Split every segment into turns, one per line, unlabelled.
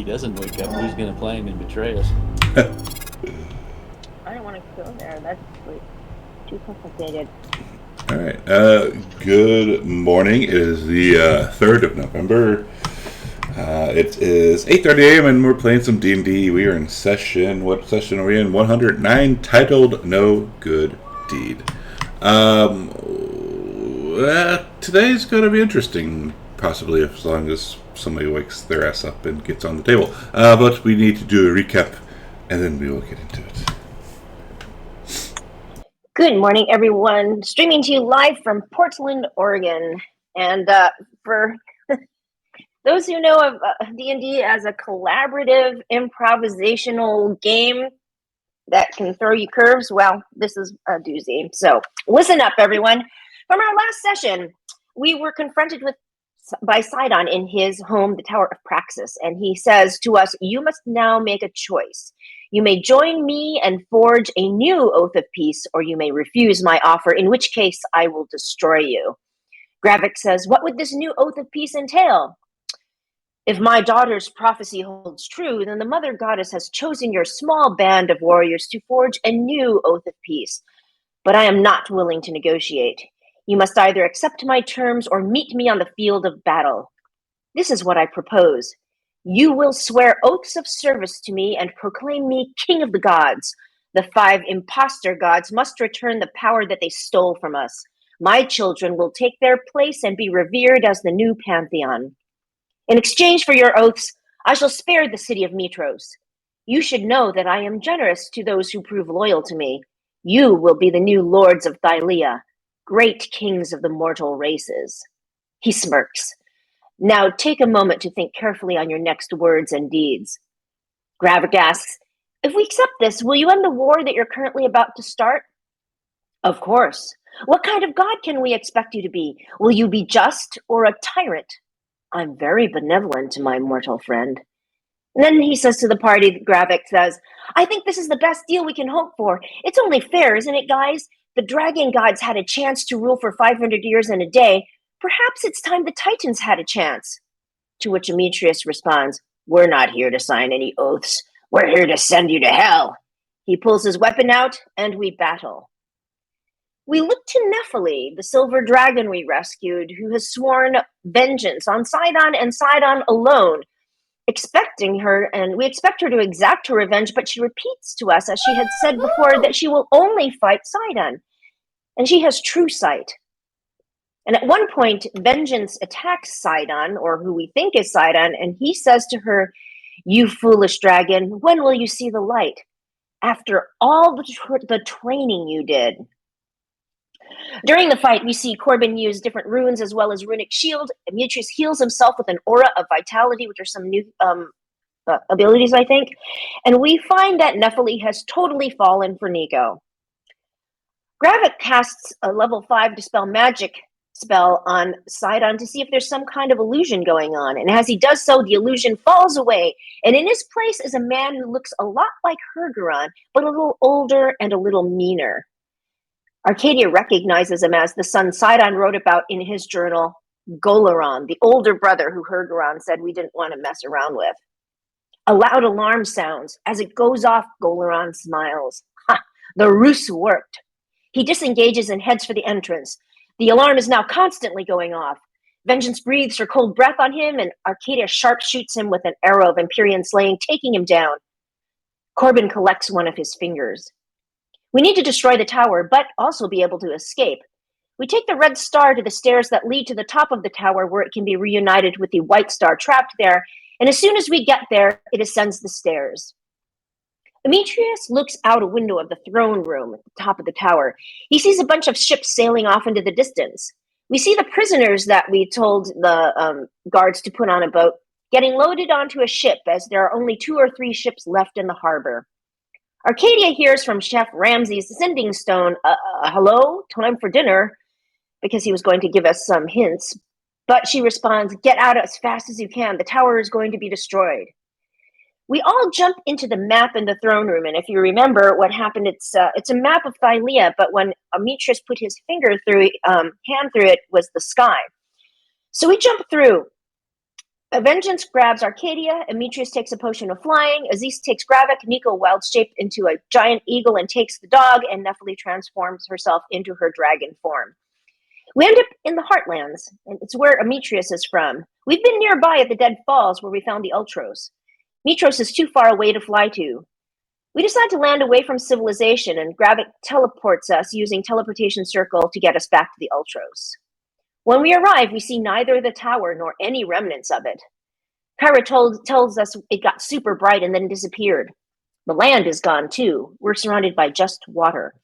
doesn't wake up, who's going to play him and betray us?
I don't want to go there. That's like too complicated.
All right. Good morning. It is the 3rd of November. It is 8:30 a.m. and we're playing some D&D. We are in session. What session are we in? 109, titled No Good Deed. Today's going to be interesting, possibly as long as somebody wakes their ass up and gets on the table. But we need to do a recap, and then we will get into it.
Good morning, everyone. Streaming to you live from Portland, Oregon. And for those who know of D&D as a collaborative, improvisational game that can throw you curves, well, this is a doozy. So listen up, everyone. From our last session, we were confronted by Sidon in his home, the Tower of Praxis, and he says to us, you must now make a choice. You may join me and forge a new oath of peace, or you may refuse my offer, in which case I will destroy you. Gravik says, what would this new oath of peace entail? If my daughter's prophecy holds true, then the Mother Goddess has chosen your small band of warriors to forge a new oath of peace. But I am not willing to negotiate. You must either accept my terms or meet me on the field of battle. This is what I propose. You will swear oaths of service to me and proclaim me king of the gods. The 5 imposter gods must return the power that they stole from us. My children will take their place and be revered as the new pantheon. In exchange for your oaths, I shall spare the city of Mitros. You should know that I am generous to those who prove loyal to me. You will be the new lords of Thylea, great kings of the mortal races. He smirks. Now take a moment to think carefully on your next words and deeds. Gravik asks, if we accept this, will you end the war that you're currently about to start? Of course. What kind of god can we expect you to be? Will you be just or a tyrant? I'm very benevolent, my mortal friend. And then he says to the party, Gravik says, I think this is the best deal we can hope for. It's only fair, isn't it, guys? The dragon gods had a chance to rule for 500 years and a day. Perhaps it's time the Titans had a chance. To which Demetrius responds, we're not here to sign any oaths. We're here to send you to hell. He pulls his weapon out, and we battle. We look to Nephili, the silver dragon we rescued, who has sworn vengeance on Sidon and Sidon alone, expecting her, and we expect her to exact her revenge, but she repeats to us, as she had said before, that she will only fight Sidon, and she has true sight. And at one point, Vengeance attacks Sidon, or who we think is Sidon, and he says to her, you foolish dragon, when will you see the light? After all the training you did. During the fight, we see Corbin use different runes as well as runic shield. Demetrius heals himself with an aura of vitality, which are some new abilities, I think. And we find that Nephili has totally fallen for Nico. Gravik casts a level 5 Dispel Magic spell on Sidon to see if there's some kind of illusion going on. And as he does so, the illusion falls away. And in his place is a man who looks a lot like Hergeron, but a little older and a little meaner. Arcadia recognizes him as the son Sidon wrote about in his journal, Golaron, the older brother who Hergeron said we didn't want to mess around with. A loud alarm sounds. As it goes off, Golaron smiles. Ha! The ruse worked. He disengages and heads for the entrance. The alarm is now constantly going off. Vengeance breathes her cold breath on him, and Arcadia sharpshoots him with an arrow of Empyrean slaying, taking him down. Corbin collects one of his fingers. We need to destroy the tower, but also be able to escape. We take the red star to the stairs that lead to the top of the tower where it can be reunited with the white star trapped there, and as soon as we get there, it ascends the stairs. Demetrius looks out a window of the throne room at the top of the tower. He sees a bunch of ships sailing off into the distance. We see the prisoners that we told the guards to put on a boat getting loaded onto a ship, as there are only 2 or 3 ships left in the harbor. Arcadia hears from Chef Ramsay's sending stone, hello, time for dinner, because he was going to give us some hints. But she responds, get out as fast as you can. The tower is going to be destroyed. We all jump into the map in the throne room, and if you remember what happened, it's a map of Thylea, but when Demetrius put his hand through it was the sky. So we jump through. Vengeance grabs Arcadia, Demetrius takes a potion of flying, Aziz takes Gravik, Nico wilds shaped into a giant eagle and takes the dog, and Nephili transforms herself into her dragon form. We end up in the Heartlands, and it's where Demetrius is from. We've been nearby at the Dead Falls where we found the Ultros. Mitros is too far away to fly to. We decide to land away from civilization, and Gravik teleports us using teleportation circle to get us back to the Ultros. When we arrive, we see neither the tower nor any remnants of it. Kyra tells us it got super bright and then disappeared. The land is gone too. We're surrounded by just water.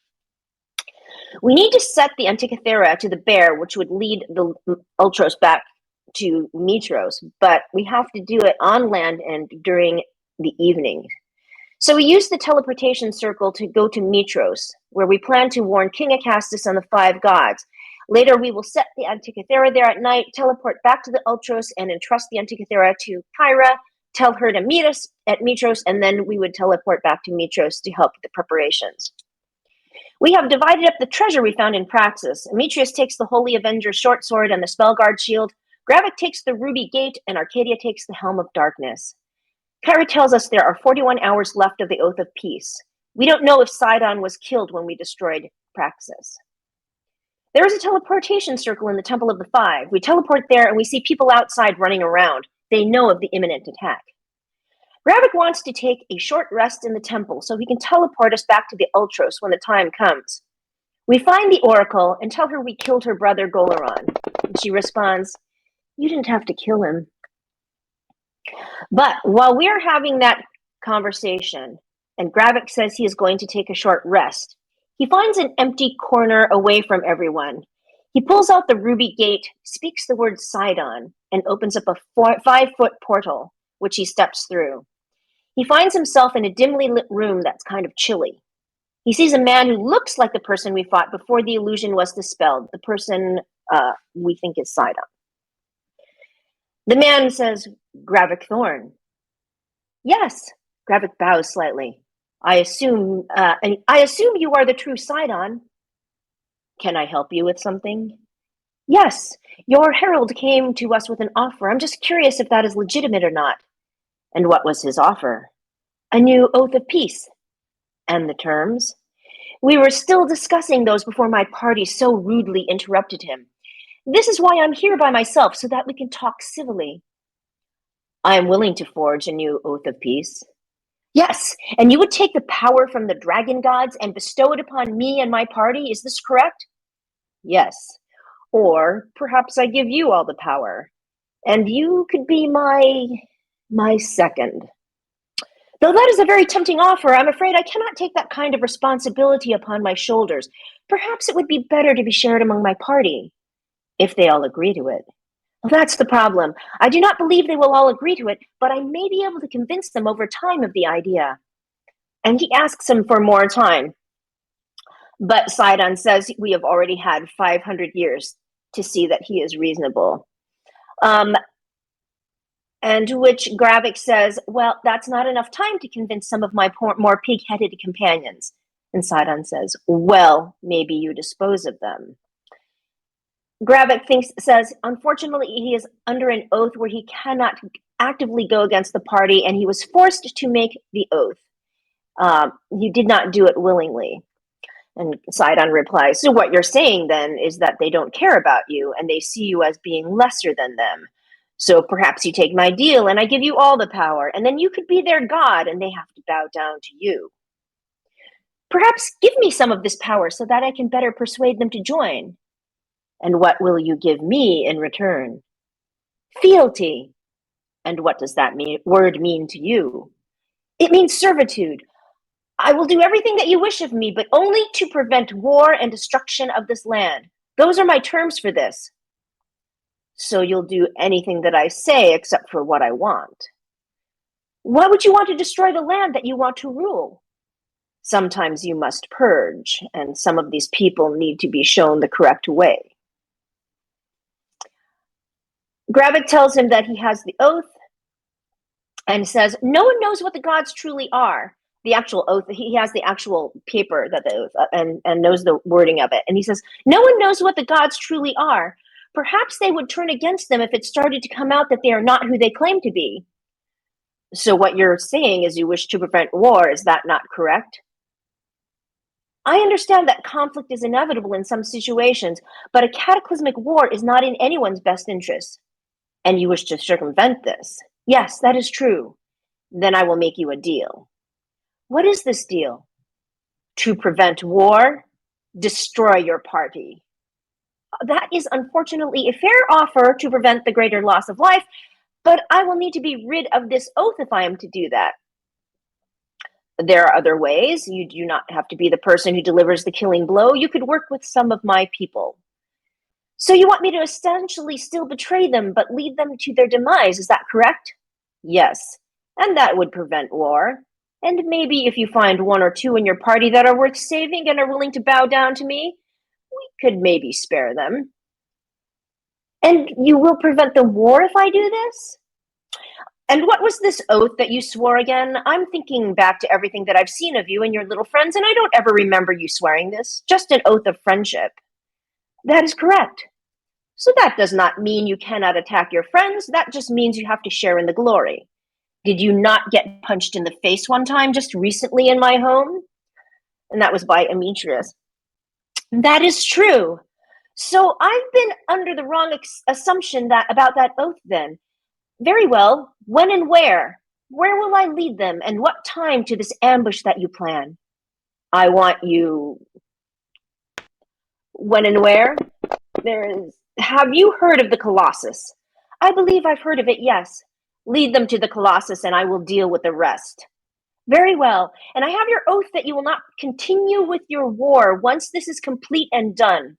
We need to set the Antikythera to the bear, which would lead the Ultros back to Mitros, but we have to do it on land and during the evening. So we use the teleportation circle to go to Mitros, where we plan to warn King Acastus and the five gods. Later, we will set the Antikythera there at night, teleport back to the Ultros, and entrust the Antikythera to Kyra, tell her to meet us at Mitros, and then we would teleport back to Mitros to help with the preparations. We have divided up the treasure we found in Praxis. Demetrius takes the Holy Avenger's short sword and the Spellguard shield. Gravik takes the Ruby Gate, and Arcadia takes the Helm of Darkness. Kyra tells us there are 41 hours left of the Oath of Peace. We don't know if Sidon was killed when we destroyed Praxis. There is a teleportation circle in the Temple of the Five. We teleport there and we see people outside running around. They know of the imminent attack. Gravik wants to take a short rest in the temple so he can teleport us back to the Ultros when the time comes. We find the Oracle and tell her we killed her brother Golaron. And she responds, "You didn't have to kill him." But while we're having that conversation and Gravik says he is going to take a short rest, he finds an empty corner away from everyone. He pulls out the Ruby Gate, speaks the word Sidon, and opens up a 5-foot portal, which he steps through. He finds himself in a dimly lit room that's kind of chilly. He sees a man who looks like the person we fought before the illusion was dispelled, the person we think is Sidon. The man says, "Gravik Thorn." "Yes." Gravik bows slightly. I assume you are the true Sidon." "Can I help you with something?" "Yes. Your herald came to us with an offer. I'm just curious if that is legitimate or not." "And what was his offer?" "A new oath of peace." "And the terms?" "We were still discussing those before my party so rudely interrupted him. This is why I'm here by myself, so that we can talk civilly." "I am willing to forge a new oath of peace." "Yes, and you would take the power from the dragon gods and bestow it upon me and my party, is this correct?" "Yes. Or perhaps I give you all the power, and you could be my second. Though that is a very tempting offer, I'm afraid I cannot take that kind of responsibility upon my shoulders. Perhaps it would be better to be shared among my party, if they all agree to it." "Well, that's the problem. I do not believe they will all agree to it, but I may be able to convince them over time of the idea." And he asks him for more time. But Sidon says we have already had 500 years to see that he is reasonable. And to which Gravik says, "Well, that's not enough time to convince some of my more pig-headed companions." And Sidon says, "Well, maybe you dispose of them." Gravik says, unfortunately, he is under an oath where he cannot actively go against the party, and he was forced to make the oath. He did not do it willingly. And Sidon replies, "So what you're saying then is that they don't care about you, and they see you as being lesser than them. So perhaps you take my deal, and I give you all the power, and then you could be their god, and they have to bow down to you. Perhaps give me some of this power so that I can better persuade them to join." "And what will you give me in return?" "Fealty." "And what does that word mean to you?" "It means servitude. I will do everything that you wish of me, but only to prevent war and destruction of this land. Those are my terms for this." "So you'll do anything that I say except for what I want." "Why would you want to destroy the land that you want to rule?" "Sometimes you must purge, and some of these people need to be shown the correct way." Gravik tells him that he has the oath and says, "No one knows what the gods truly are." The actual oath, he has the actual paper that the oath and knows the wording of it. And he says, "No one knows what the gods truly are. perhaps they would turn against them if it started to come out that they are not who they claim to be. So what you're saying is you wish to prevent war, is that not correct? I understand that conflict is inevitable in some situations, but a cataclysmic war is not in anyone's best interest. And you wish to circumvent this. Yes, that is true. Then I will make you a deal. What is this deal? To prevent war, destroy your party. That is unfortunately a fair offer to prevent the greater loss of life, but I will need to be rid of this oath if I am to do that. There are other ways. You do not have to be the person who delivers the killing blow. You could work with some of my people. So you want me to essentially still betray them, but lead them to their demise, is that correct? Yes, and that would prevent war. And maybe if you find one or two in your party that are worth saving and are willing to bow down to me, we could maybe spare them. And you will prevent the war if I do this? And what was this oath that you swore again? I'm thinking back to everything that I've seen of you and your little friends, and I don't ever remember you swearing this. Just an oath of friendship. That is correct. So that does not mean you cannot attack your friends. That just means you have to share in the glory. Did you not get punched in the face one time just recently in my home? And that was by Demetrius. That is true. So I've been under the wrong assumption about that oath then. Very well. When and where? Where will I lead them, and what time to this ambush that you plan? I want you... When and where? Have you heard of the Colossus? I believe I've heard of it, yes. Lead them to the Colossus, and I will deal with the rest. Very well. And I have your oath that you will not continue with your war once this is complete and done.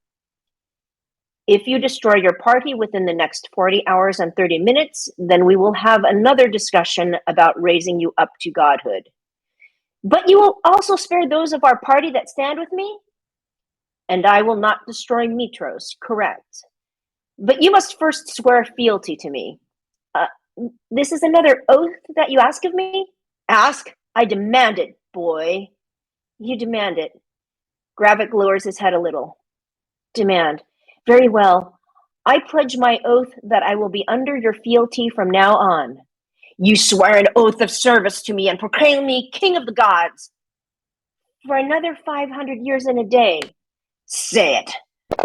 If you destroy your party within the next 40 hours and 30 minutes, then we will have another discussion about raising you up to godhood. But you will also spare those of our party that stand with me? And I will not destroy Mitros, correct. But you must first swear fealty to me. This is another oath that you ask of me? Ask? I demand it, boy. You demand it. Gravik lowers his head a little. Demand. Very well. I pledge my oath that I will be under your fealty from now on. You swear an oath of service to me and proclaim me king of the gods. For another 500 years and a day. Say it.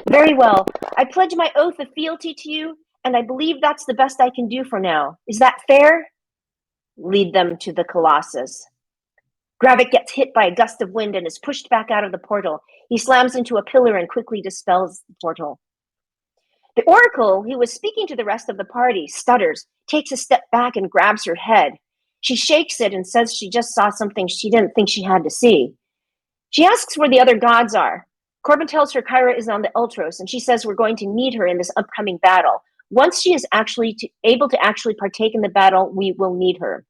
Very well. I pledge my oath of fealty to you, and I believe that's the best I can do for now. Is that fair? Lead them to the Colossus. Gravik gets hit by a gust of wind and is pushed back out of the portal. He slams into a pillar and quickly dispels the portal. The Oracle, who was speaking to the rest of the party, stutters, takes a step back and grabs her head. She shakes it and says she just saw something she didn't think she had to see. She asks where the other gods are. Corbin tells her Kyra is on the Ultros, and she says we're going to need her in this upcoming battle. Once she is able to actually partake in the battle, we will need her.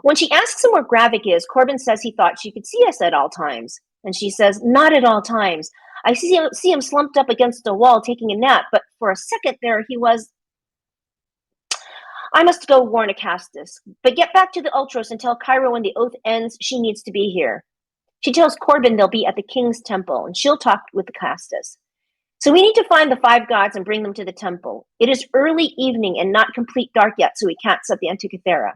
When she asks him where Gravik is, Corbin says he thought she could see us at all times. And she says, not at all times. I see him slumped up against a wall taking a nap, but for a second there he was... I must go warn Acastus, but get back to the Ultros and tell Kyra when the oath ends she needs to be here. She tells Corbin they'll be at the King's Temple, and she'll talk with Acastus. So we need to find the 5 gods and bring them to the temple. It is early evening and not complete dark yet, so we can't set the Antikythera.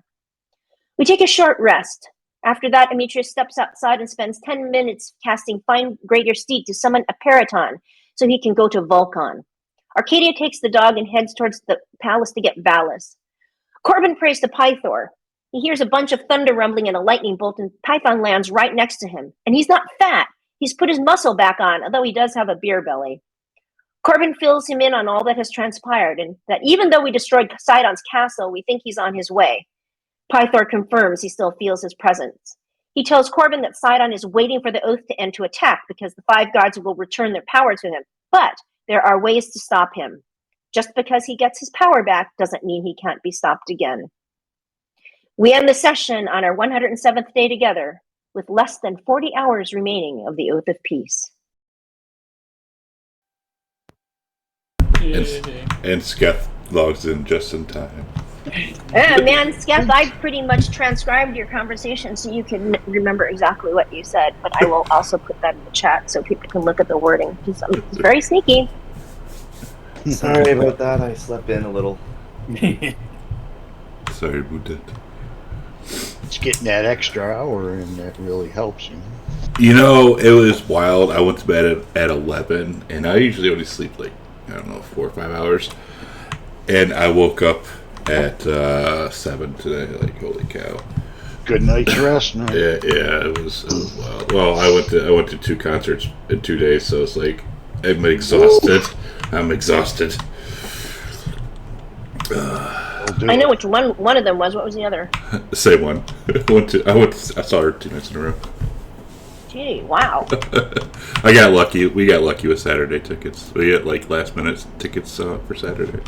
We take a short rest. After that, Demetrius steps outside and spends 10 minutes casting Find Greater Steed to summon a Periton so he can go to Vulcan. Arcadia takes the dog and heads towards the palace to get Valis. Corbin prays to Pythor. He hears a bunch of thunder rumbling and a lightning bolt, and Python lands right next to him. And he's not fat. He's put his muscle back on, although he does have a beer belly. Corbin fills him in on all that has transpired, and that even though we destroyed Sidon's castle, we think he's on his way. Pythor confirms he still feels his presence. He tells Corbin that Sidon is waiting for the oath to end to attack because the 5 gods will return their power to him. But there are ways to stop him. Just because he gets his power back doesn't mean he can't be stopped again. We end the session on our 107th day together with less than 40 hours remaining of the Oath of Peace.
And Sketh logs in just in time.
Man, Sketh, I pretty much transcribed your conversation so you can remember exactly what you said, but I will also put that in the chat so people can look at the wording. It's very sneaky.
Sorry about that. I slept in a little.
Sorry about that.
It's getting that extra hour in that really helps you.
You know, it was wild. I went to bed at 11, and I usually only sleep like, I don't know, 4 or 5 hours. And I woke up at 7 today. Like, holy cow!
Good night's rest, man.
Yeah, it was wild. Well, I went to 2 concerts in 2 days, so it's like I'm exhausted. I'm exhausted.
I know which one of them was. What was the other?
The same one. I saw her 2 nights in a row.
Gee, wow.
I got lucky. We got lucky with Saturday tickets. We get like last minute tickets for Saturday.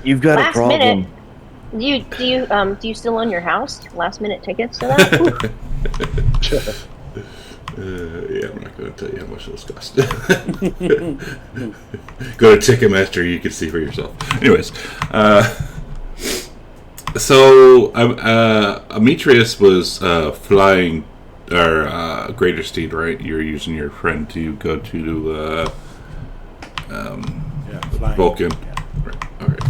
You've got
Last
a problem.
minute. Do you still own your house? Last minute tickets to that?
Yeah, I'm not going to tell you how much those cost. Go to Ticketmaster, you can see for yourself. Anyways, so Ametreus was flying our Greater Steed, right? You're using your friend to go to
flying.
Vulcan.
Yeah.
Right. All right.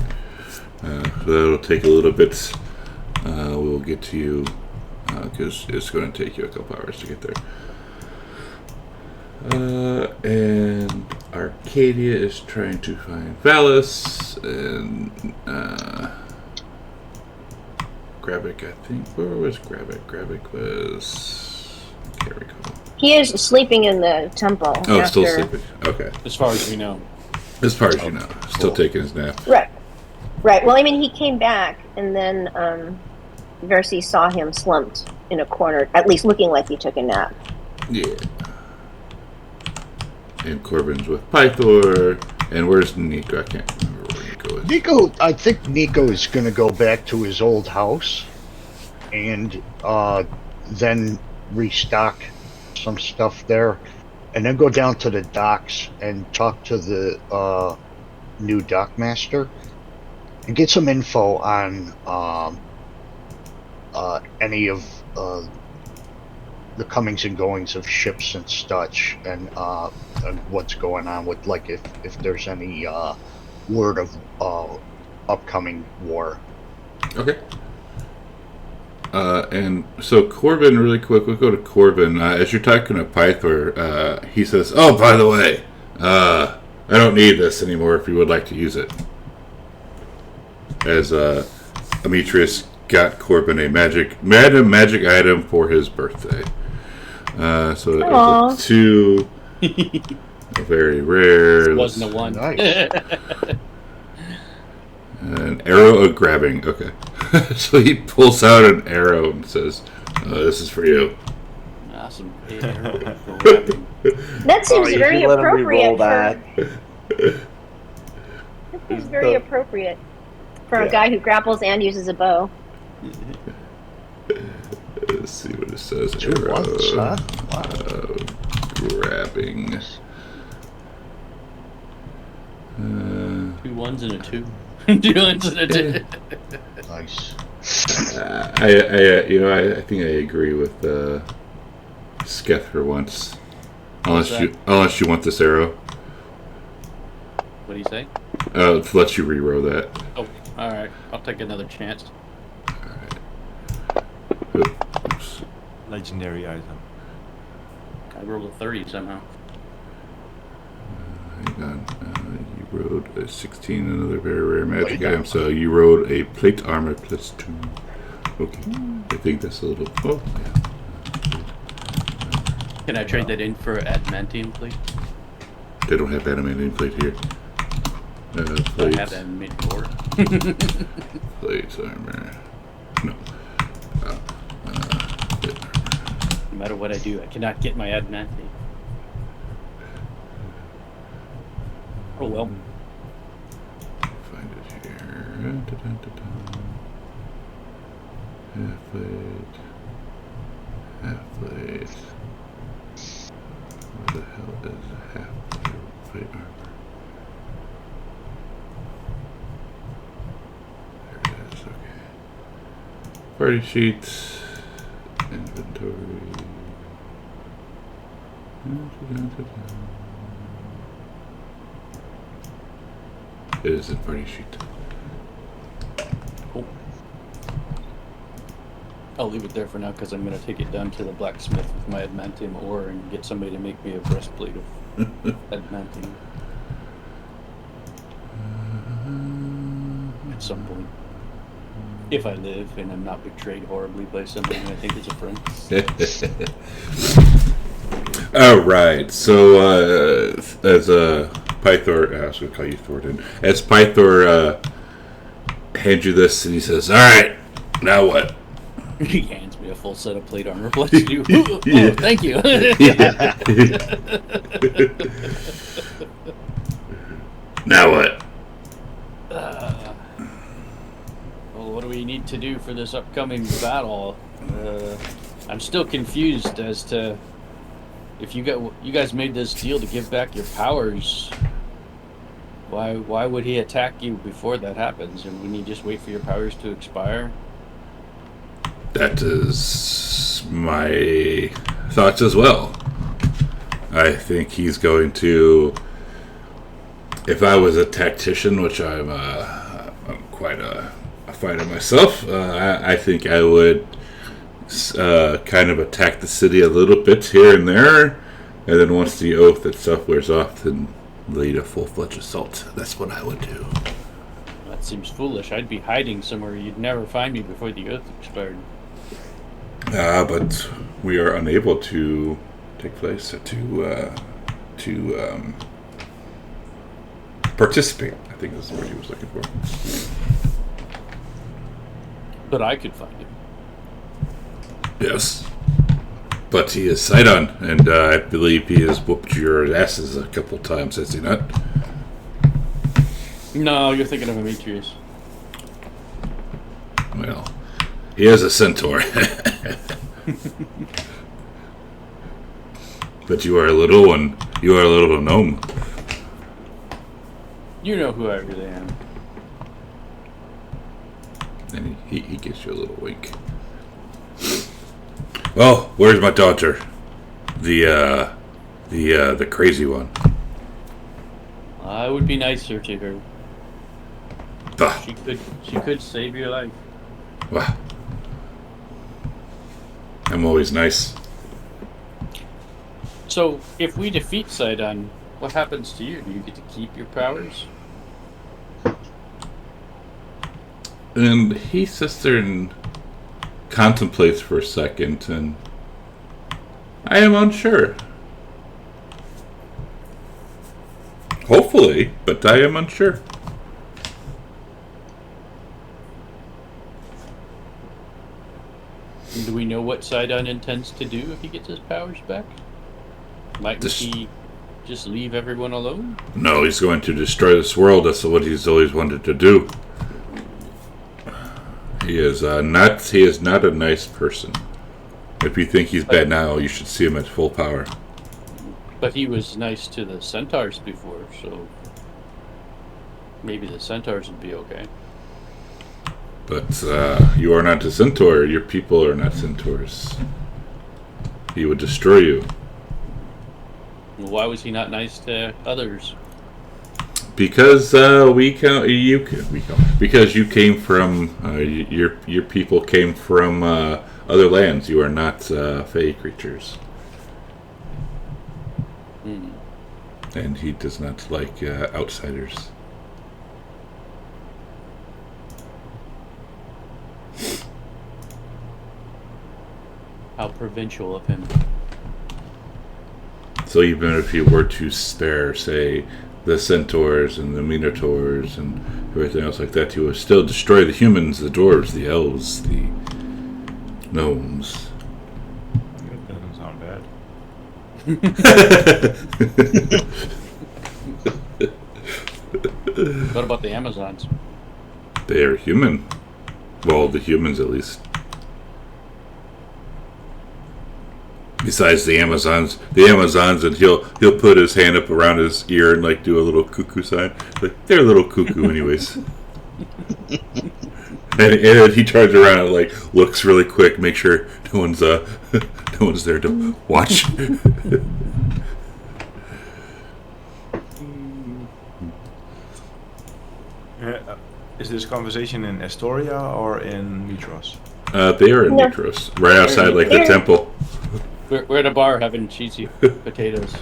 So that'll take a little bit. We'll get to you because it's going to take you a couple hours to get there. And Arcadia is trying to find Valis, and Gravik, I think. Where was Gravik? Gravik was... I can't recall.
He is sleeping in the temple.
Oh,
after...
still sleeping. Okay.
As far as we know.
As far as you know. Still taking his nap.
Right. Well, I mean, he came back, and then Versi saw him slumped in a corner, at least looking like he took a nap.
Yeah. And Corbin's with Pythor. And where's Nico? I can't remember where Nico is.
Nico, I think Nico is going to go back to his old house and then restock some stuff there, and then go down to the docks and talk to the new dockmaster and get some info on any of the comings and goings of ships and such, and what's going on with, like, if there's any word of upcoming war.
Okay. And so Corbin, really quick, we'll go to Corbin. As you're talking to Pythor, he says, "Oh, by the way, I don't need this anymore if you would like to use it." As Ametreus got Corbin a magic item for his birthday. So it was a 2, a very rare.
It wasn't a 1.
Nice.
An arrow of grabbing. Okay. So he pulls out an arrow and says, "This is for you."
Awesome. Arrow for grabbing.
That seems
you
very
should let him
appropriate
re-roll
for...
that.
That seems very appropriate for a guy who grapples and uses a bow.
Let's see what it says.
2 ones, huh? Wow.
Grabbing.
2 1s and a 2. 2 1s and a 2.
Nice.
I think I agree with Sketh for once. Unless you want this arrow.
What do you say?
To let you reroll that.
Oh, alright. I'll take another chance.
Oops.
Legendary item.
I rolled a 30 somehow.
Hang on. You rode a 16, another very rare magic item. So you rode a plate armor plus 2. Okay. I think that's a little... Oh, yeah.
Can I trade that in for adamantium, please?
They don't have adamantium plate here.
I
Plates.
have that in mid-board.
Plate armor. No. Plate armor.
No matter what I do, I cannot get my adamantium. Oh well.
Find it here. Half plate. Half plate. What the hell is a half plate armor? There it is, okay. Party sheets. Inventory. It is in party sheet.
Cool. I'll leave it there for now because I'm going to take it down to the blacksmith with my adamantium ore and get somebody to make me a breastplate of adamantium. At some point. If I live and I'm not betrayed horribly by somebody I think is a friend.
Alright, so as Pythor, I was going to call you Thornton, as Pythor hands you this and he says, alright, now what?
He hands me a full set of plate armor. Bless you. Oh, thank you.
Now what?
Well, what do we need to do for this upcoming battle? I'm still confused as to if you guys made this deal to give back your powers. Why would he attack you before that happens? And wouldn't he just wait for your powers to expire?
That is my thoughts as well. I think he's going to. If I was a tactician, which I'm quite a fighter myself, I think I would kind of attack the city a little bit here and there, and then once the oath itself wears off, then lead a full-fledged assault. That's what I would do.
That seems foolish. I'd be hiding somewhere you'd never find me before the oath expired.
But we are unable to take place to participate. I think that's the word he was looking for.
But I could find him.
Yes. But he is Sidon, and I believe he has whooped your asses a couple times, has he not?
No, you're thinking of Demetrius.
Well, he is a centaur. But you are a little one. You are a little gnome.
You know who I really am.
And he gives you a little wink. Well, where's my daughter? The crazy one.
I would be nicer to her.
Ah,
She could save your life.
wow. I'm always nice.
So, if we defeat Sidon, what happens to you? Do you get to keep your powers?
And he sits there and contemplates for a second, and I am unsure. Hopefully, but I am unsure.
Do we know what Sidon intends to do if he gets his powers back? Might he just leave everyone alone?
No, he's going to destroy this world. That's what he's always wanted to do. He is not a nice person. If you think he's bad now, you should see him at full power.
But he was nice to the centaurs before, so maybe the centaurs would be okay.
But you are not a centaur. Your people are not centaurs. He would destroy you.
Why was he not nice to others?
Because because you came from your people came from other lands. You are not fey creatures, and he does not like outsiders.
How provincial of him.
So even if you were to spare, say, the centaurs and the minotaurs and everything else like that, you would still destroy the humans, the dwarves, the elves, the gnomes.
That doesn't sound bad.
What about the Amazons?
They are human. Well, the humans at least. Besides the Amazons, and he'll put his hand up around his ear and like do a little cuckoo sign. Like they're a little cuckoo, anyways. and he turns around and like looks really quick, make sure no one's there to watch.
Is this conversation in Astoria or in Mitros?
They are in
No.
Mitros, right outside like the
They're-
temple.
We're at a bar having cheesy potatoes.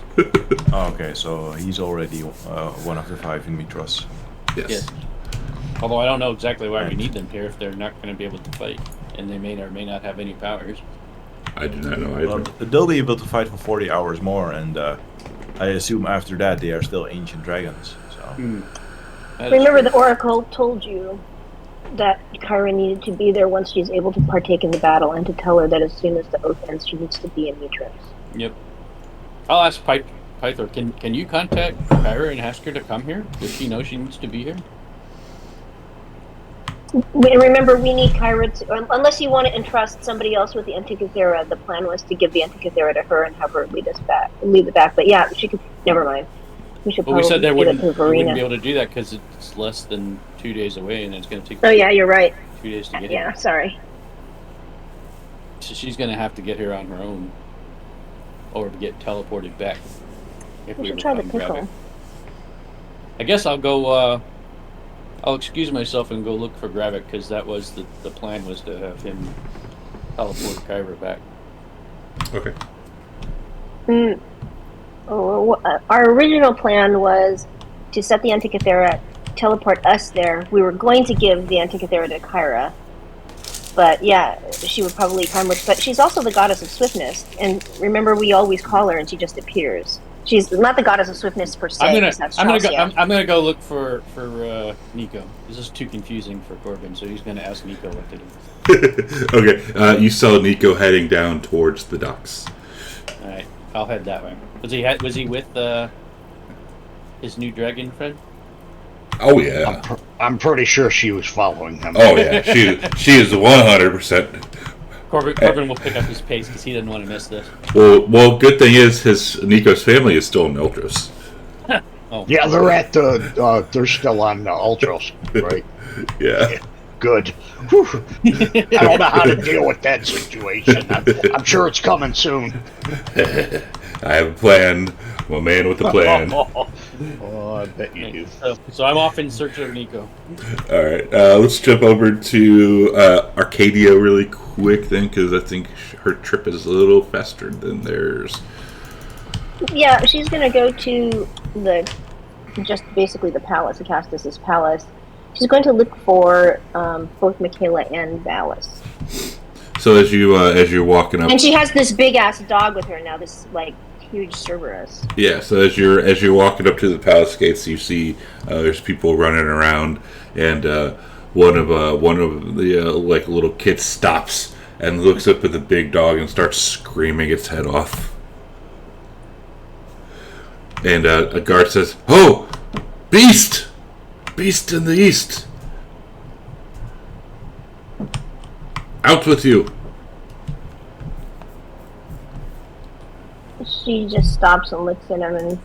Oh, okay, so he's already one of the 5 in Mitros.
Yes.
Yes. Although I don't know exactly why we need them here if they're not going to be able to fight, and they may or may not have any powers.
I do not know either.
Well, they'll be able to fight for 40 hours more, and I assume after that they are still ancient dragons. So
That is
Remember,
true.
the Oracle told you that Kyra needed to be there once she's able to partake in the battle, and to tell her that as soon as the oath ends, she needs to be in Mitros.
Yep. I'll ask Pythor, can you contact Kyra and ask her to come here? Does she know she needs to be here?
Remember, we need Kyra to, unless you want to entrust somebody else with the Antikythera. The plan was to give the Antikythera to her and have her lead it back. But yeah, she could. Never mind. We should
But we
probably
said that
give
wouldn't,
it to
we wouldn't be
Verena.
able to do that because it's less than 2 days away, and it's going to take
Oh yeah, you're right.
2 days to get
Yeah,
here.
sorry.
So she's going to have to get here on her own, or get teleported back. If
We
we
should
were
try
to
the
come grab
pickle.
it. I guess I'll go. I'll excuse myself and go look for Gravik because that was the plan was to have him teleport Kyra back.
Okay.
Our original plan was to set the Antikythera, teleport us there. We were going to give the Antikythera to Kyra, but yeah, she would probably come with. But she's also the goddess of swiftness, and remember, we always call her, and she just appears. She's not the goddess of swiftness per se.
I'm
'cause
gonna
that's
I'm gonna go
Chelsea.
I'm gonna go look for Nico. This is too confusing for Corbin, so he's gonna ask Nico what to do.
Okay. You saw Nico heading down towards the docks.
All right, I'll head that way. Was he with his new dragon friend?
Oh yeah.
I'm pretty sure she was following him.
Oh yeah. She is 100%.
Corbin will pick up his pace because he doesn't want to miss this.
Well. Good thing is Nico's family is still in Mildros.
Oh
Yeah, they're at the. They're still on Ultros, right?
Yeah.
Good. Whew. I don't know how to deal with that situation. I'm sure it's coming soon.
I have a plan. I'm a man with a plan.
Oh, I bet you do.
So I'm off in search of Nico.
All right, let's jump over to Arcadia really quick then, because I think her trip is a little faster than theirs.
Yeah, she's gonna go to just basically the palace, Acastus's palace. She's going to look for both Michaela and Valis.
So as you're walking up,
And she has this big ass dog with her now, this like huge Cerberus.
yeah. So as you're walking up to the palace gates, you see there's people running around, and one of the like little kids stops and looks up at the big dog and starts screaming its head off. And a guard says, "Oh, beast! Beast in the east! Out with you!"
She just stops and looks at him and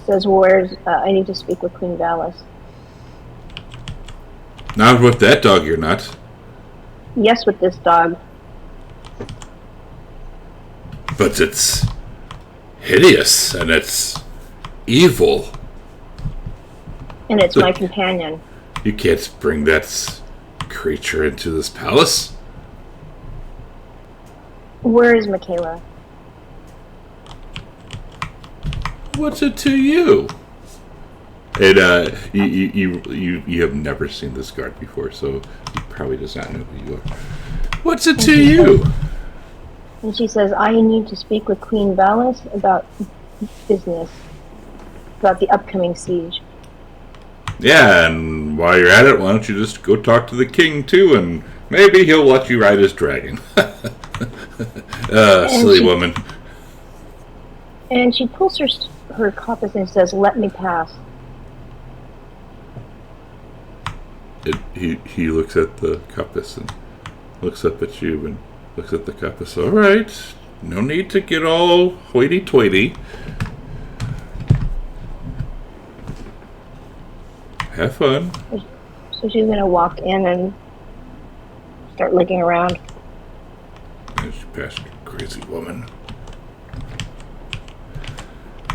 says, "Where's? I need to speak with Queen Valis."
Not with that dog, you're not.
Yes, with this dog.
But it's hideous and it's evil.
And it's my companion.
You can't bring that creature into this palace.
Where is Michaela?
What's it to you? And you have never seen this guard before, so he probably does not know who you are. What's it to you?
And she says, "I need to speak with Queen Valis about business, about the upcoming siege."
Yeah, and while you're at it, why don't you just go talk to the king too, and maybe he'll let you ride his dragon. Silly woman.
And she pulls her compass and says, "Let me pass."
He looks at the compass and looks up at you and looks at the compass. All right, no need to get all hoity-toity. Have fun.
So she's gonna walk in and start looking around.
As you pass, crazy woman.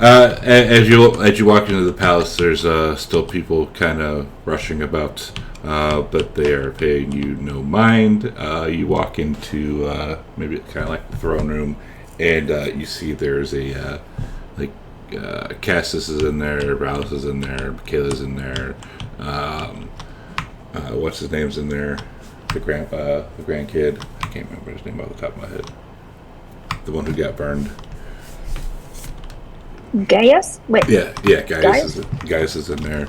As you walk into the palace, there's still people kind of rushing about, but they are paying you no mind. You walk into maybe kind of like the throne room, and you see there's a Cassis is in there, Rallis is in there, Michaela's in there. What's his name's in there? The grandkid. I can't remember his name off the top of my head. The one who got burned.
Gaius? Wait.
Yeah, Gaius is in there.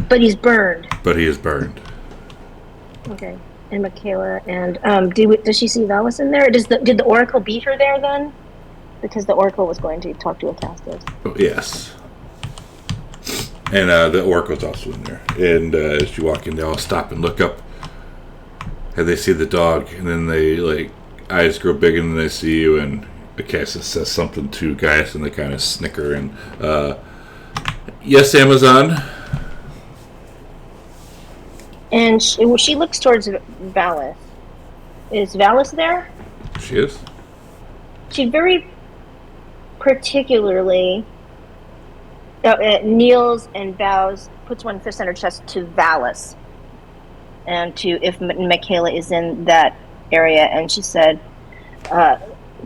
But he's burned.
But he is burned.
Okay. And Michaela and does she see Valis in there? Did the Oracle beat her there then? Because the Oracle was going to talk to Acastus.
Oh, yes. And the Oracle's also in there. And as you walk in, they all stop and look up. And they see the dog. And then they, eyes grow big and then they see you. And Acastus says something to Gaius and they kind of snicker. And, yes, Amazon.
And she looks towards Valis. Is Valis there?
She is.
She very particularly kneels and bows, puts one fist on her chest to Valis, and to if Michaela is in that area. And she said,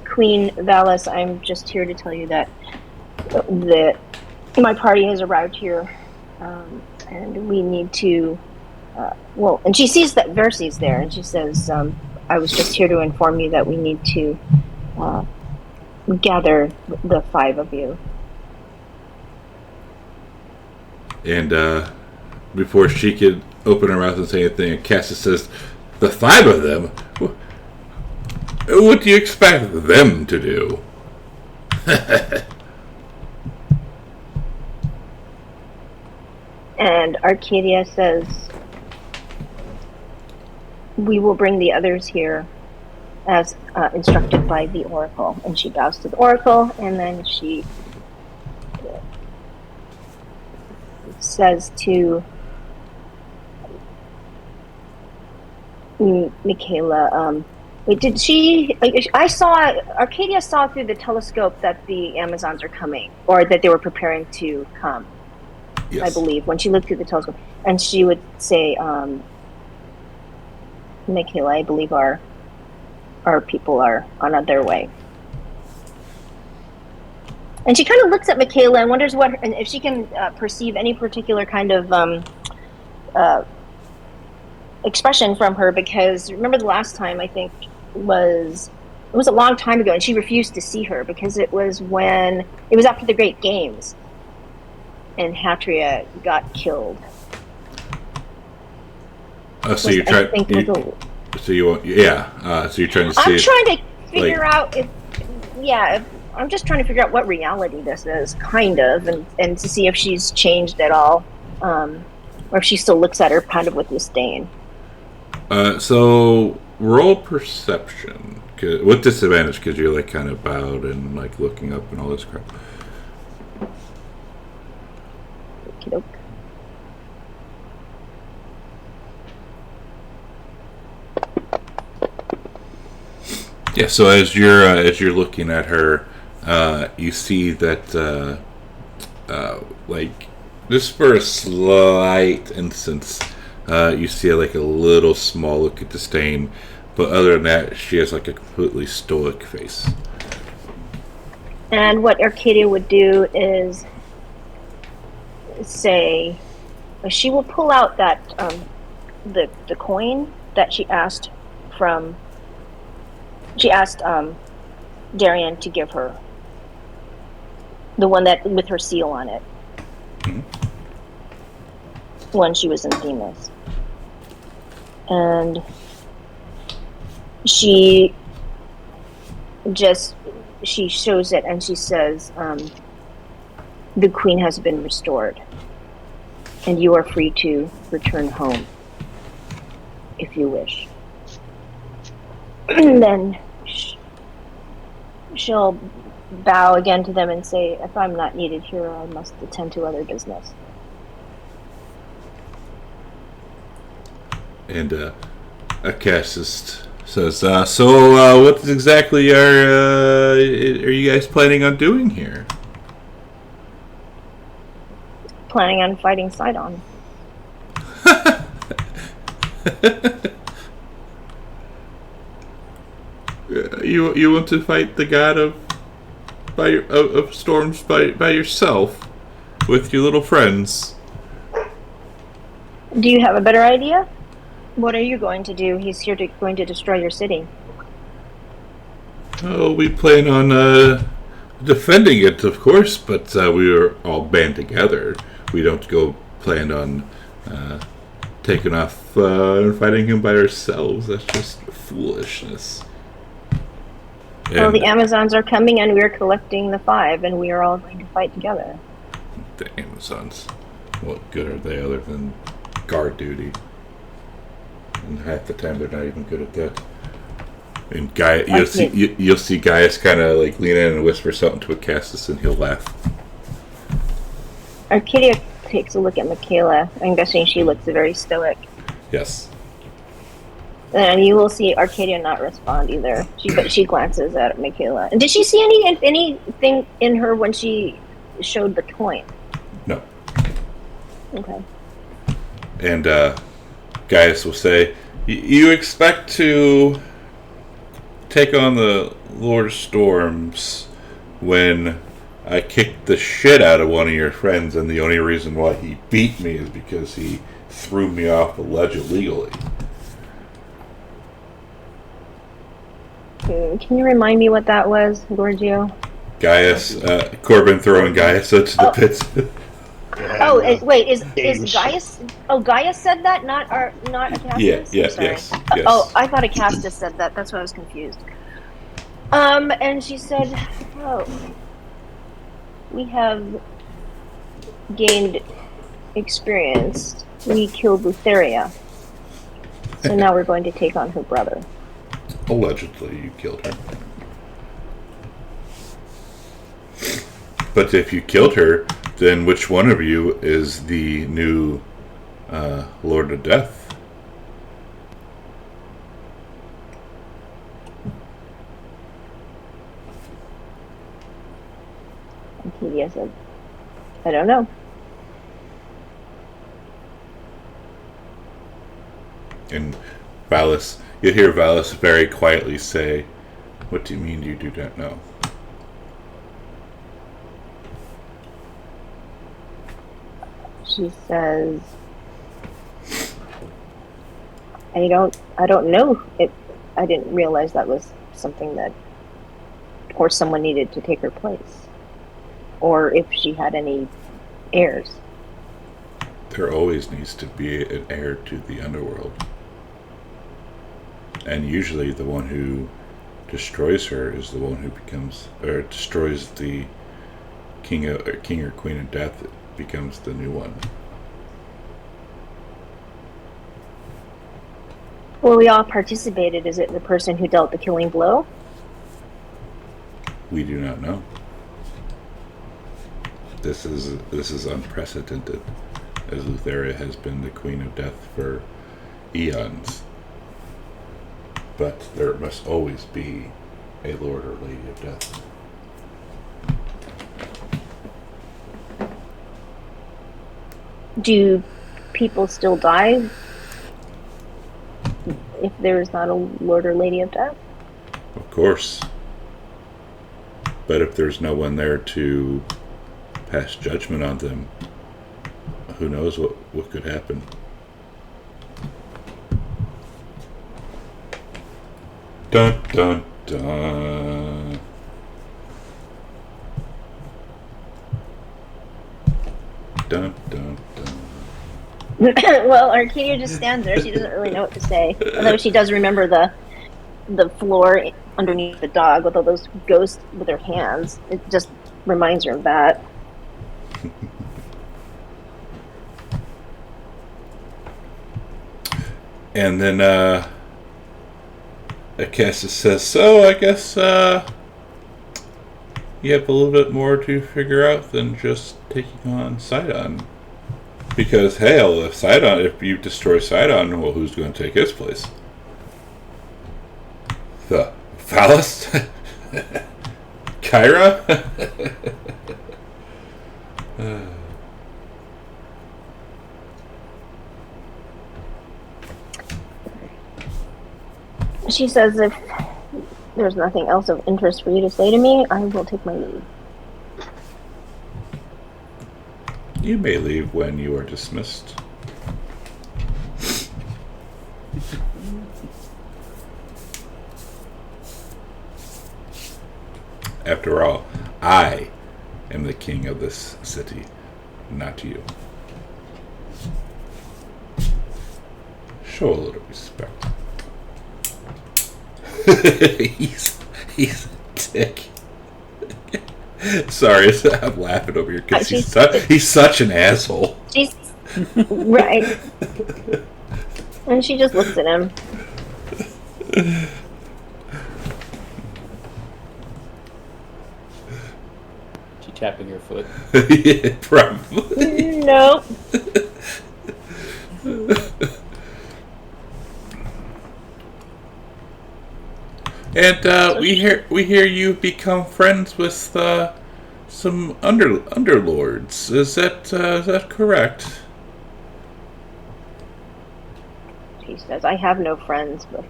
Queen Valis, I'm just here to tell you that my party has arrived here, and we need to. And she sees that Versi's there, and she says, I was just here to inform you that we need to gather the 5 of you.
And before she could open her mouth and say anything, Cassis says, the 5 of them? What do you expect them to do?
And Arcadia says, we will bring the others here as instructed by the Oracle. And she bows to the Oracle, and then she says to Michaela, did she... Arcadia saw through the telescope that the Amazons are coming, or that they were preparing to come, yes. I believe, when she looked through the telescope. And she would say, Michaela, I believe our people are on their way. And she kind of looks at Michaela and wonders and if she can perceive any particular kind of expression from her, because remember the last time, I think it was a long time ago, and she refused to see her because it was after the Great Games and Hatria got killed.
So you're trying. So you're trying to see.
I'm trying to figure out I'm just trying to figure out what reality this is, kind of, and to see if she's changed at all, or if she still looks at her kind of with disdain.
So roll perception with disadvantage because you're kind of bowed and looking up and all this crap.
Okey-doke.
Yeah, so as you're looking at her, you see that just for a slight instance, you see a little small look of disdain, but other than that, she has a completely stoic face.
And what Arcadia would do is say, she will pull out that the coin that she asked Darian to give her, the one that with her seal on it, when she was in Themis. And she shows it and she says, the queen has been restored and you are free to return home if you wish. And then she'll bow again to them and say, if I'm not needed here, I must attend to other business.
And Acastus says, so what exactly are you guys planning on doing here?
planning on fighting Sidon.
You want to fight the god of storms by yourself with your little friends?
Do you have a better idea? What are you going to do? He's going to destroy your city.
Oh, we plan on defending it, of course, but we are all band together. We don't go plan on taking off and fighting him by ourselves. That's just foolishness.
Well, the Amazons are coming, and we're collecting the 5, and we are all going to fight together.
The Amazons. What good are they other than guard duty? And half the time they're not even good at that. And you'll see Gaius kind of like lean in and whisper something to Acasus, and he'll laugh.
Arcadia takes a look at Michaela. I'm guessing she looks very stoic.
Yes.
And you will see Arcadia not respond either. But she glances at Michaela. And did she see anything in her when she showed the coin?
No.
Okay.
And Gaius will say, "You expect to take on the Lord of Storms when I kicked the shit out of one of your friends, and the only reason why he beat me is because he threw me off the ledge illegally."
Can you remind me what that was, Gorgio?
Gaius, Corbin throwing Gaius into the pits.
Wait, is Gaius? Oh, Gaius said that, not Acastus?
Yes.
Oh, I thought Acastus said that. That's why I was confused. And she said, "Oh, we have gained experience. We killed Lutheria, so now we're going to take on her brother."
Allegedly, you killed her. But if you killed her, then which one of you is the new Lord of Death?
Arcadia said, "I don't know."
And Valis, you hear Valis very quietly say, "What do you mean you do not know?"
She says, I don't know. I didn't realize that was something that, or someone needed to take her place. Or if she had any heirs."
There always needs to be an heir to the underworld. And usually the one who destroys her is the one who becomes, or destroys the king or queen of death, becomes the new one.
Well, we all participated. Is it the person who dealt the killing blow?
We do not know. This is unprecedented, as Lutheria has been the queen of death for eons. But there must always be a lord or lady of death.
Do people still die if there is not a Lord or Lady of Death?
Of course. But if there's no one there to pass judgment on them, who knows what could happen. Dun dun dun. Dun dun dun.
Well, Arcadia just stands there. She doesn't really know what to say. Although she does remember the floor underneath the dog with all those ghosts with their hands. It just reminds her of that.
And then Acacia says, "So I guess you have a little bit more to figure out than just taking on Sidon. Because hell, if you destroy Sidon, well, who's going to take his place? The Phallus? Kyra?"
She says if there's nothing else of interest for you to say to me, I will take my leave.
You may leave when you are dismissed. After all, I am the king of this city, not you. Show a little respect. he's a dick. Sorry, I'm laughing over here because he's such an asshole.
She's right, and she just looks at him.
She tapping her foot.
Yeah, probably.
Nope.
And we hear you've become friends with some underlords. Is that correct?
She says, I have no friends, but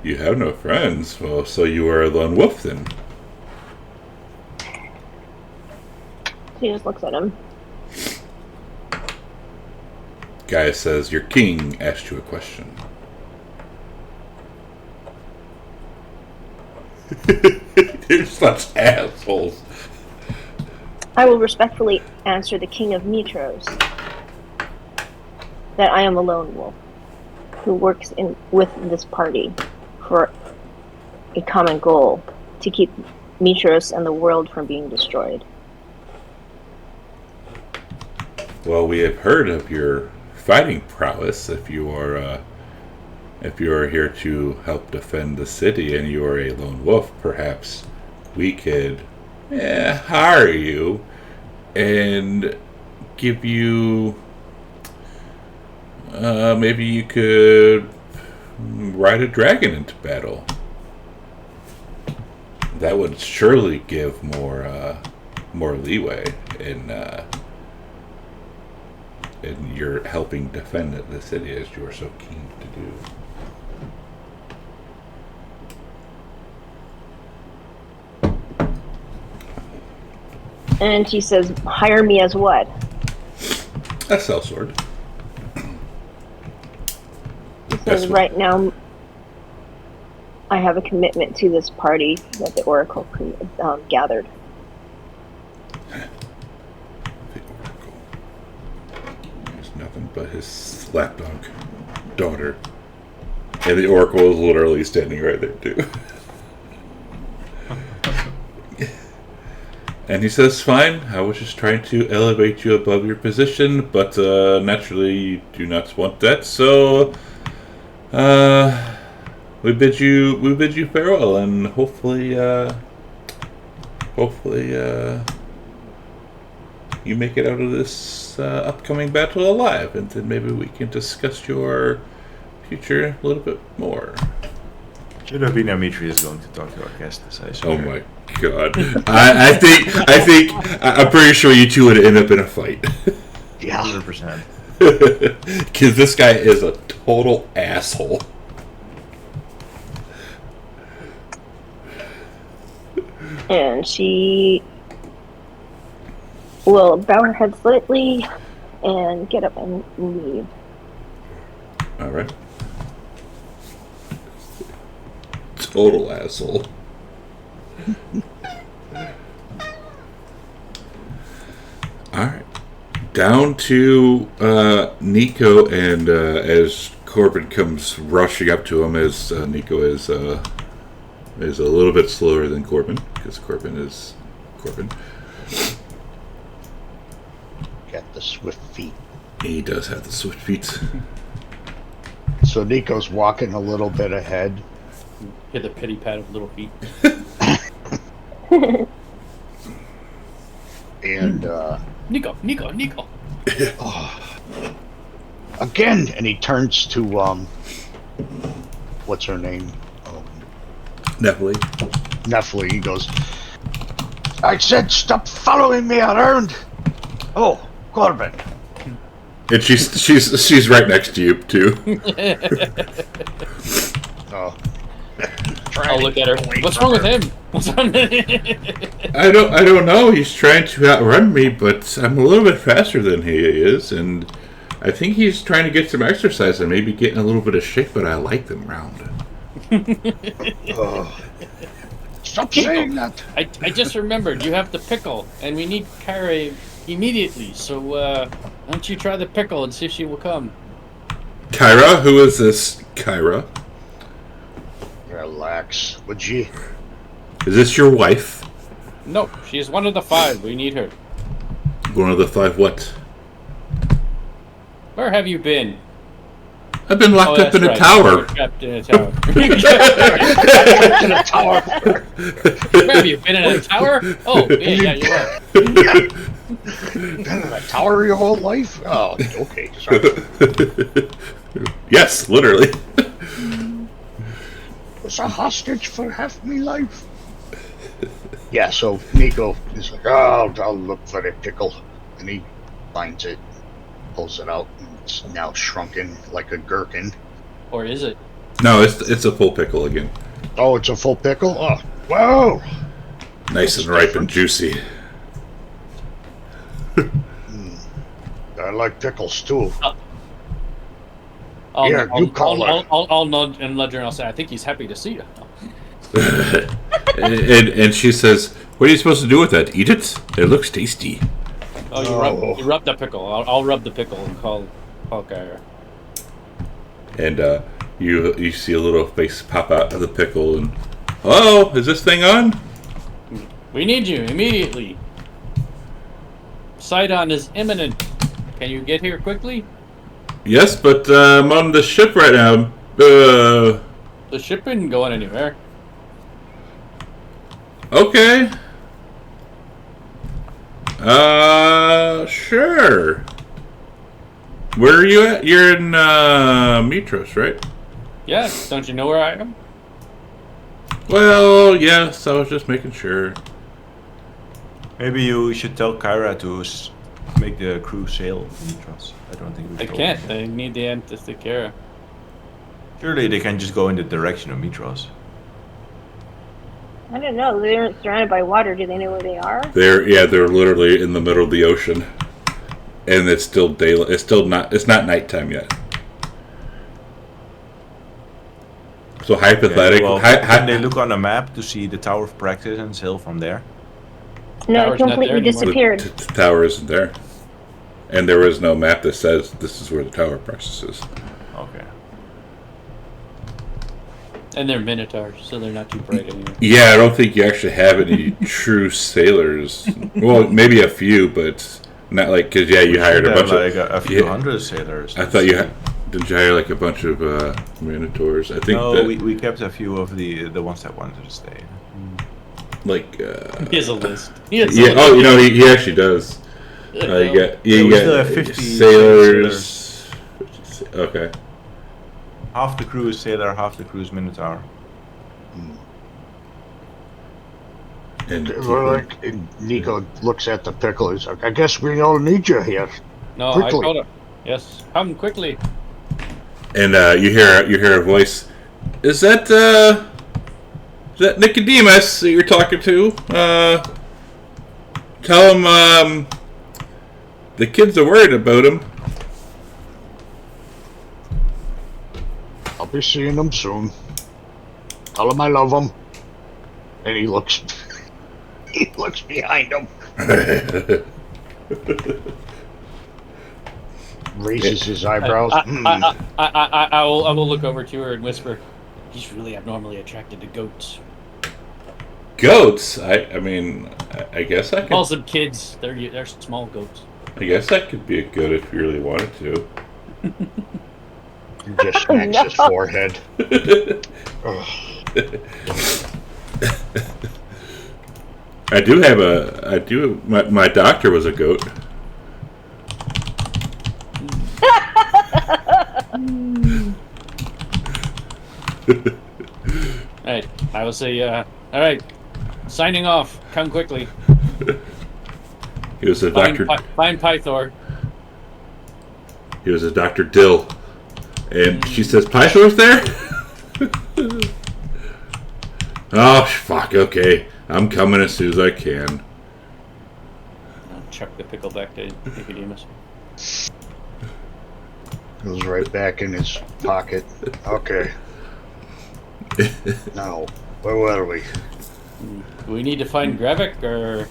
You have no friends. Well, so you are a lone wolf then.
she just looks at him.
Guy says your king asked you a question. They're such assholes.
I will respectfully answer the king of Mitros that I am a lone wolf who works with this party for a common goal to keep Mitros and the world from being destroyed.
Well, we have heard of your fighting prowess. If you are here to help defend the city and you are a lone wolf, perhaps we could hire you and give you. Maybe you could ride a dragon into battle. That would surely give more leeway in your helping defend the city as you are so keen to do.
And she says, hire me as what?
A sellsword.
She says, right now, I have a commitment to this party that the Oracle gathered.
The Oracle. There's nothing but his lapdog daughter. And the Oracle is literally standing right there, too. And he says, fine, I was just trying to elevate you above your position, but naturally you do not want that, so we bid you farewell, and hopefully you make it out of this upcoming battle alive, and then maybe we can discuss your future a little bit more.
Should have been Demetrius going to talk to our guests, I swear.
Oh my god. I think I'm pretty sure you two would end up in a fight.
Yeah.
100%.
Because this guy is a total asshole.
And she will bow her head slightly and get up and leave.
Alright. Total asshole. Alright. Down to Nico, and as Corbin comes rushing up to him, as Nico is a little bit slower than Corbin, because Corbin is Corbin.
Got the swift feet.
He does have the swift feet.
So Nico's walking a little bit ahead.
Hear the pity pat of little feet.
And
Nico.
again, and he turns to what's her name?
Definitely.
Nephilim. He goes, I said stop following me around. Oh, Corbin.
And she's right next to you too.
Oh.
I'll look at her. What's wrong with him? What's wrong?
I don't know. He's trying to outrun me, but I'm a little bit faster than he is, and I think he's trying to get some exercise and maybe getting a little bit of shape. But I like them round.
Oh. Stop saying that.
I just remembered you have the pickle, and we need Kyra immediately. So why don't you try the pickle and see if she will come?
Kyra, who is this Kyra?
Relax, would you?
Is this your wife?
No, she is one of the 5. We need her.
One of the 5 what?
Where have you been?
I've been locked up
that's
in a
right.
tower.
You're trapped in a tower.
In a tower.
Where have you been in a tower? Oh, yeah, you are.
Been in a tower your whole life? Oh, okay. Sorry.
Yes, literally.
Was a hostage for half my life. Yeah, so Nico is like, oh, I'll look for the pickle. And he finds it, pulls it out, and it's now shrunken like a gherkin.
Or is it?
No, it's a full pickle again.
Oh, it's a full pickle? Oh, wow.
Nice and ripe and juicy.
I like pickles too.
I'll nod and nudge her and I'll say, I think he's happy to see you.
and she says, what are you supposed to do with that? Eat it? It looks tasty.
Oh, you rub the pickle. I'll rub the pickle and call Kyra.
And you see a little face pop out of the pickle and, hello, is this thing on?
We need you immediately. Sidon is imminent. Can you get here quickly?
Yes, but I'm on the ship right now.
The ship isn't going anywhere.
Okay. Sure. Where are you at? You're in Mitros, right?
Yeah, don't you know where I am?
Well, yes, I was just making sure.
Maybe you should tell Kyra to make the crew sail Mitros. I don't think we
I
told
can't.
them.
They need the end to take care of.
Surely they can just go in the direction of Mitros.
I don't know. They're surrounded by water. Do they know where they are?
They're literally in the middle of the ocean, and it's still daylight. It's not nighttime yet. So hypothetically,
Can they look on a map to see the Tower of Practice and sail from there?
No,
Tower's
it
not
completely
there anymore.
disappeared.
the tower isn't there, and there is no map that says this is where the tower practice is.
Okay.
And they're minotaurs, so they're not too bright anymore.
Yeah, I don't think you actually have any true sailors. Well, maybe a few, but not like because you hired a bunch
like
of
a few hundred sailors.
I thought did you hire like a bunch of minotaurs? I think
No,
that,
we kept a few of the ones that wanted to stay.
like
He has a list. He has a
yeah.
list.
Oh, he actually does. You got
we
you
still
got
have 50
sailors. Okay.
Half the crew is sailor, half the crew is minotaur.
And
Nico looks at the pickle. He's like, I guess we all need you here.
No,
quickly.
I told him. Yes, come quickly.
And you hear a voice. Is that Nicodemus that you're talking to? Tell him the kids are worried about him.
I'll be seeing them soon. Tell him I love him. And he looks behind him. Raises his eyebrows.
I will look over to her and whisper, he's really abnormally attracted to goats.
Goats? I mean, I guess I
Calls
could.
them kids. They're small goats.
I guess that could be a good if you really wanted to.
He just smacks his forehead.
My doctor was a goat.
Alright, I will say, alright, signing off. Come quickly.
He was a
Find
doctor.
Find Pythor.
He was a Dr. Dill. And she says, Pythor's there? Oh, fuck, okay. I'm coming as soon as I can.
I'll chuck the pickle back to Nicodemus.
Goes right back in his pocket. Okay. Now, where were we?
Do we need to find Gravik, or...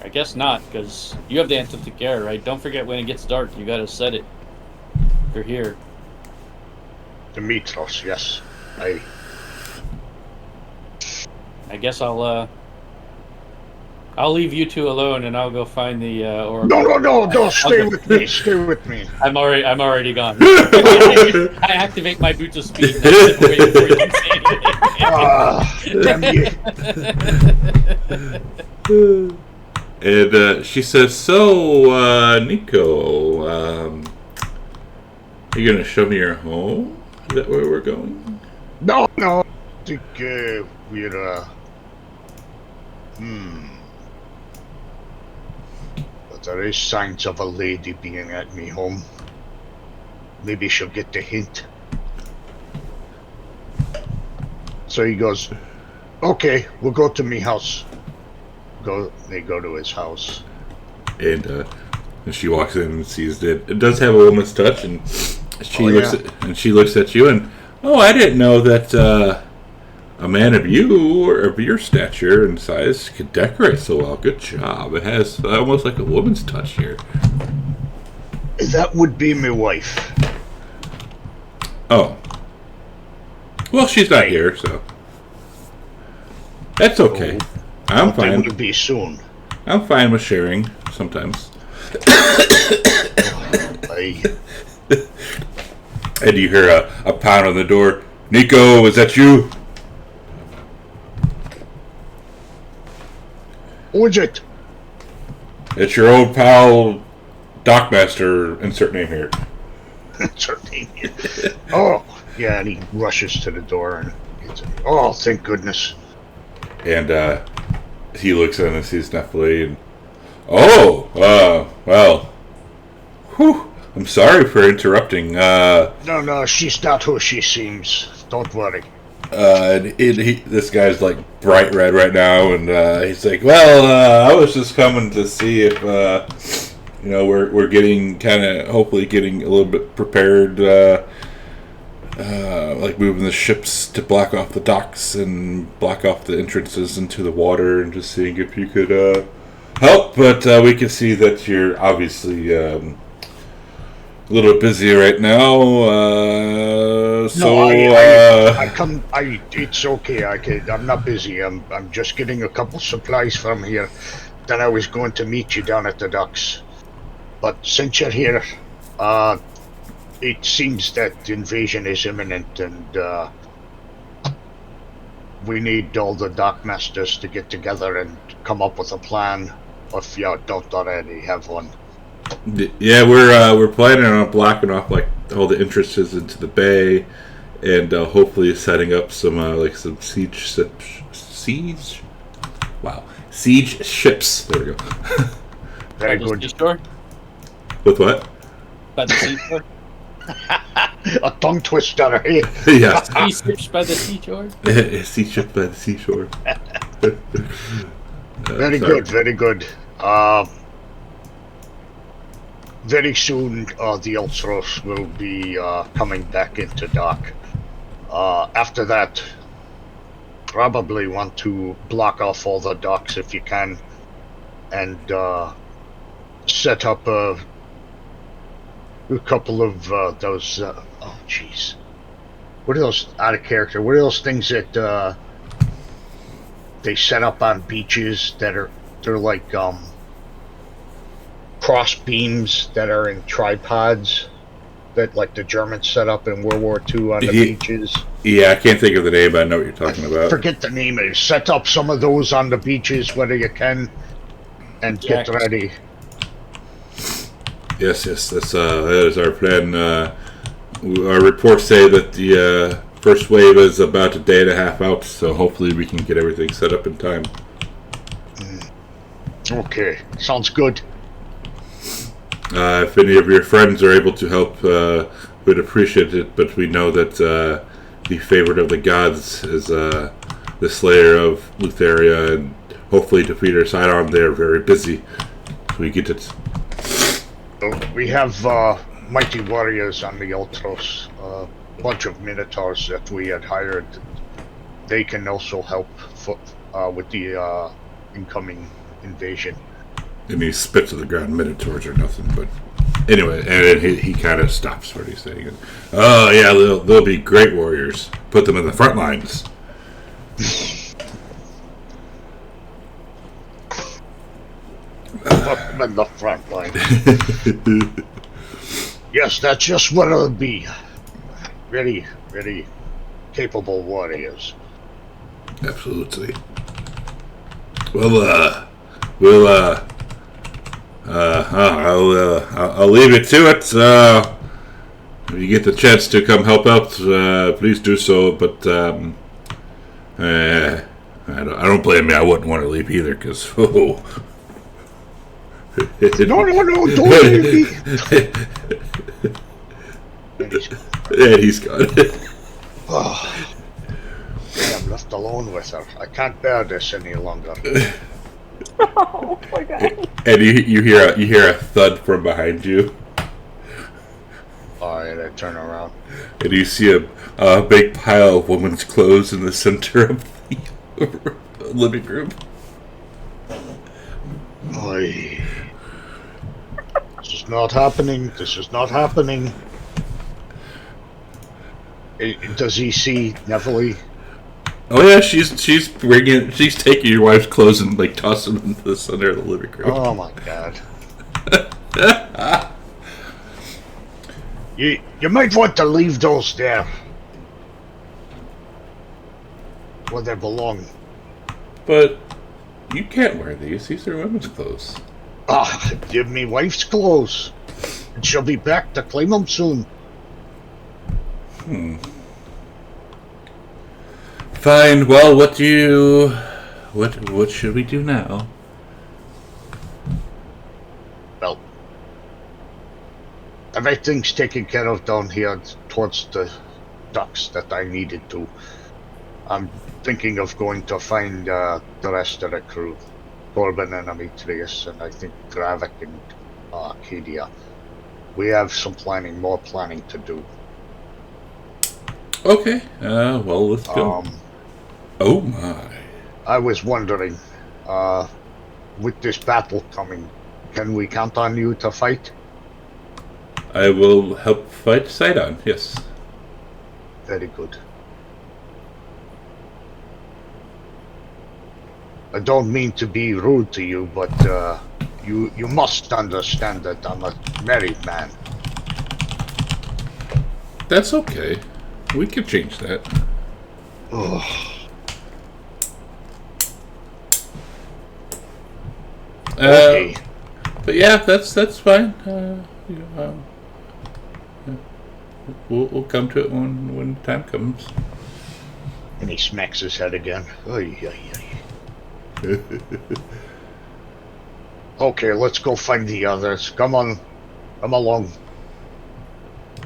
I guess not, because you have the antithetic air, right? Don't forget when it gets dark, you gotta set it. You're here.
Dimitros, yes.
I guess I'll leave you two alone, and I'll go find the oracle.
No, stay with me, stay with me.
I'm already gone. I activate my boots of speed. And I sit away before you can say anything.
Damn you.
And she says, "So, Nico, you gonna show me your home? Is that where we're going?"
No, I think we're, But there is signs of a lady being at me home. Maybe she'll get the hint. So he goes, okay, we'll go to me house. They go to his house.
And she walks in and sees that it does have a woman's touch, and she looks at you, and I didn't know that a man of you or of your stature and size could decorate so well. Good job. It has almost like a woman's touch here.
That would be my wife.
Oh. Well, she's not here, so that's okay. I'm
But they
fine.
will be soon.
I'm fine with sharing sometimes. And you hear a pound on the door. Nico, is that you?
Who is it?
It's your old pal, Dockmaster. Insert name here.
That's her name. Oh, yeah, and he rushes to the door and gets it. Oh, thank goodness.
And he looks in and sees Nephilim. And, well. Whew. I'm sorry for interrupting.
No, she's not who she seems. Don't worry.
This guy's like bright red right now, and he's like, "Well, I was just coming to see if we're getting hopefully getting a little bit prepared, like moving the ships to block off the docks and block off the entrances into the water, and just seeing if you could help. But we can see that you're obviously a little busy right now,
it's okay. I'm not busy. I'm just getting a couple supplies from here. Then I was going to meet you down at the docks. But since you're here, it seems that invasion is imminent, and we need all the dockmasters to get together and come up with a plan, if you don't already have one.
Yeah, we're planning on blocking off like all the entrances into the bay, and hopefully setting up some some siege ships. There we go.
Very
By the
good.
seashore?
With what?
By the seashore?
A tongue twister, eh?
Yeah,
Sea ships by the seashore?
sea ship by the seashore.
Very
sorry.
good, very good. Very soon, the Ultros will be coming back into dock. After that, probably want to block off all the docks if you can, and set up a couple of those. Oh, jeez, what are those out of character? What are those things that they set up on beaches they're like cross beams that are in tripods that like the Germans set up in World War II on the beaches?
Yeah, I can't think of the name, but I know what you're talking about.
Forget the name. Set up some of those on the beaches whether you can, and get ready.
Yes, that is our plan. Our reports say that the first wave is about a day and a half out, so hopefully we can get everything set up in time.
Okay, sounds good.
If any of your friends are able to help, we'd appreciate it, but we know that the favorite of the gods is the Slayer of Lutheria and hopefully defeat her. Sidon, they're very busy. So we get it.
We have mighty warriors on the Ultros, a bunch of Minotaurs that we had hired. They can also help with the incoming invasion.
And he spits to the ground. Minotaurs or nothing, but anyway, and then he kind of stops what he's saying. Oh yeah, they'll be great warriors. Put them in the front lines.
Put them in the front line. Yes, that's just what it'll be. Really, really capable warriors.
Absolutely. Well, I'll leave it to it. If you get the chance to come help out, please do so. But I don't blame me. I wouldn't want to leave either, because
No, don't leave me.
Yeah, he's gone.
Oh, I'm left alone with her. I can't bear this any longer.
Oh, poor guy.
And you hear a thud from behind you,
Alright, I turn around.
and you see a big pile of women's clothes in the center of the living room.
Oy. This is not happening. This is not happening. Does he see Neville?
Oh yeah, she's taking your wife's clothes and like tossing them into the center of the living room.
Oh my god. You might want to leave those there. Where they belong.
But you can't wear these. These are women's clothes.
Ah, give me wife's clothes. And she'll be back to claim them soon.
Fine. Well, what should we do now?
Well, everything's taken care of down here towards the docks that I needed to. I'm thinking of going to find the rest of the crew. Corbin and Amitreus, and I think Gravik and Arcadia. We have more planning to do.
Okay. Well, let's go. Oh my.
I was wondering, with this battle coming, can we count on you to fight?
I will help fight Sidon. Yes.
Very good. I don't mean to be rude to you, but you must understand that I'm a married man.
That's okay. We can change that.
Ugh. Okay.
But yeah, that's fine. We'll come to it when the time comes.
And he smacks his head again. Oy, oy, oy. Okay, let's go find the others. Come on, come along.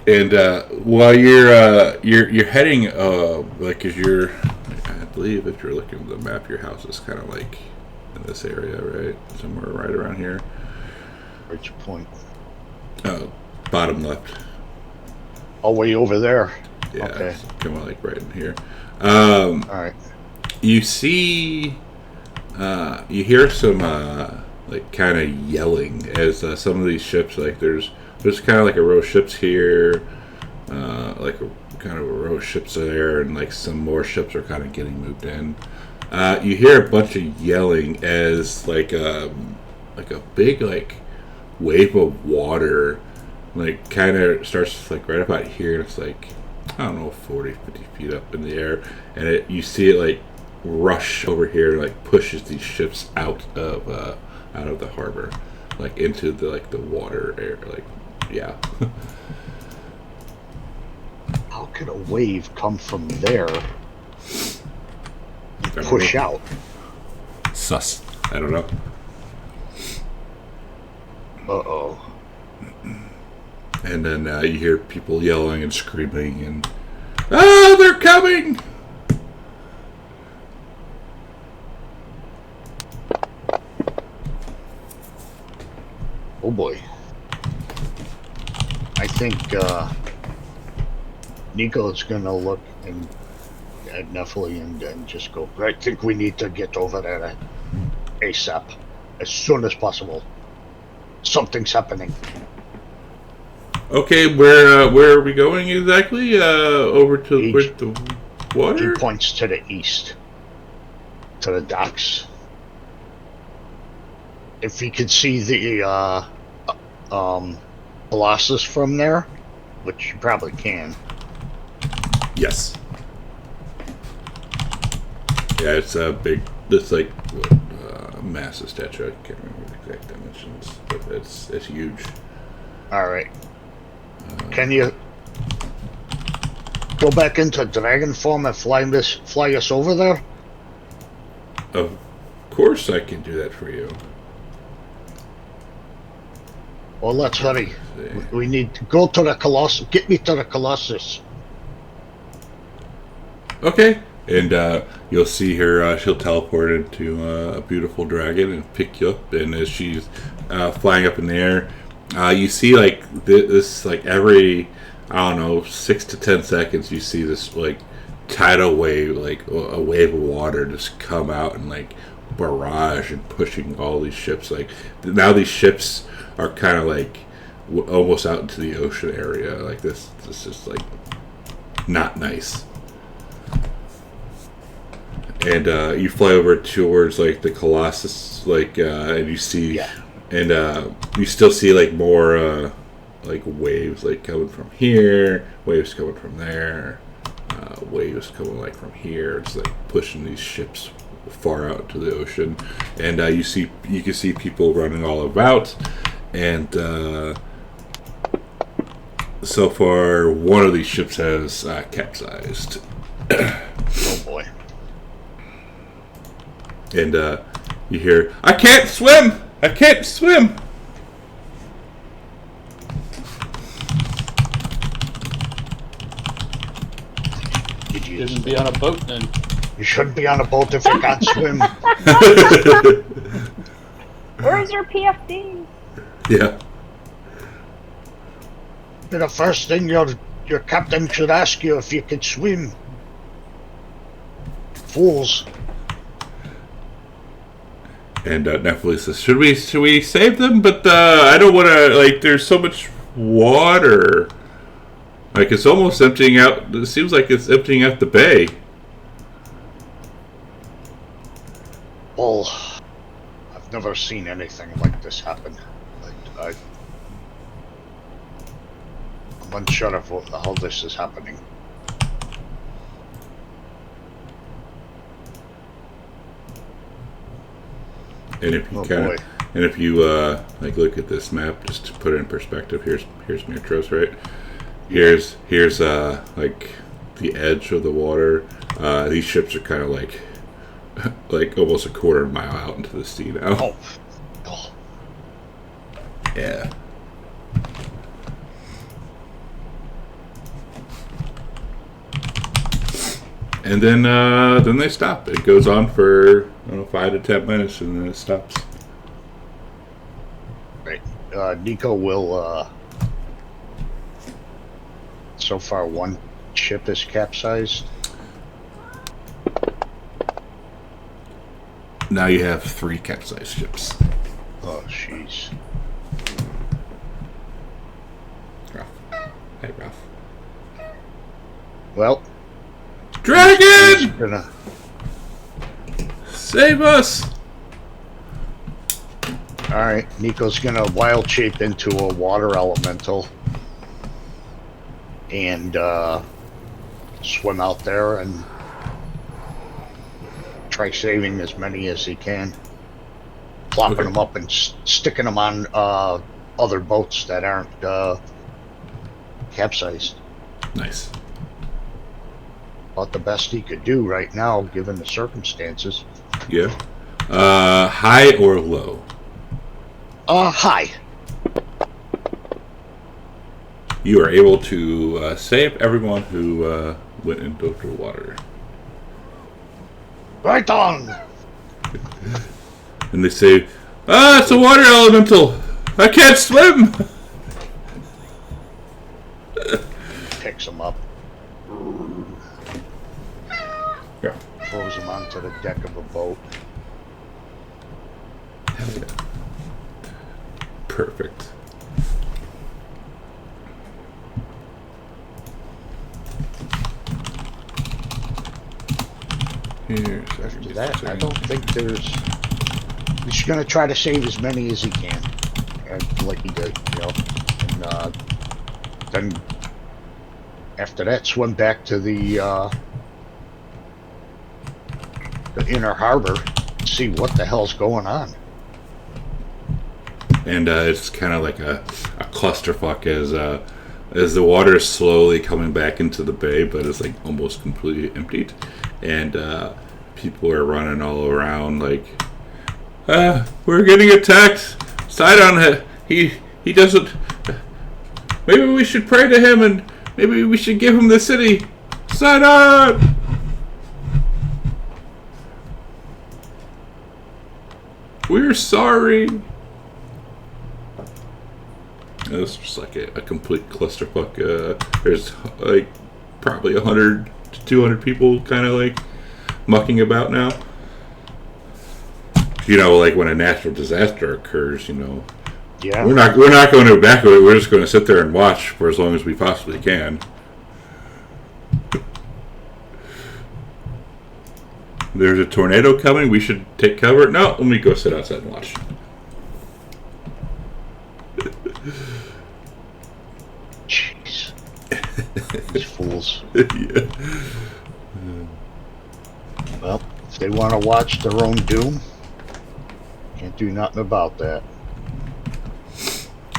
And while you're heading, like as you're, I believe if you're looking at the map, your house is kind of like in this area, right? Somewhere right around here.
Where's your point?
Bottom left.
Oh, way over there.
Yeah,
Okay.
it's kind of like right in here.
All right.
You see, you hear some like kind of yelling as some of these ships, like there's kind of like a row of ships here, like a kind of a row of ships there, and like some more ships are kind of getting moved in. You hear a bunch of yelling as like a big like wave of water like kind of starts like right about here, and it's like I don't know 40, 50 feet up in the air, and you see it like rush over here and like pushes these ships out of the harbor, like into the water air, like yeah.
How could a wave come from there and
don't
push
know.
out?
Sus. I don't know.
Uh-oh.
And then you hear people yelling and screaming and they're coming.
Oh boy. I think Nico's gonna look at Nephilim and just go, I think we need to get over there ASAP. As soon as possible. Something's happening.
Okay, where are we going exactly? Over to where the
He
water?
points to the east. To the docks. If he could see the Colossus from there, which you probably can.
Yes. Yeah, it's a big. It's like a massive statue. I can't remember the exact dimensions, but it's huge.
All right. Can you go back into dragon form and fly us over there?
Of course, I can do that for you.
Well, let's hurry. We need to go to the Colossus. Get me to the Colossus.
Okay. And you'll see her. She'll teleport into a beautiful dragon and pick you up. And as she's flying up in the air, you see like this like every 6 to 10 seconds, you see this like tidal wave, like a wave of water just come out and like barrage and pushing all these ships. Like now these ships are kind of like almost out into the ocean area. Like this is just like not nice. And you fly over towards like the Colossus, like and you see, and you still see like more like waves like coming from here, waves coming from there, waves coming like from here. It's like pushing these ships far out to the ocean, and you can see people running all about, and so far one of these ships has capsized.
Oh boy.
And you hear, I can't swim! I can't swim!
Shouldn't be on a boat then.
You shouldn't be on a boat if you can't swim.
Where's your PFD?
Yeah.
The first thing your captain should ask you if you can swim. Fools.
And Nephilim says, should we save them? But I don't want to, like, there's so much water. Like, it's almost emptying out, it seems like it's emptying out the bay.
Well, I've never seen anything like this happen. I'm unsure of how this is happening.
And if you like look at this map, just to put it in perspective, here's Mitros, right? Here's like the edge of the water. These ships are kind of like almost a quarter mile out into the sea now.
Oh.
Yeah. And then they stop. It goes on for 5 to 10 minutes, and then it stops.
Right. Nico will. So far, one ship is capsized.
Now you have 3 capsized ships.
Oh, jeez.
Ralph. Hey, Ralph.
Well.
Dragon!
Gonna...
Save us!
Alright, Nico's gonna wild shape into a water elemental and swim out there and try saving as many as he can. Plopping them up and sticking them on other boats that aren't capsized.
Nice.
About the best he could do right now, given the circumstances.
Yeah. High or low?
High.
You are able to save everyone who went into the water.
Right on!
And they say, it's a water elemental! I can't swim!
Picks him up,
Yeah.
throws him onto the deck of a boat.
Hell yeah. Perfect. Here's
After that, I don't think there's. He's gonna try to save as many as he can, like he did, you know. And then after that, swim back to the inner harbor, see what the hell's going on.
And it's kind of like a clusterfuck as the water is slowly coming back into the bay, but it's like almost completely emptied, and people are running all around like, we're getting attacked. Sidon, he doesn't. Maybe we should pray to him, and maybe we should give him the city. Sidon. We're sorry. It's just like a complete clusterfuck. There's like probably 100 to 200 people kind of like mucking about now. You know, like when a natural disaster occurs, you know,
Yeah.
we're not going to evacuate. We're just going to sit there and watch for as long as we possibly can. There's a tornado coming. We should take cover. No, let me go sit outside and watch.
Jeez. These fools.
Yeah.
Well, if they want to watch their own doom, can't do nothing about that.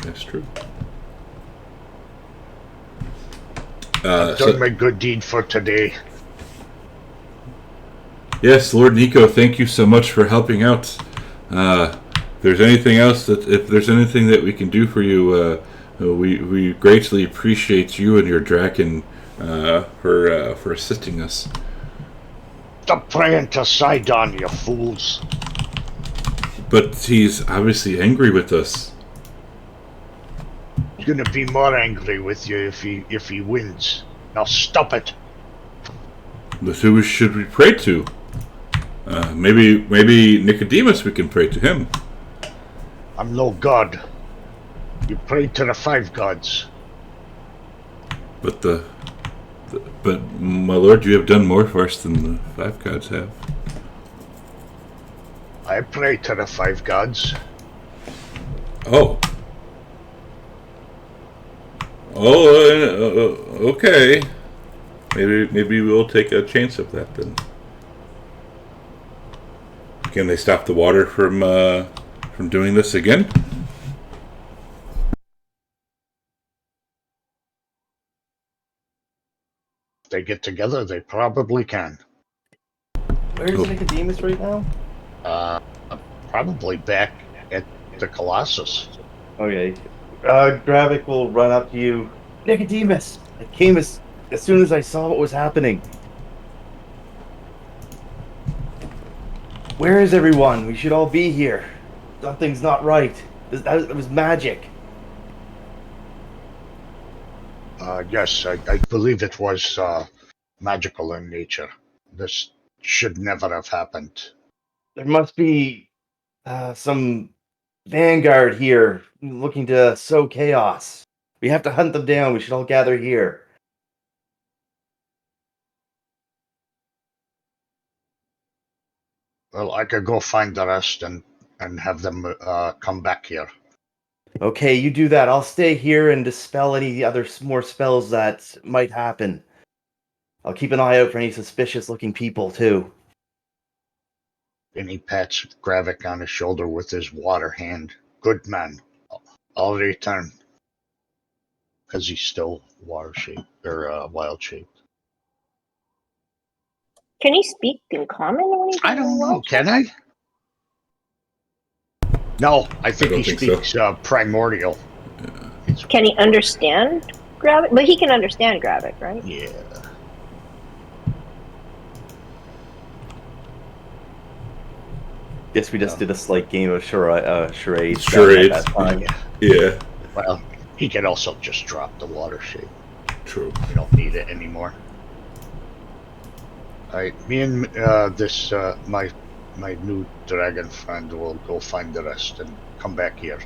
That's true.
Done my good deed for today.
Yes, Lord Nico, thank you so much for helping out. If there's anything else if there's anything that we can do for you, we greatly appreciate you and your dragon for assisting us.
Stop praying to Sidon, you fools.
But he's obviously angry with us.
He's gonna be more angry with you if he wins. Now stop it.
But who should we pray to? Maybe Nicodemus. We can pray to him.
I'm no god. You pray to the 5 gods.
But but my lord, you have done more for us than the 5 gods have.
I pray to the 5 gods.
Oh. Oh, okay. Maybe we'll take a chance of that then. Can they stop the water from doing this again?
If they get together, they probably can.
Where's Nicodemus right now?
Probably back at the Colossus.
Okay. Gravik will run up to you. Nicodemus! I came as soon as I saw what was happening. Where is everyone? We should all be here. Something's not right. That was magic.
Yes, I believe it was magical in nature. This should never have happened.
There must be some vanguard here looking to sow chaos. We have to hunt them down. We should all gather here.
Well, I could go find the rest and have them come back here.
Okay, you do that. I'll stay here and dispel any other more spells that might happen. I'll keep an eye out for any suspicious-looking people, too.
And he pats Gravik on his shoulder with his water hand. Good man. I'll return. Because he's still water shaped or wild shaped.
Can he speak in common when he's
I don't know. Can I? No, I think he
don't think
speaks primordial.
Can he understand Gravik? But he can understand Gravik, right?
Yeah.
Guess we just did a slight game of charades.
Charades.
At that time.
Yeah.
Yeah,
Well, he could also just drop the water shape.
true.
We don't need it anymore. Alright, me and my new dragon friend will go find the rest and come back here.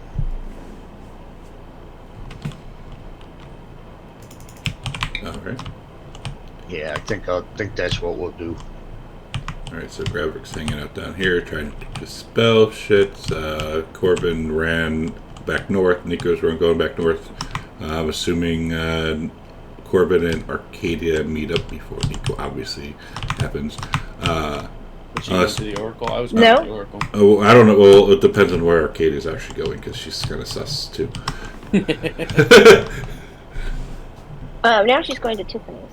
All right.
Yeah, I think that's what we'll do.
All right. So Gravik's hanging out down here, trying to dispel shit. Corbin ran back north. Nico's going back north. I'm assuming Corbin and Arcadia meet up before Nico obviously happens.
But she went to the Oracle. I was going
No.
to the Oracle.
Oh, I don't know. Well, it depends on where Arcadia's actually going because she's kind of sus too.
Now she's going to Tiffany's.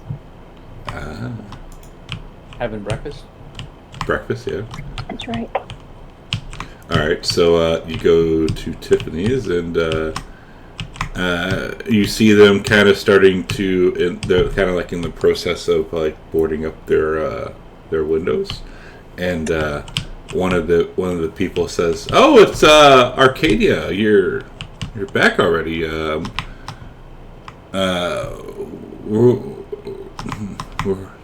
Having breakfast?
Breakfast, yeah.
That's right.
All right, so you go to Tiffany's and you see them kind of starting to. They're kind of like in the process of like boarding up their windows, and one of the people says, "Oh, it's Arcadia. You're back already.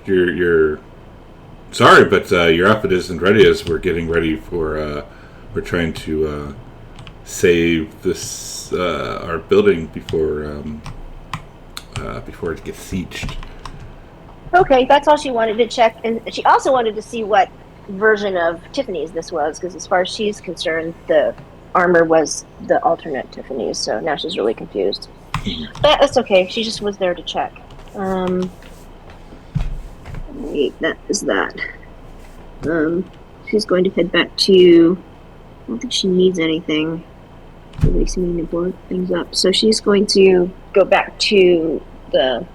You're sorry, but your outfit isn't ready as we're getting ready for. We're trying to save this our building before it gets sieged."
Okay, that's all she wanted to check, and she also wanted to see what version of Tiffany's this was, because as far as she's concerned, the armor was the alternate Tiffany's. So now she's really confused. But that's okay. She just was there to check. Wait, that is that. She's going to head back to. I don't think she needs anything. Nobody's meaning to board things up, so she's going to go back to the.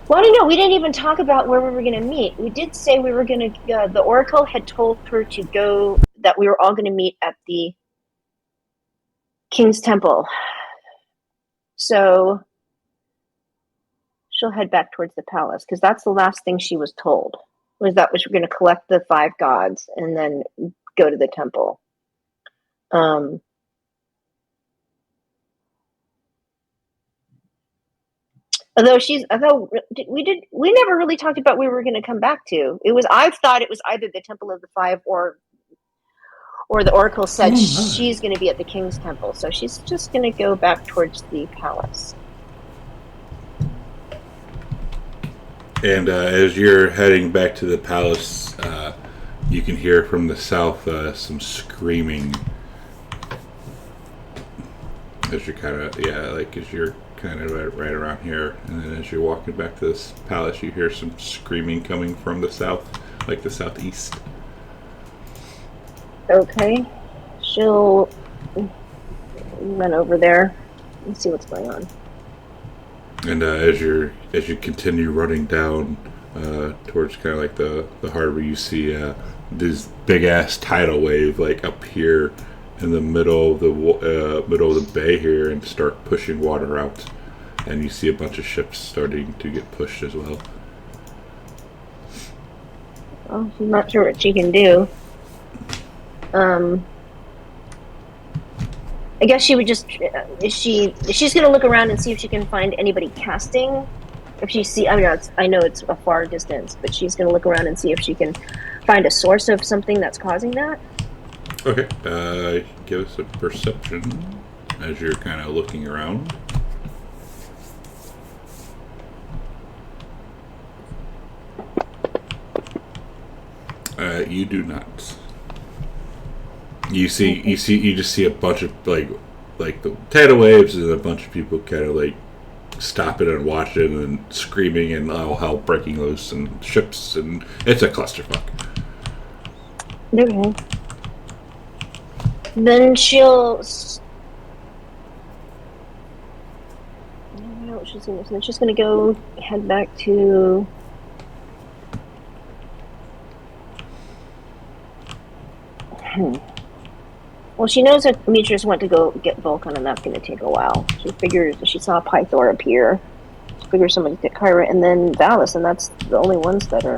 Well, I don't know. We didn't even talk about where we were going to meet. We did say we were going to. The Oracle had told her to go. That we were all going to meet at the King's Temple. So she'll head back towards the palace because that's the last thing she was told. Was that we're going to collect the 5 gods and then go to the temple. Although we never really talked about where we were going to come back to. I thought it was either the Temple of the 5 or the Oracle said she's going to be at the King's Temple, so she's just going to go back towards the palace.
And as you're heading back to the palace, you can hear from the south some screaming. As you're kind of right around here, and then as you're walking back to this palace, you hear some screaming coming from the south, like the southeast.
Okay, she'll run over there and see what's going on.
And as you continue running down towards kind of like the harbor, you see this big ass tidal wave like up here in the middle of the bay here, and start pushing water out. And you see a bunch of ships starting to get pushed as well.
Well, she's not sure what she can do. I guess she would just. She's going to look around and see if she can find anybody casting. If she see, I know it's a far distance, but she's going to look around and see if she can find a source of something that's causing that.
Okay, give us a perception as you're kind of looking around. You do not. You just see a bunch of like the tidal waves, and a bunch of people kind of like stopping and watching and screaming and all hell breaking loose and ships, and it's a clusterfuck.
Okay. Then she'll. I don't know what she's going to do. Then she's going to go head back to. Well, she knows that Demetrius went to go get Vulcan, and that's going to take a while. She figures she saw Pythor appear. She figures somebody get Kyra, and then Valis, and that's the only ones that are.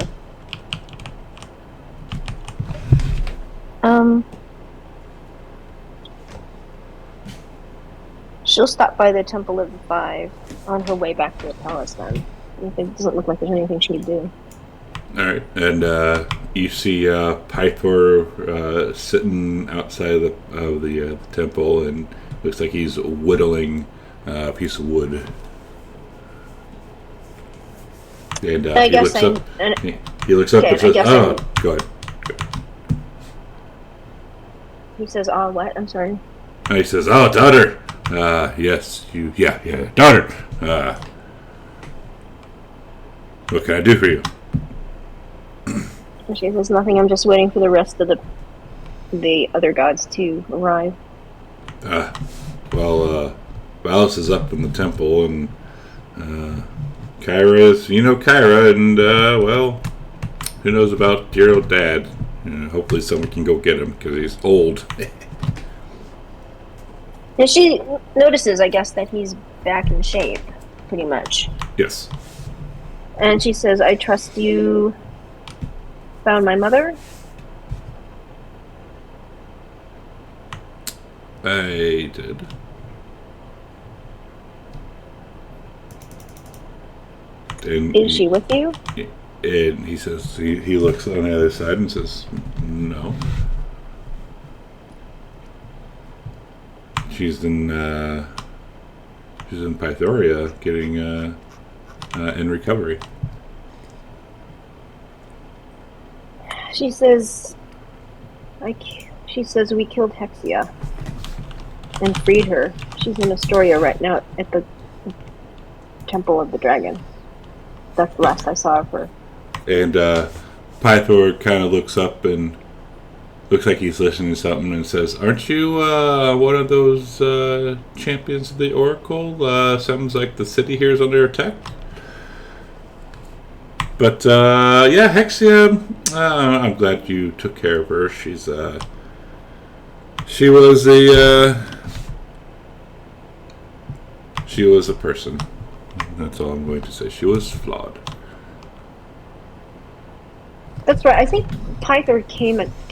She'll stop by the Temple of the Five on her way back to the palace then. It doesn't look like there's anything she could do.
All right, and you see Pythor sitting outside of the temple, and looks like he's whittling a piece of wood. And
I guess
he looks up
okay,
and says,
"Oh,
go ahead."
He says, "Oh, what? I'm sorry."
And he says, "Oh, daughter. Yes, daughter. What can I do for you?"
And she says, "Nothing. I'm just waiting for the rest of the other gods to arrive."
Valis is up in the temple, and Kyra is, Kyra, and who knows about dear old dad? Hopefully someone can go get him because he's old.
And she notices, I guess, that he's back in shape, pretty much.
Yes.
And she says, "I trust you found my mother?"
I did. And
Is she with you?
And he says, he looks on the other side and says, "No. She's in Pythoria getting in recovery."
She says, she says we killed Hexia and freed her. She's in Astoria right now at the Temple of the Dragon. That's the last I saw of her.
And Pythor kind of looks up and looks like he's listening to something and says, "Aren't you one of those champions of the Oracle? Sounds like the city here is under attack." But yeah, Hexia, I'm glad you took care of her. She was a person. That's all I'm going to say. She was flawed.
That's right. I think Pythor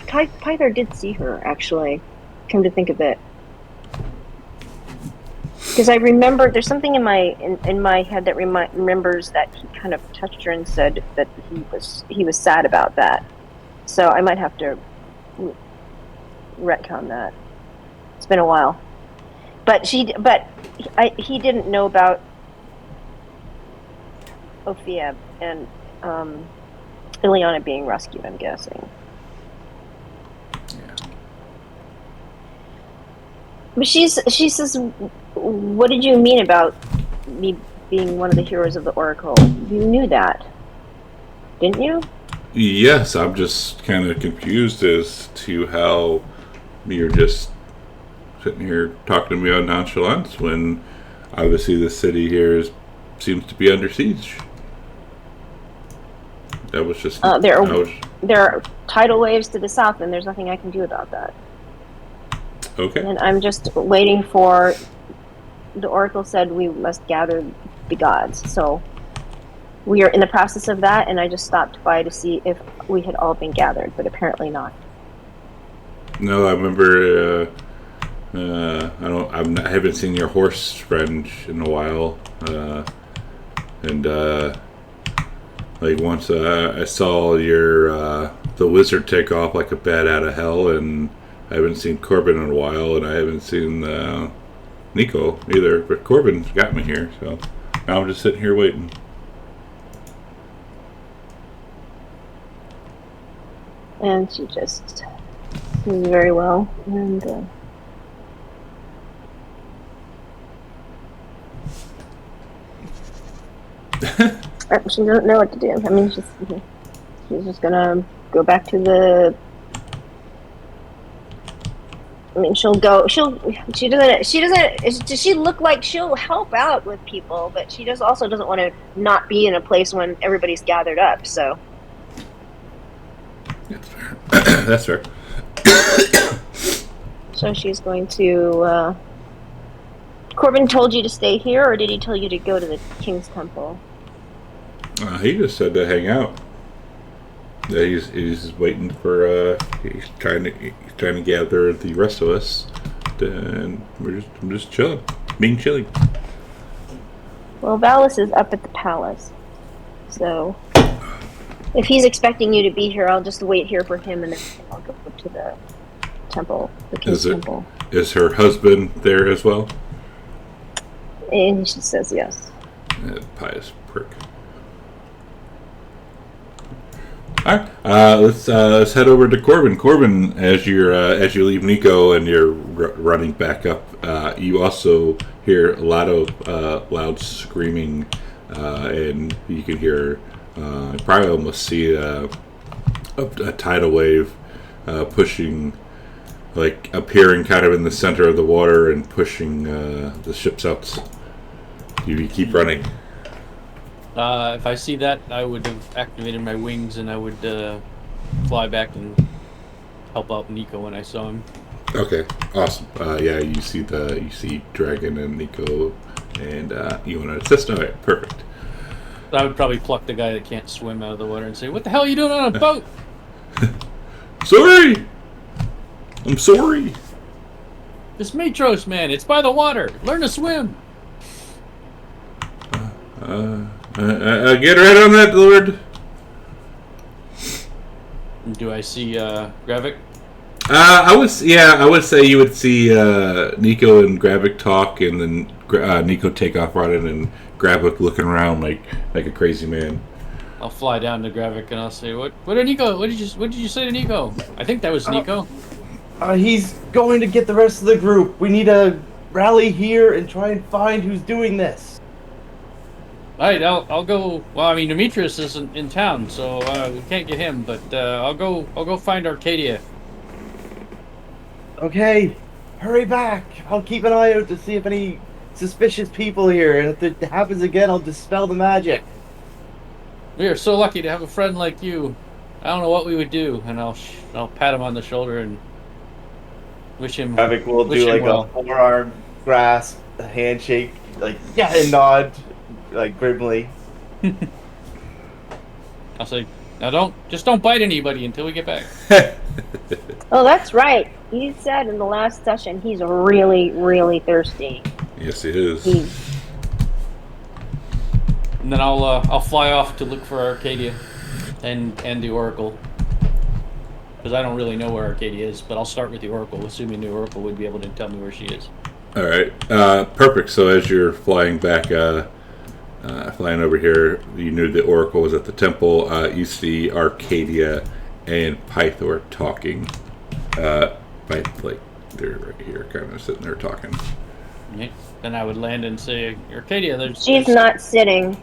Pythor did see her, actually. Come to think of it, because I remember there's something in my head that remembers that he kind of touched her and said that he was sad about that. So I might have to retcon that. It's been a while, but he didn't know about Ophia and Ileana being rescued, I'm guessing.
Yeah.
But she says, "What did you mean about me being one of the heroes of the Oracle? You knew that, didn't you?"
Yes, I'm just kind of confused as to how you're just sitting here talking to me on nonchalance when obviously the city here seems to be under siege. That was just...
there are tidal waves to the south, and there's nothing I can do about that.
Okay.
And I'm just waiting for... The Oracle said we must gather the gods, so we are in the process of that, and I just stopped by to see if we had all been gathered, but apparently not.
No, I remember... I haven't seen your horse friend in a while, like once I saw the wizard take off like a bat out of hell, and I haven't seen Corbin in a while, and I haven't seen Nico either. But Corbin's got me here, so now I'm just sitting here waiting.
And she just did very well, and she doesn't know what to do. I mean, she's just gonna go back to the... I mean, she look like she'll help out with people, but she also doesn't want to not be in a place when everybody's gathered up, so.
That's fair. That's fair.
So she's going to, Corbin told you to stay here, or did he tell you to go to the King's Temple?
He just said to hang out. Yeah, he's waiting for. He's trying to gather the rest of us, and I'm just chilling. being chilly.
Well, Valis is up at the palace, so if he's expecting you to be here, I'll just wait here for him, and then I'll go to the temple, the king's temple.
Is her husband there as well?
And she says yes.
Pious prick. All right, let's head over to Corbin. Corbin, as you leave Nico and you're running back up, you also hear a lot of loud screaming, and you can hear, probably almost see a tidal wave pushing, like appearing kind of in the center of the water and pushing the ships out. You keep running.
If I see that, I would have activated my wings and I would fly back and help out Nico when I saw him.
Okay, awesome. Yeah, you see Dragon and Nico, and you want to assist. All right, perfect.
I would probably pluck the guy that can't swim out of the water and say, "What the hell are you doing on a boat?"
Sorry, I'm sorry.
This Matros, man, it's by the water. Learn to swim.
Get right on that, Lord.
Do I see Gravik?
I would say you would see Nico and Gravik talk, and then Nico take off running, and Gravik looking around like a crazy man.
I'll fly down to Gravik and I'll say, "What did Nico? What did you say to Nico?" I think that was Nico.
He's going to get the rest of the group. We need to rally here and try and find who's doing this.
All right, I'll go. Well, I mean, Demetrius isn't in town, so we can't get him. But I'll go find Arcadia.
Okay, hurry back. I'll keep an eye out to see if any suspicious people here, and if it happens again, I'll dispel the magic.
We are so lucky to have a friend like you. I don't know what we would do, and I'll pat him on the shoulder and wish him.
Gravik will do like
well.
a forearm grasp, a handshake, like yeah, and nod, like grimly.
I'll say, now don't bite anybody until we get back.
Oh, that's right. You said in the last session he's really, really thirsty.
Yes, it is.
And then I'll fly off to look for Arcadia and the Oracle. Because I don't really know where Arcadia is, but I'll start with the Oracle, assuming the Oracle would be able to tell me where she is.
All right, perfect. So as you're flying back, flying over here, you knew the Oracle was at the temple. You see Arcadia and Pythor talking. Like they're right here, kind of sitting there talking.
Right. Then I would land and say, Arcadia,
She's not sitting.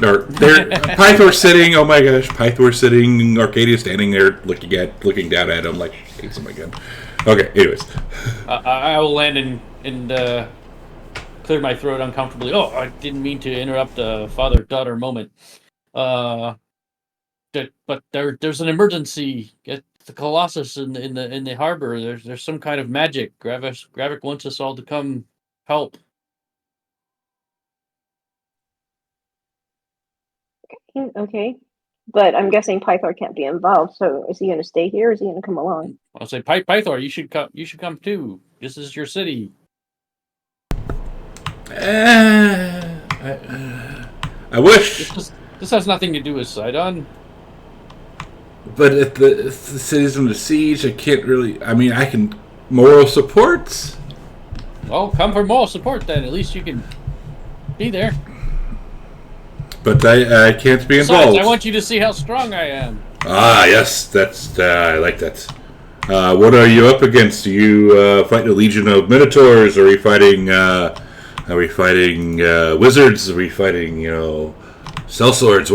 Or Pythor sitting. Oh my gosh, Pythor sitting. Arcadia standing there, looking down at him like she hates him again. Okay. Anyways,
I will land and clear my throat uncomfortably. Oh, I didn't mean to interrupt the father-daughter moment. But there's an emergency at the Colossus in the harbor. There's some kind of magic. Gravik wants us all to come help.
Okay. But I'm guessing Pythor can't be involved, so is he going to stay here or is he going to come along?
I'll say, Pythor, you should come too. This is your city.
I wish.
This has nothing to do with Sidon.
But if the city's under siege, I can't really. I mean, I can moral support.
Well, come for moral support then. At least you can be there.
But I can't be involved.
Besides, I want you to see how strong I am.
Ah, yes, that's I like that. What are you up against? Are you fighting a legion of minotaurs? Are we fighting? Wizards? Are we fighting? Sellswords?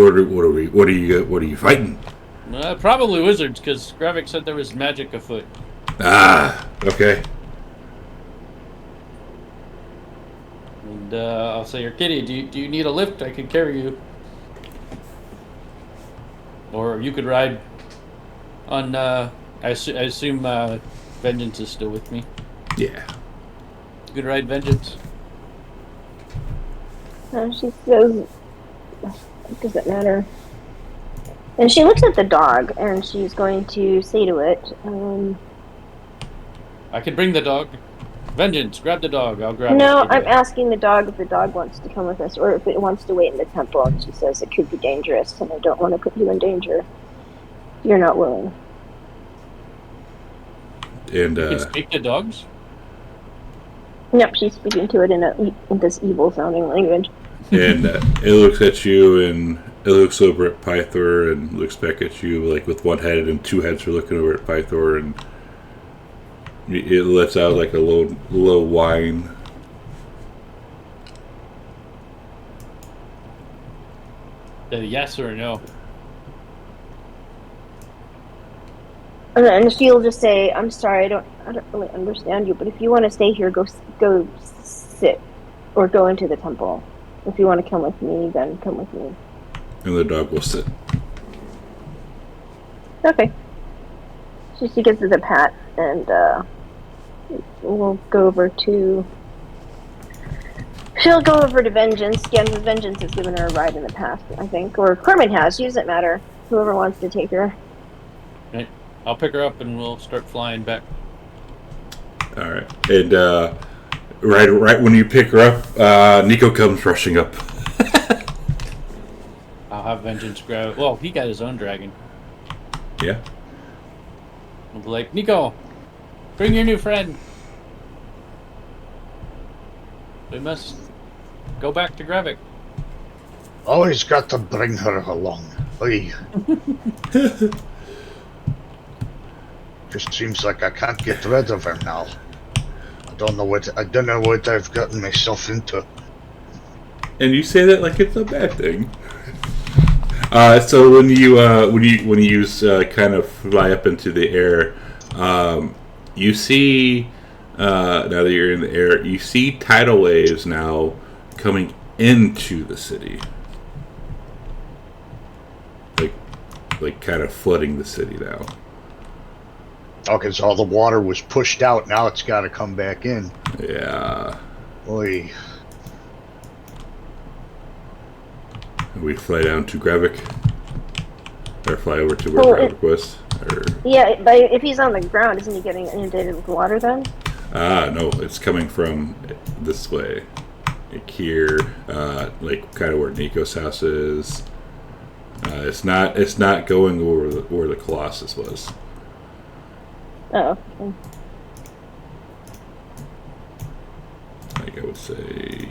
What are you fighting?
Probably wizards, because Gravik said there was magic afoot.
Ah, okay.
And I'll say, Arcadia, do you need a lift? I can carry you. Or you could ride on, I assume Vengeance is still with me.
Yeah.
You could ride Vengeance.
She says, what does it matter? And she looks at the dog, and she's going to say to it,
I can bring the dog. Vengeance, grab the dog. I'll grab
No,
it.
I'm asking the dog if the dog wants to come with us, or if it wants to wait in the temple. And she says it could be dangerous, and I don't want to put you in danger. You're not willing.
And
You can speak to dogs?
Yep, she's speaking to it in this evil-sounding language.
and it looks at you, and it looks over at Pythor, and looks back at you like with one head, and two heads are looking over at Pythor, and it lets out like a low whine.
Yes or no?
And she'll just say, "I'm sorry, I don't really understand you, but if you want to stay here, go sit, or go into the temple. If you want to come with me, then come with me."
And the dog will sit.
Okay. So she gives it a pat, and we'll go over to. She'll go over to Vengeance. Again, Vengeance has given her a ride in the past, I think, or Corman has. She doesn't matter. Whoever wants to take her.
Right. I'll pick her up and we'll start flying back.
All right, and right when you pick her up, Nico comes rushing up.
I'll have Vengeance grab. Well, he got his own dragon.
Yeah.
I'll be like, Nico, bring your new friend. We must go back to Grevik.
Always got to bring her along. Oy. Just seems like I can't get rid of her now. I don't know what I've gotten myself into.
And you say that like it's a bad thing. So when you kind of fly up into the air, you see now that you're in the air, you see tidal waves now coming into the city, like kind of flooding the city now.
Oh, because all the water was pushed out. Now it's got to come back in.
Yeah.
Oy.
We fly down to Grevik, or fly over to where Grevik was. Or...
Yeah, but if he's on the ground, isn't he getting inundated with water then?
No, it's coming from this way, like here, like kind of where Nico's house is. It's not going over where the Colossus was.
Oh. Okay.
Like I would say,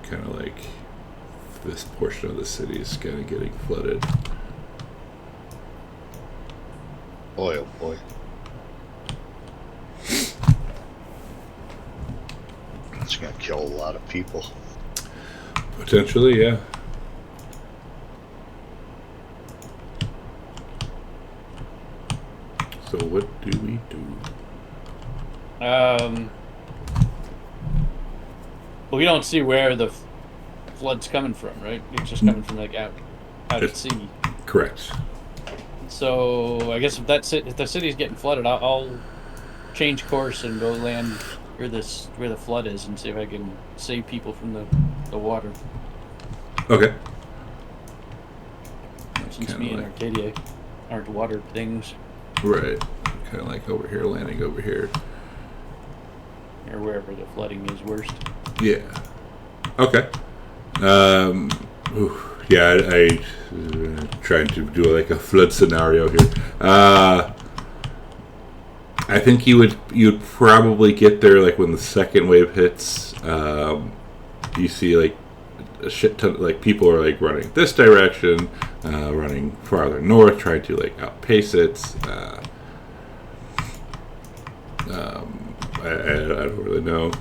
kind of like this portion of the city is kind of getting flooded.
Boy, oh boy. It's gonna kill a lot of people.
Potentially, yeah. So what do we do?
Well, we don't see where the flood's coming from, right? It's just coming from like out at sea.
Correct.
So I guess if the city's getting flooded, I'll change course and go land where the flood is and see if I can save people from the water.
Okay.
Since
Kinda
me and
like-
Arcadia aren't water things,
Right. Kind of like over here, landing over here.
or wherever the flooding is worst.
Yeah. Okay. Yeah, I trying to do like a flood scenario here. I think you'd probably get there like when the second wave hits. You see like a shit ton, like people are like running this direction, running farther north, trying to like outpace it. I don't really know.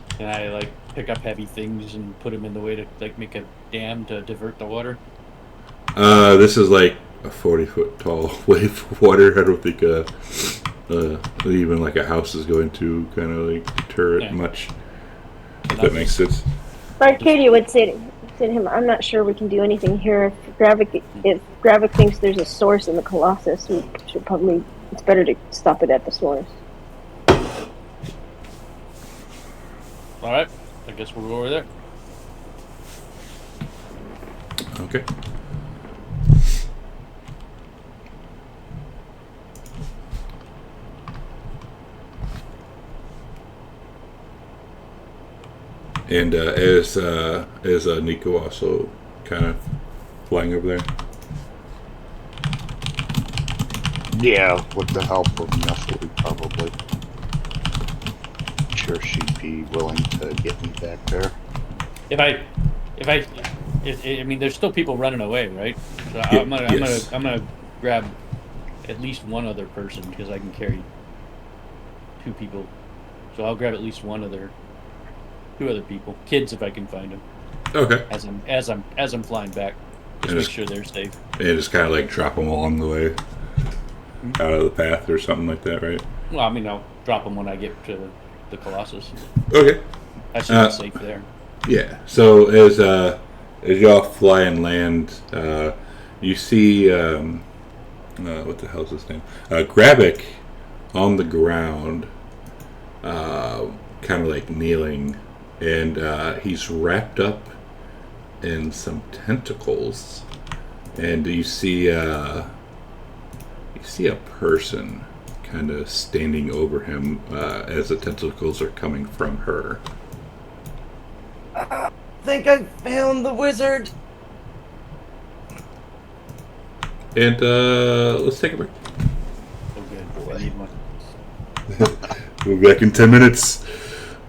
Can I like pick up heavy things and put them in the way to like make a dam to divert the water?
This is like a 40-foot tall wave of water. I don't think even like a house is going to kind of like deter it much. If that makes sense.
Arcadia would say to him, "I'm not sure we can do anything here. If Gravik thinks there's a source in the Colossus, we should probably. It's better to stop it at the source."
All right, I guess we'll go over there.
Okay. And is Nico also kind of flying over there?
Yeah, with the help of Nestle, probably. Sure, she'd be willing to get me back there.
I mean, there's still people running away, right? So
Yes.
I'm gonna grab at least one other person because I can carry 2 people. So I'll grab at least 2 other people, kids if I can find them.
Okay.
As I'm flying back, just
And
make
just,
sure they're safe.
and just kind of like drop them along the way out of the path or something like that, right?
Well, I mean, I'll drop them when I get to the Colossus.
Okay.
I should be safe there.
Yeah. So as y'all fly and land, you see what the hell's his name? Gravic on the ground, kind of like kneeling, and he's wrapped up in some tentacles, and you see a person kind of standing over him as the tentacles are coming from her.
I think I found the wizard.
And let's take a break.
Oh, good. I need one.
We'll be back in 10 minutes.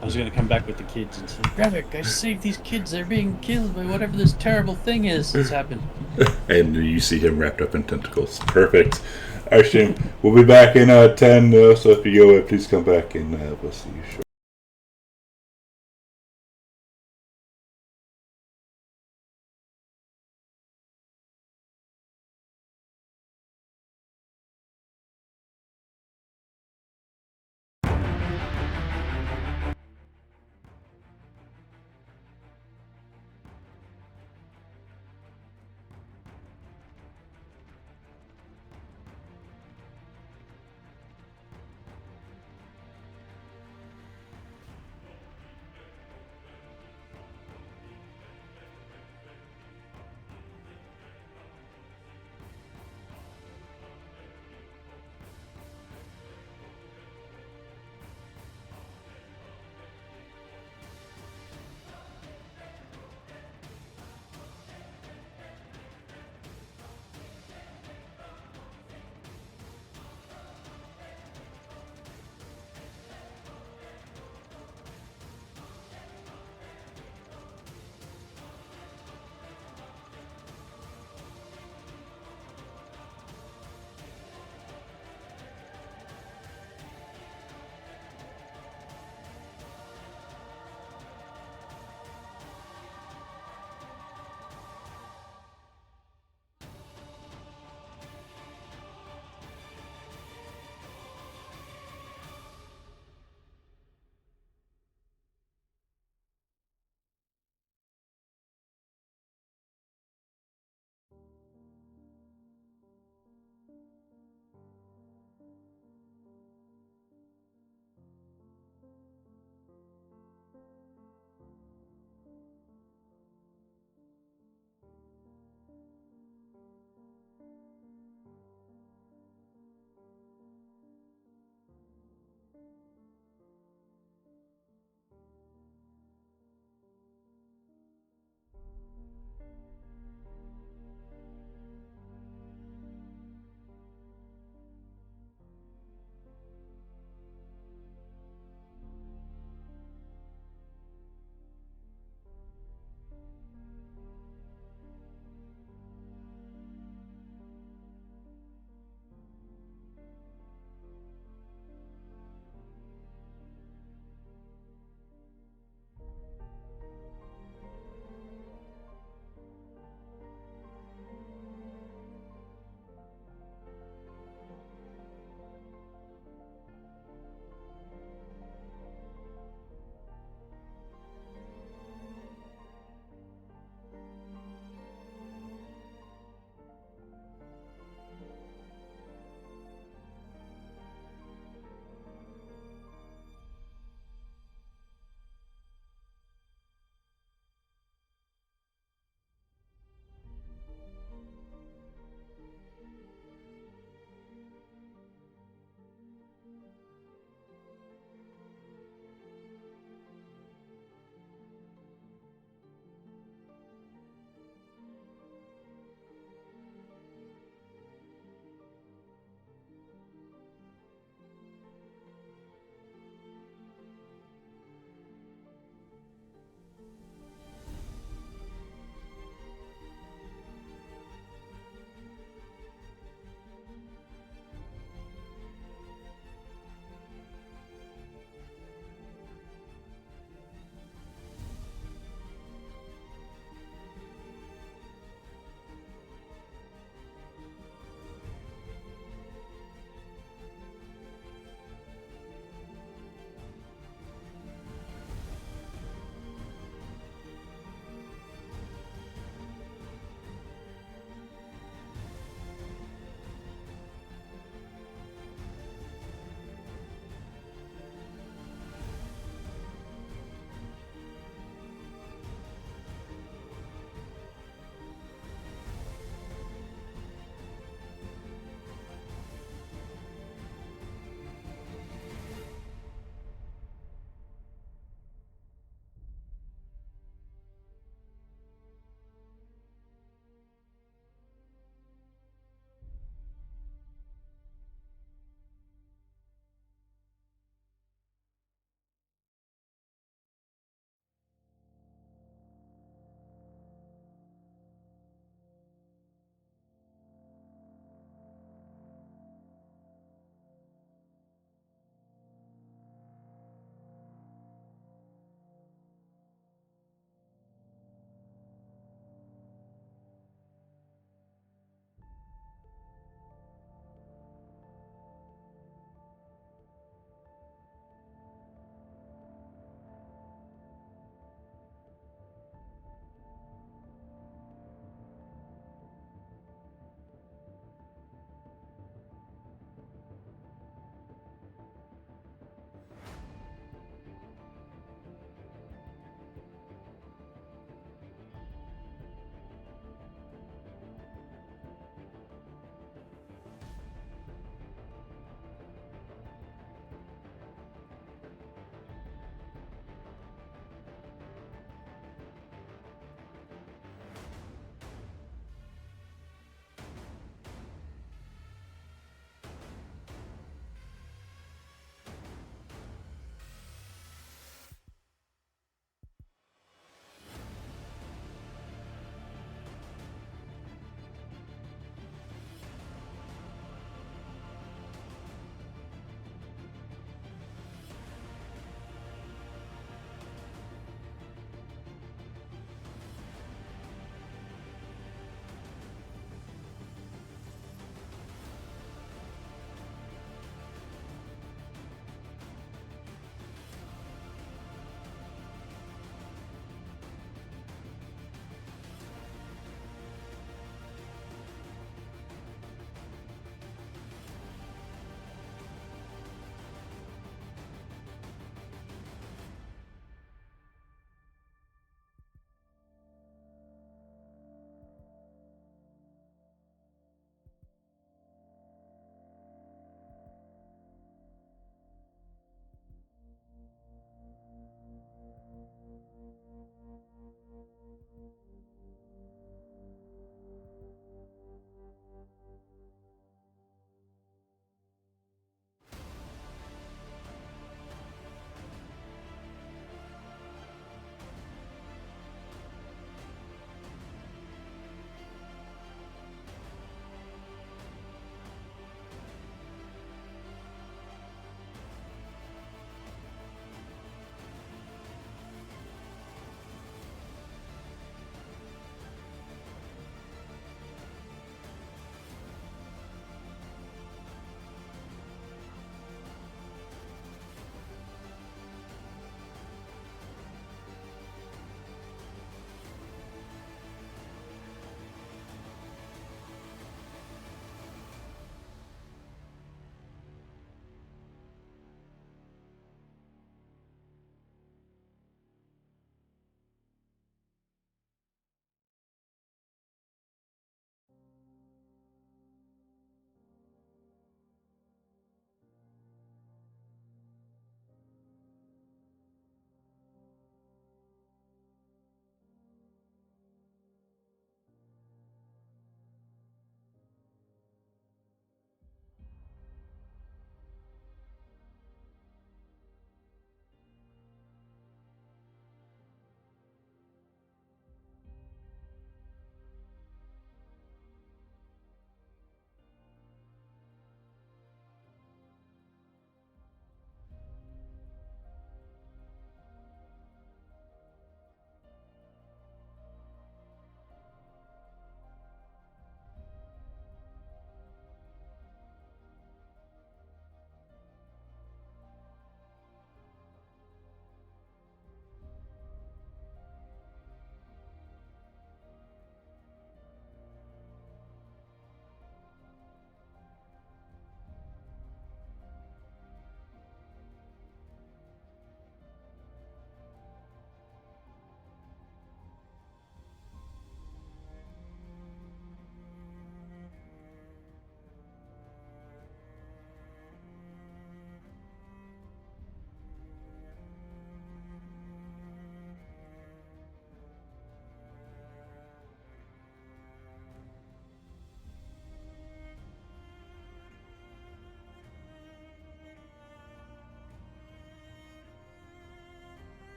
I was gonna come back with the kids and say, Gravik, I saved these kids. They're being killed by whatever this terrible thing is that's happened.
And you see him wrapped up in tentacles. Perfect. Alright, Shane. We'll be back in 10, so if you go, please come back and we'll see you shortly.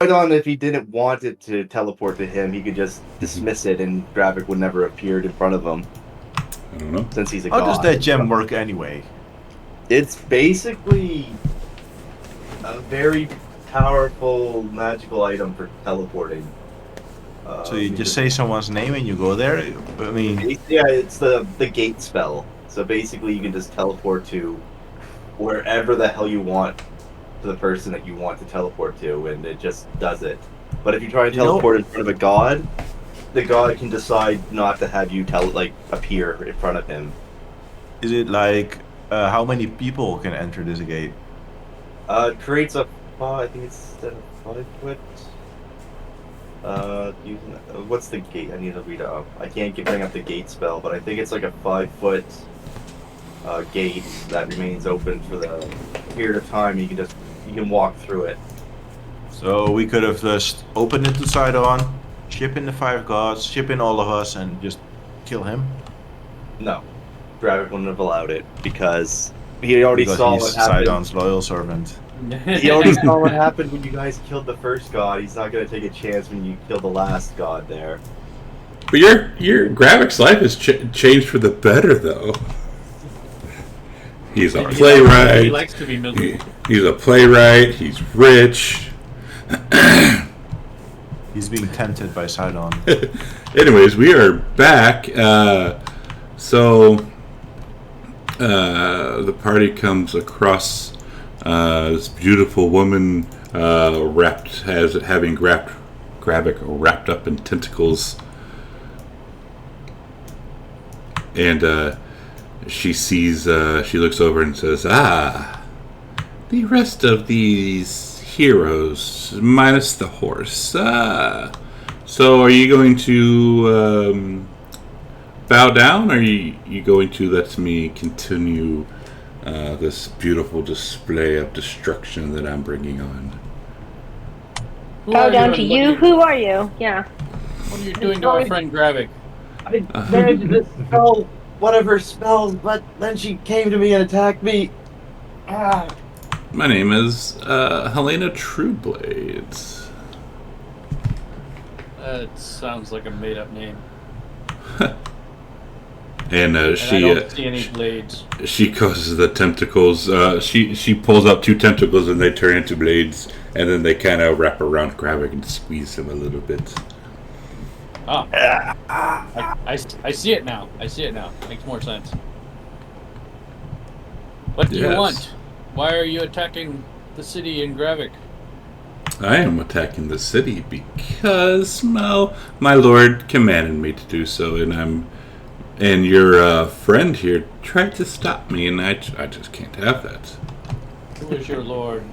Sidon, if he didn't want it to teleport to him, he could just dismiss it and Gravik would never appear in front of him,
I don't know.
since he's a
How
god.
does that gem work anyway?
It's basically a very powerful magical item for teleporting.
So you just say someone's name and you go there? I mean,
Yeah, it's the gate spell. So basically, you can just teleport to wherever the hell you want to the person that you want to teleport to, and it just does it. But if you try and
You know-
teleport in front of a god, the god can decide not to have you appear in front of him.
is it like how many people can enter this gate?
It creates a I think it's 5 foot. What's the gate? I need to read it up. I can't bring up the gate spell, but I think it's like a 5 foot gate that remains open for the period of time. You can walk through it.
So we could have just opened it to Sidon, ship in the 5 gods, ship in all of us, and just kill him.
No, Gravik wouldn't have allowed it because he already saw
Because
what
he's
happened.
Sidon's loyal servant.
He already saw what happened when you guys killed the first god. He's not gonna take a chance when you kill the last god there.
But your Gravik's life has changed for the better, though. He's a
He
playwright.
likes to be miserable.
He's a playwright. He's rich.
He's being tempted by Sidon.
Anyways, we are back. The party comes across this beautiful woman having Gravik wrapped up in tentacles, and she sees. She looks over and says, "Ah, the rest of these heroes, minus the horse. So, are you going to bow down, or are you going to let me continue this beautiful display of destruction that I'm bringing on?"
Bow down to you. Who are you? Yeah.
What are you doing to our friend Gravik?
I managed to dispel one of her spells, but then she came to me and attacked me. Ah.
My name is Helena Trueblade.
It sounds like a made-up name.
And
And I
she
don't see any blades.
she causes the tentacles. She pulls out 2 tentacles and they turn into blades, and then they kind of wrap around Gravik and squeeze him a little bit.
Oh. I see it now. I see it now. Makes more sense. What do you
Yes.
want? Why are you attacking the city in Gravik?
I am attacking the city because, well, my lord commanded me to do so, and your friend here tried to stop me, and I just can't have that.
Who is your lord?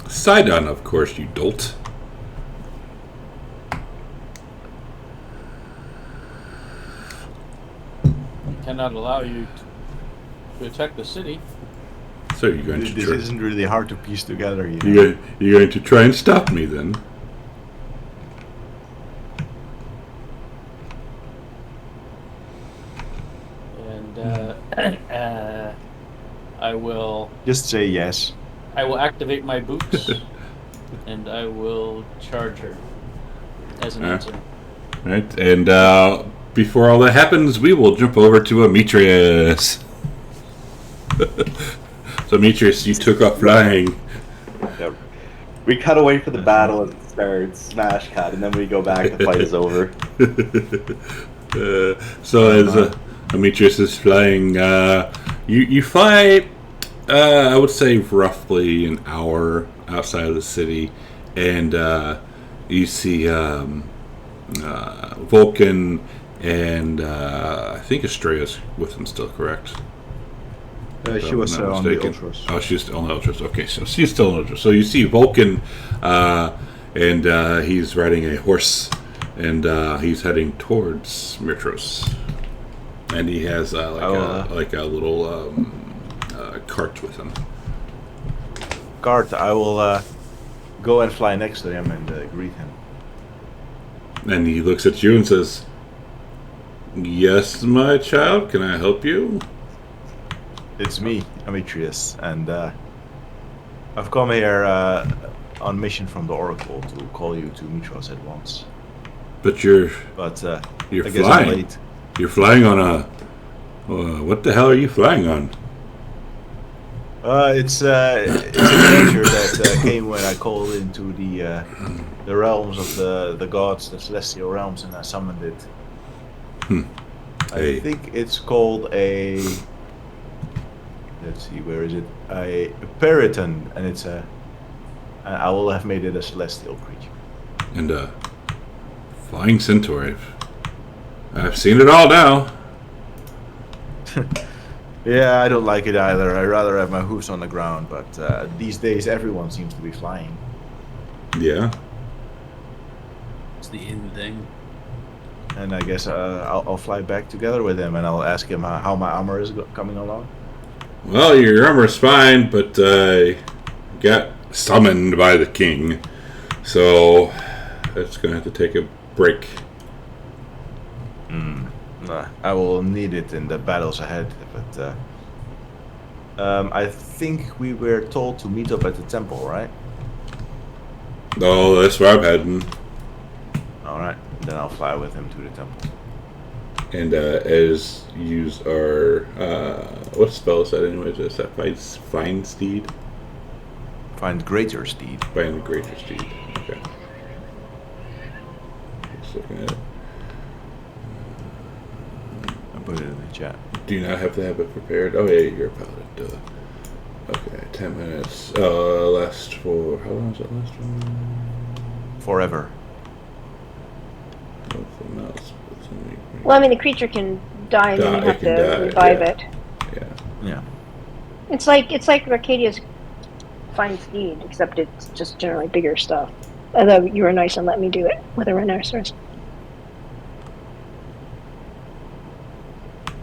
Sidon, of course, you dolt.
I cannot allow you to attack the city.
So you're going
This
to
isn't really hard to piece together, you know.
you're going to try and stop me then?
And I will
Just say yes.
activate my boots, and I will charge her as an answer.
Right, and before all that happens, we will jump over to Ametreus. So Ametreus, you took off flying.
Yeah. We cut away from the battle as it starts, smash cut, and then we go back. The fight is over.
So as Ametreus is flying, you fly, I would say roughly an hour outside of the city, and you see Vulcan and I think Estrella's with him still, correct?
She was
I'm not
on the
mistaken.
Ultras.
Oh, she's on the Ultras. Okay, so she's still on the Ultras. So you see Vulcan, and he's riding a horse, and he's heading towards Mirtros. And he has like a little cart with him.
Guard, I will go and fly next to him and greet him.
And he looks at you and says, "Yes, my child, can I help you?"
It's me, Ametreus, and I've come here on mission from the Oracle to call you to Mitros at once.
But you're
But
you're
I guess I'm
flying.
late.
You're flying on a. What the hell are you flying on?
It's a creature that came when I called into the realms of the gods, the celestial realms, and I summoned it.
Hey.
I think it's called a. Let's see, where is it? A periton, and it's a. I will have made it a celestial creature.
And flying centaur. I've seen it all now.
Yeah, I don't like it either. I'd rather have my hoofs on the ground, but these days everyone seems to be flying.
Yeah.
It's the in thing.
And I guess I'll fly back together with him, and I'll ask him how my armor is coming along.
Well, your armor's fine, but got summoned by the king, so it's gonna have to take a break.
I will need it in the battles ahead, but I think we were told to meet up at the temple, right?
Oh, that's where I'm heading.
All right, then I'll fly with him to the temple.
And as use our what spell is that anyways? Is that find steed?
Find greater steed.
Find the greater steed. Okay. Just looking at it.
I'll put it in the chat.
Do you not have to have it prepared? Oh yeah, you're a paladin. Duh. Okay, 10 minutes. Last for how long does it last for?
Forever.
Well, I mean, the creature can die, and then you have to revive it.
Yeah.
It's like Arcadia's Find Steed, except it's just generally bigger stuff. Although you were nice and let me do it with a rhinoceros.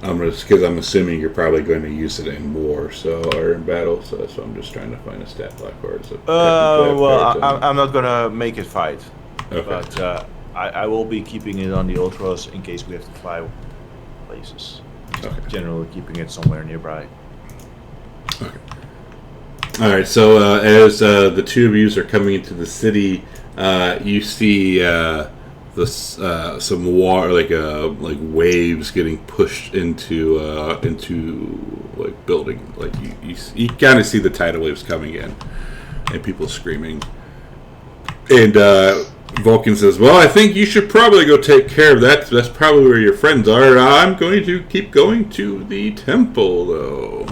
Because I'm assuming you're probably going to use it in war, or in battle. So that's why I'm just trying to find a stat block for it. So
Well, I'm not gonna make it fight,
okay.
but I will be keeping it on the Ultros in case we have to fly places.
Okay.
Generally keeping it somewhere nearby.
Okay. All right. So as the two of you are coming into the city, you see some water, like waves getting pushed into like building. Like you kind of see the tidal waves coming in, and people screaming. And Vulcan says, "Well, I think you should probably go take care of that. That's probably where your friends are. I'm going to keep going to the temple, though."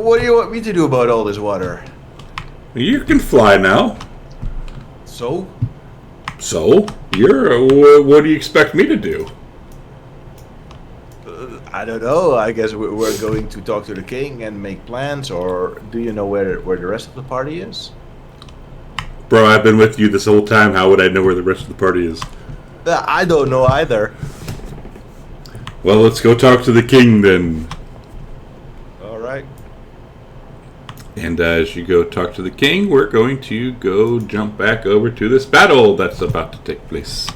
What do you want me to do about all this water?
You can fly now.
So?
So, what do you expect me to do?
I don't know. I guess we're going to talk to the king and make plans, or do you know where the rest of the party is?
Bro, I've been with you this whole time. How would I know where the rest of the party is?
I don't know either.
Well, let's go talk to the king then.
All right.
And as you go talk to the king, we're going to go jump back over to this battle that's about to take place.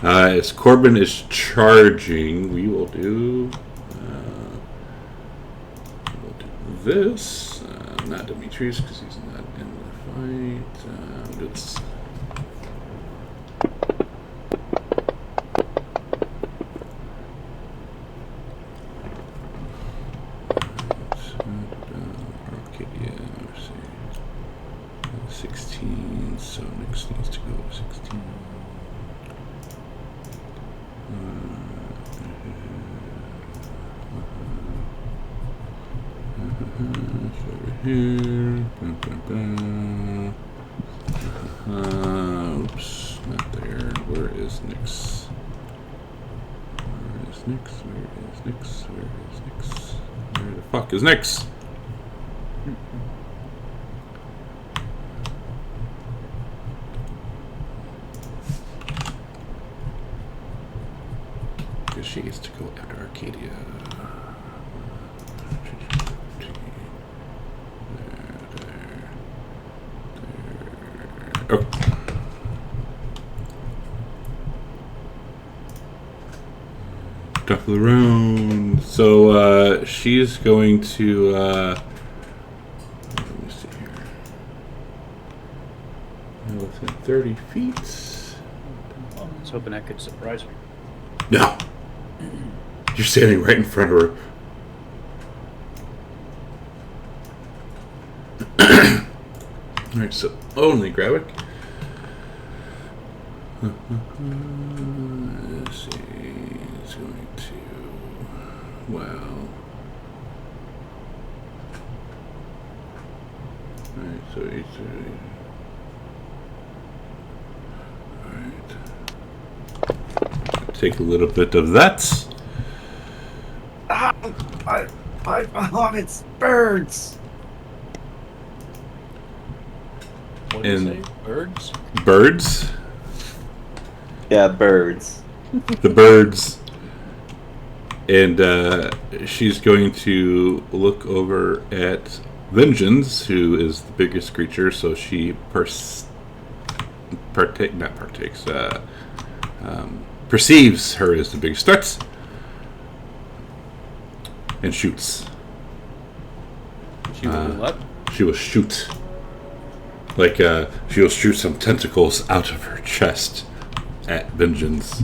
As Corbin is charging, we will do this. Not Demetrius, because he's not in the fight. It's Arcadia, let's see. 16, so next needs to go 16. Over here. Oops, not there. Where is Nyx? Where is Nyx? Where is Nyx? Where is Nyx? Where the fuck is Nyx? Because she gets to go after Arcadia. Oh. Top of the round. So she's going to let me see here. 30 feet.
Well, I was hoping that could surprise me.
No. You're standing right in front of her. Alright, so only grab it. Let's see. It's going to. Wow. Alright, so it's. Alright. Take a little bit of that.
It's birds.
What did you
And-
say? Birds?
Birds.
Yeah, birds.
The birds. And she's going to look over at Vengeance, who is the biggest creature, so she perceives her as the biggest threat and shoots.
She will do what?
She will shoot. Like, she will shoot some tentacles out of her chest at Vengeance.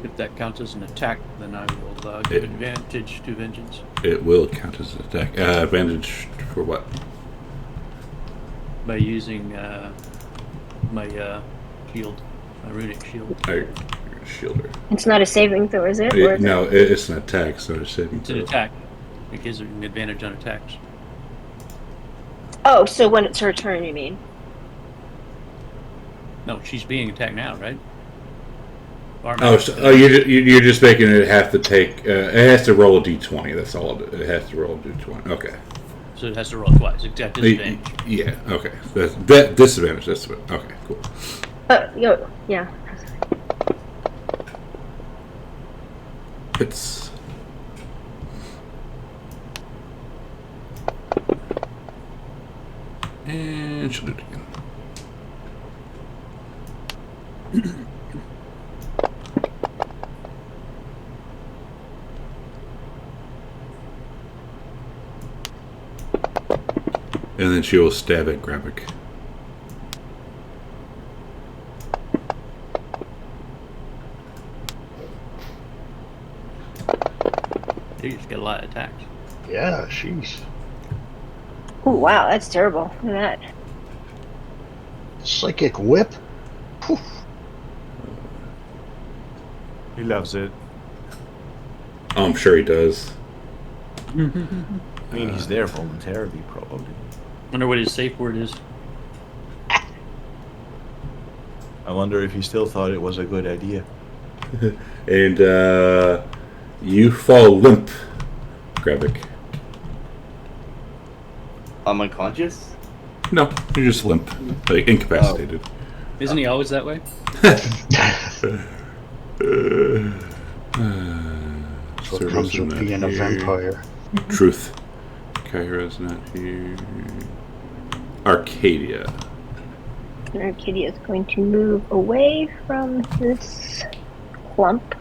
If that counts as an attack, then I will give advantage to Vengeance.
It will count as an attack. Advantage for what?
By using my shield, my runic shield.
Shielder.
It's not a saving throw, is it? Or is
No, it's an attack. It's not a saving
It's an
throw.
attack. It gives her an advantage on attacks.
Oh, so when it's her turn, you mean?
No, she's being attacked now, right? Or
Oh, you're just making it have to take. It has to roll a d20. That's all. It has to roll a d20. Okay.
So it has to roll twice. It's got disadvantage.
Yeah. Okay. That disadvantage. That's what. Okay. Cool.
Yeah.
It's. And she'll do it again. And then she will stab at Gravik.
You just get a lot of attacks.
Yeah, she's
Oh, wow, that's terrible. Look at that.
psychic whip. Poof.
He loves it.
Oh, I'm sure he does.
I mean, he's there voluntarily, probably.
Wonder what his safe word is.
I wonder if he still thought it was a good idea.
And you fall limp, Gravik.
I'm unconscious?
No, you're just limp, like incapacitated.
Isn't he always that way?
That's what comes with being a vampire.
Truth. Kyra's not here. Arcadia.
Arcadia is going to move away from this clump.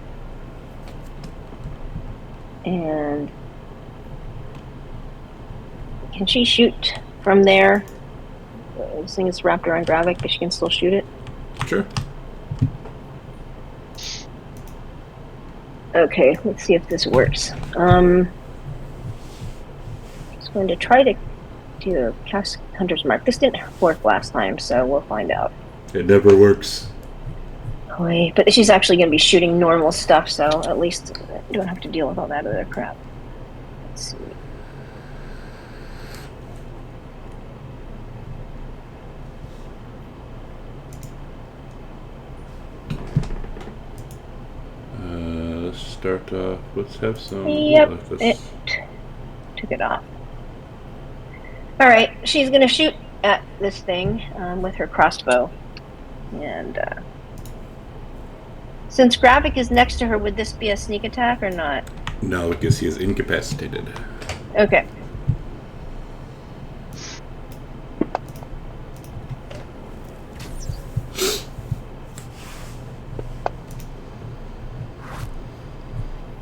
And can she shoot from there? This thing is wrapped around Gravik, but she can still shoot it.
Sure.
Okay, let's see if this works. Just going to try to do a cast Hunter's Mark. This didn't work last time, so we'll find out.
It never works.
Wait, but she's actually going to be shooting normal stuff, so at least I don't have to deal with all that other crap. Let's see.
Let's start off. Let's have some.
Yep,
let's-
it took it off. Alright, she's going to shoot at this thing with her crossbow. And since Gravik is next to her, would this be a sneak attack or not?
No, because he is incapacitated.
Okay.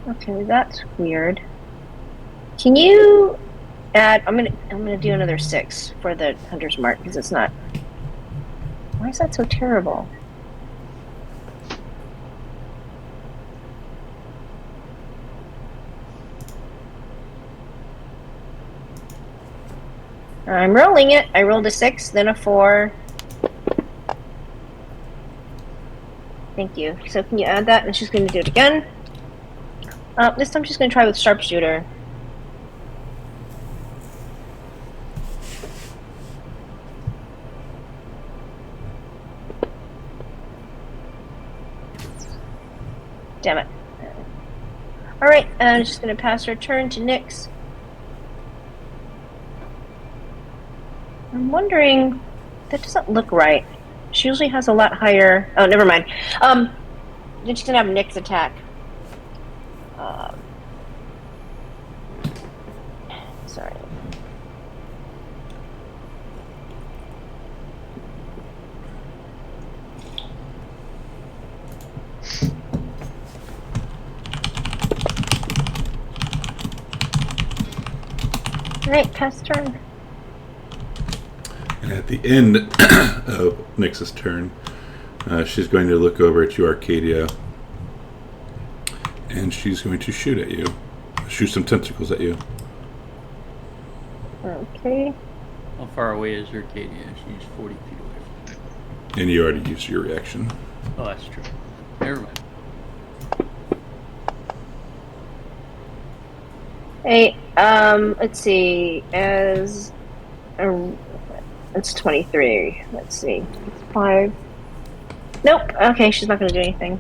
Okay, that's weird. Can you add? I'm gonna do another 6 for the Hunter's Mark because it's not Why is that so terrible? I'm rolling it. I rolled a 6, then a 4. Thank you. So can you add that? And she's going to do it again. This time she's going to try with sharpshooter. Damn it. Alright, and I'm just going to pass her turn to Nyx. I'm wondering, that doesn't look right. She usually has a lot higher. Oh, never mind. Then she's gonna have Nyx attack. Sorry. Alright, pass turn.
And at the end of Nyx's turn, she's going to look over at you, Arcadia, and she's going to shoot at you. Shoot some tentacles at you.
Okay.
How far away is Arcadia? She's 40 feet away.
And you already used your reaction.
Oh, that's true. Never mind.
Hey, let's see. As it's 23. Let's see. It's 5. Nope. Okay, she's not going to do anything.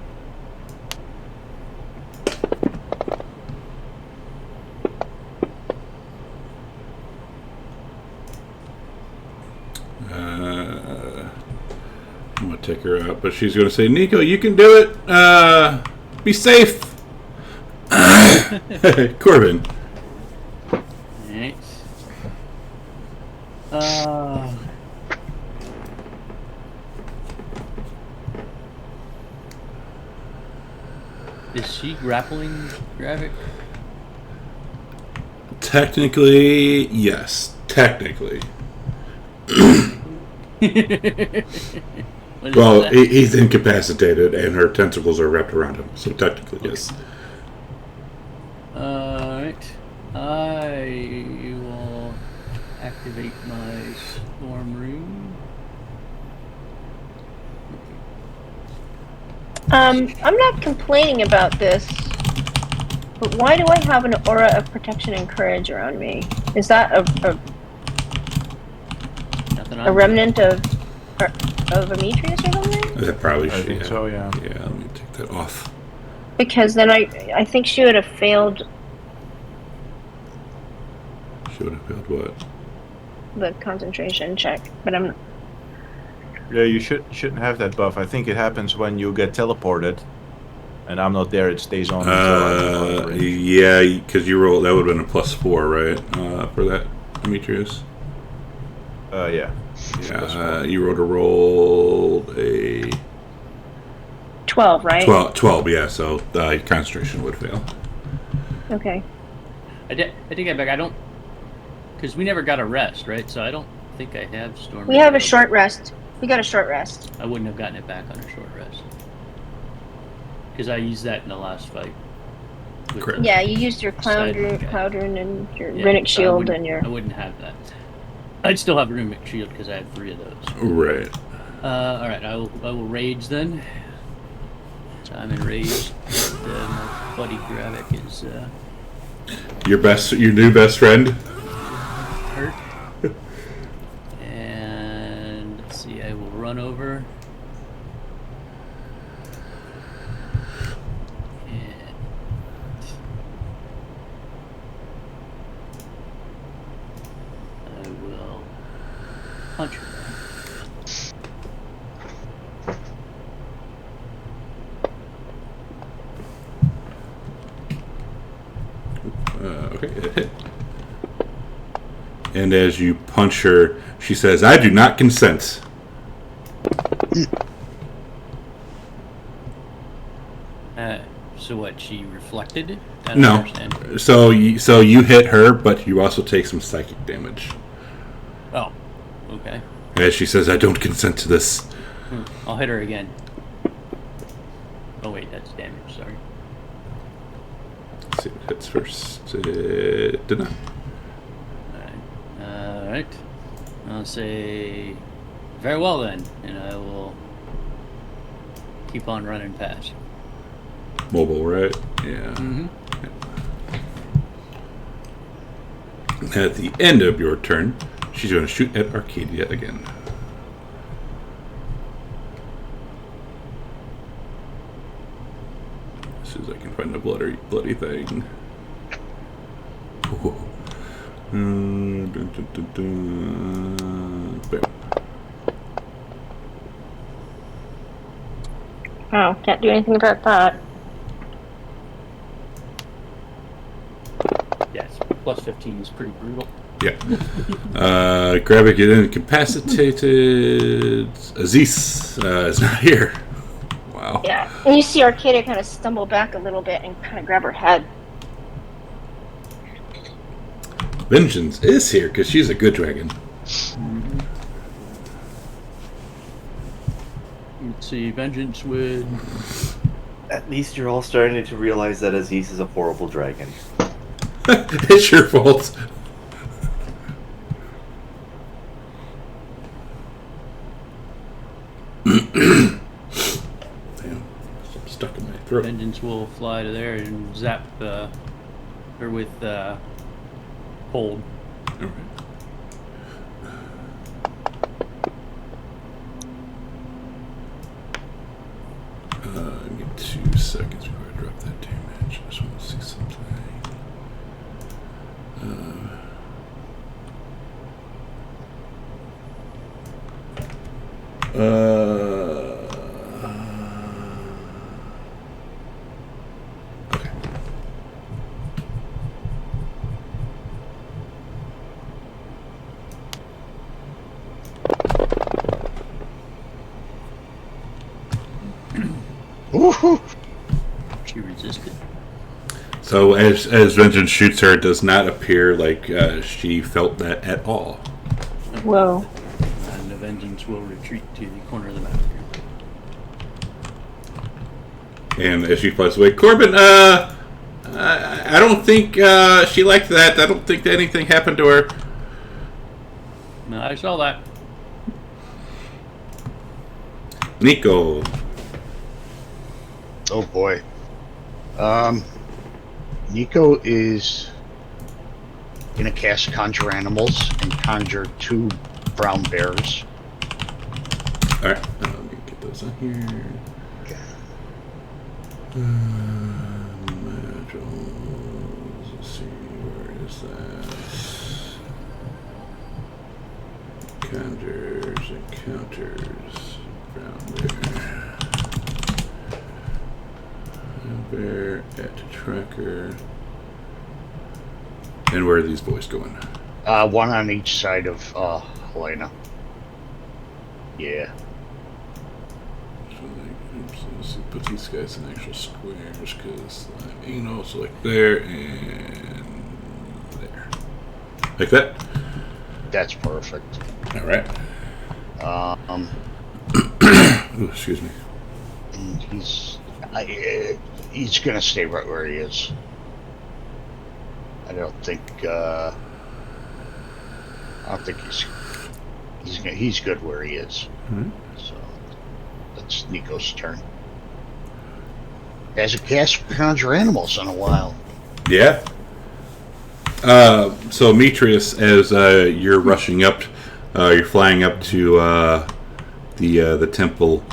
I'm going to take her out, but she's going to say, Nico, you can do it. Be safe. Corbin.
Thanks. Is she grappling Gravik?
Technically, yes. Technically. Well, he's incapacitated, and her tentacles are wrapped around him, so technically, yes.
Alright. I will activate my storm rune.
I'm not complaining about this, but why do I have an aura of protection and courage around me? Is that a remnant of Amitrius or something?
That probably should.
I think so, yeah.
Yeah, let me take that off.
Because then I think she would have failed
She would have failed what?
the concentration check, but I'm.
Yeah, you shouldn't have that buff. I think it happens when you get teleported, and I'm not there. It stays on. Until I'm
Yeah, because you rolled. That would have been a +4, right? For that, Demetrius.
Yeah.
Yeah, you rolled a
12, right?
12, yeah. So concentration would fail.
Okay.
I take that back. I don't, because we never got a rest, right? So I don't think I have storm.
We have a short rest. We got a short rest.
I wouldn't have gotten it back on a short rest because I used that in the last fight.
Correct.
Yeah, you used your cloud rune and your runic shield and your.
I wouldn't have that. I'd still have runic shield because I have 3 of those.
Right.
All right, I will rage then. So I'm enraged. My buddy Gravik is
Your new best friend.
hurt. And let's see, I will run over. And I will punch her.
Okay, it hit. And as you punch her, she says, "I do not consent."
So what? She reflected? I don't
No.
understand.
So you hit her, but you also take some psychic damage.
Oh, okay.
As she says, "I don't consent to this.
I'll hit her again. Oh wait, that's damage. Sorry.
Let's see what hits first. It did not.
All right. I'll say very well then, and I will keep on running past.
Mobile, right? Yeah.
Mm-hmm.
At the end of your turn, she's going to shoot at Arcadia again. As soon as I can find the bloody thing. Oh. Dun, dun, dun, dun. Bam.
Oh, can't do anything about that.
Yes, plus 15 is pretty brutal.
Yeah. Gravik is incapacitated. Aziz is not here. Wow.
Yeah, and you see Arcadia kind of stumble back a little bit and kind of grab her head.
Vengeance is here because she's a good dragon.
Let's see, Vengeance would...
At least you're all starting to realize that Aziz is a horrible dragon.
It's your fault. Damn, I'm stuck in my throat.
Vengeance will fly to there and zap her with hold.
All right. Give me 2 seconds before I drop that damage. I just want to see something. Okay.
Woohoo!
She resisted.
So as Vengeance shoots her, it does not appear like she felt that at all.
Whoa.
And the Vengeance will retreat to the corner of the map here.
And as she flies away, Corbin, I don't think she liked that. I don't think that anything happened to her.
No, I saw that.
Nico.
Oh boy. Nico is gonna cast Conjure Animals and conjure 2 brown bears.
Alright, let me get those on here. Modules. Let's see, where is that? Conjures, encounters, brown bear. Bear at tracker. And where are these boys going?
One on each side of Helena. Yeah.
So let's put these guys in actual squares because so like there and there. Like that?
That's perfect.
Alright. Ooh, excuse me.
And he's gonna stay right where he is. I don't think he's good where he is.
Mm-hmm.
So that's Nico's turn. Hasn't cast Conjure Animals in a while.
Yeah. So Demetrius, as you're rushing up, you're flying up to the temple.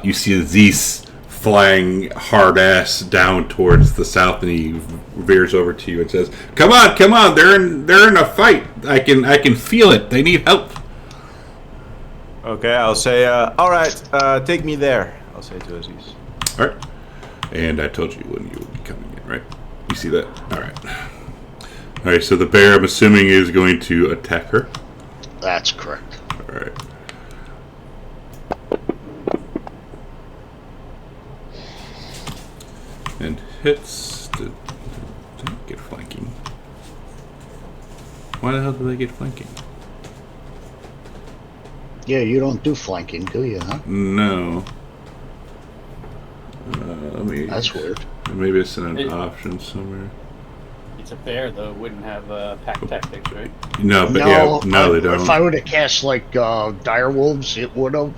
You see Aziz flying hard ass down towards the south, and he veers over to you and says, "Come on, come on! They're in a fight. I can feel it. They need help."
Okay, I'll say, all right, take me there. I'll say to Aziz.
All right. And I told you when you would be coming in, right? You see that? All right. All right. So the bear, I'm assuming, is going to attack her.
That's correct.
All right. And hits. Did they get flanking? Why the hell did they get flanking?
Yeah, you don't do flanking, do you, huh?
No. Let me.
That's weird.
Maybe it's in an option somewhere.
It's a bear, though. It wouldn't have pack tactics, right?
No, but yeah, no, they don't.
If I would have cast like dire wolves, it would have,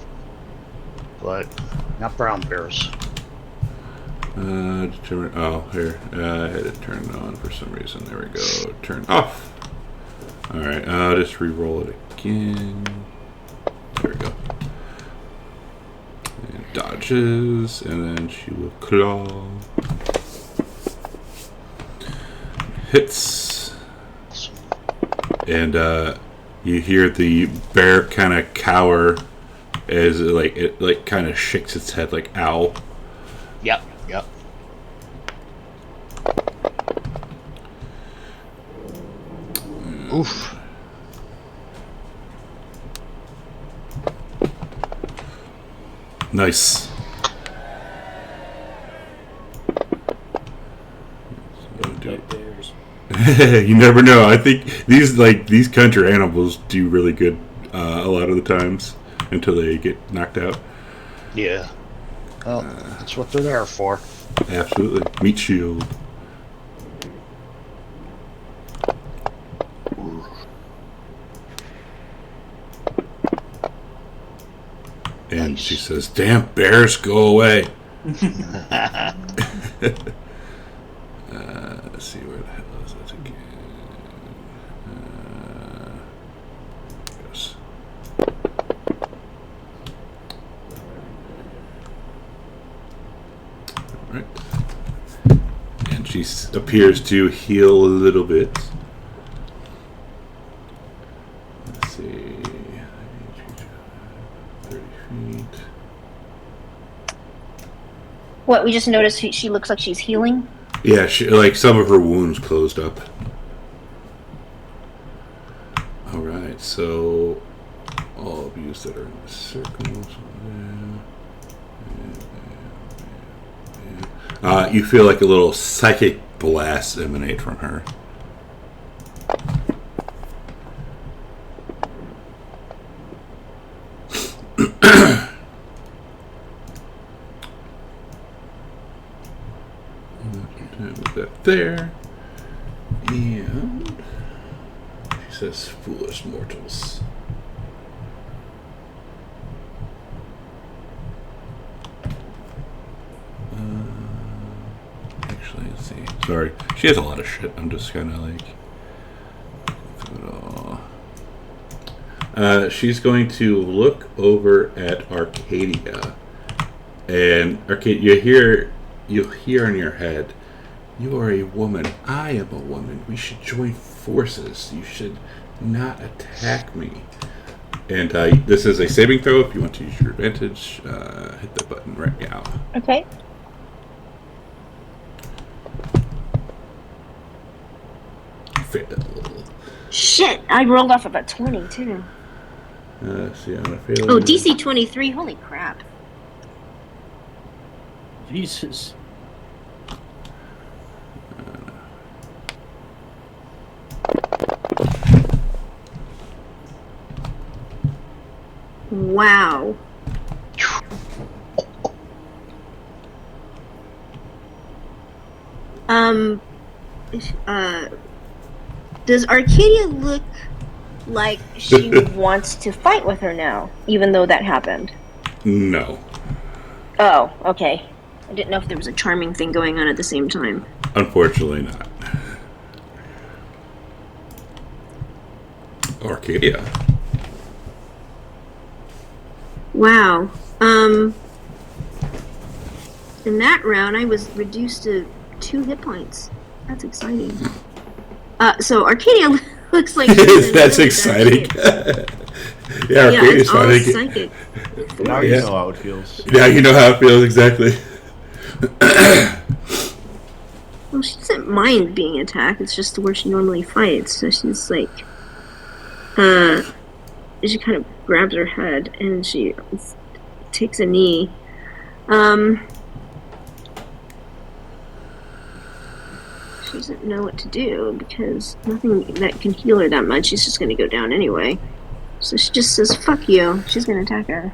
but not brown bears.
Determine. Oh, here. I had it turned on for some reason. There we go. Turn off. All right. I'll just re-roll it again. There we go. And dodges, and then she will claw. Hits. And you hear the bear kind of cower as it kind of shakes its head like ow.
Yep. Oof.
Nice.
Dead bears.
You never know. I think these country animals do really good a lot of the times until they get knocked out.
Yeah. Well, that's what they're there for.
Absolutely. Meat shield. And
Nice.
she says, "Damn bears, go away." Let's see where the hell is that again. Yes. All right. And she appears to heal a little bit. Let's see. 30 feet.
What, we just noticed she looks like she's healing?
Yeah, some of her wounds closed up. Alright, so all abuse that are in the circles. You feel like a little psychic blast emanate from her. With that there. And she says, "Foolish mortals." Actually, let's see. Sorry. She has a lot of shit. I'm just kind of like... she's going to look over at Arcadia. And Arcadia, you'll hear in your head, "You are a woman. I am a woman. We should join forces. You should not attack me." And this is a saving throw. If you want to use your advantage, hit the button right now.
Okay.
Fail.
Shit, I rolled off of a 20 too.
See, I'm gonna fail.
Oh, DC 23. Holy crap.
Jesus.
Wow. Does Arcadia look like she wants to fight with her now, even though that happened?
No.
Oh, okay. I didn't know if there was a charming thing going on at the same time.
Unfortunately not. Arcadia.
Wow. In that round, I was reduced to 2 hit points. That's exciting. So Arcadia looks like she's
That's
in
exciting.
bad shape.
Yeah,
Yeah,
Arcadia's
it's all
fine.
psychic.
Now you know how it feels.
Now you know how it feels exactly.
Well, she doesn't mind being attacked. It's just where she normally fights. So she's like, she kind of grabs her head and she takes a knee. She doesn't know what to do because nothing that can heal her that much. She's just going to go down anyway. So she just says, "Fuck you." She's gonna attack her.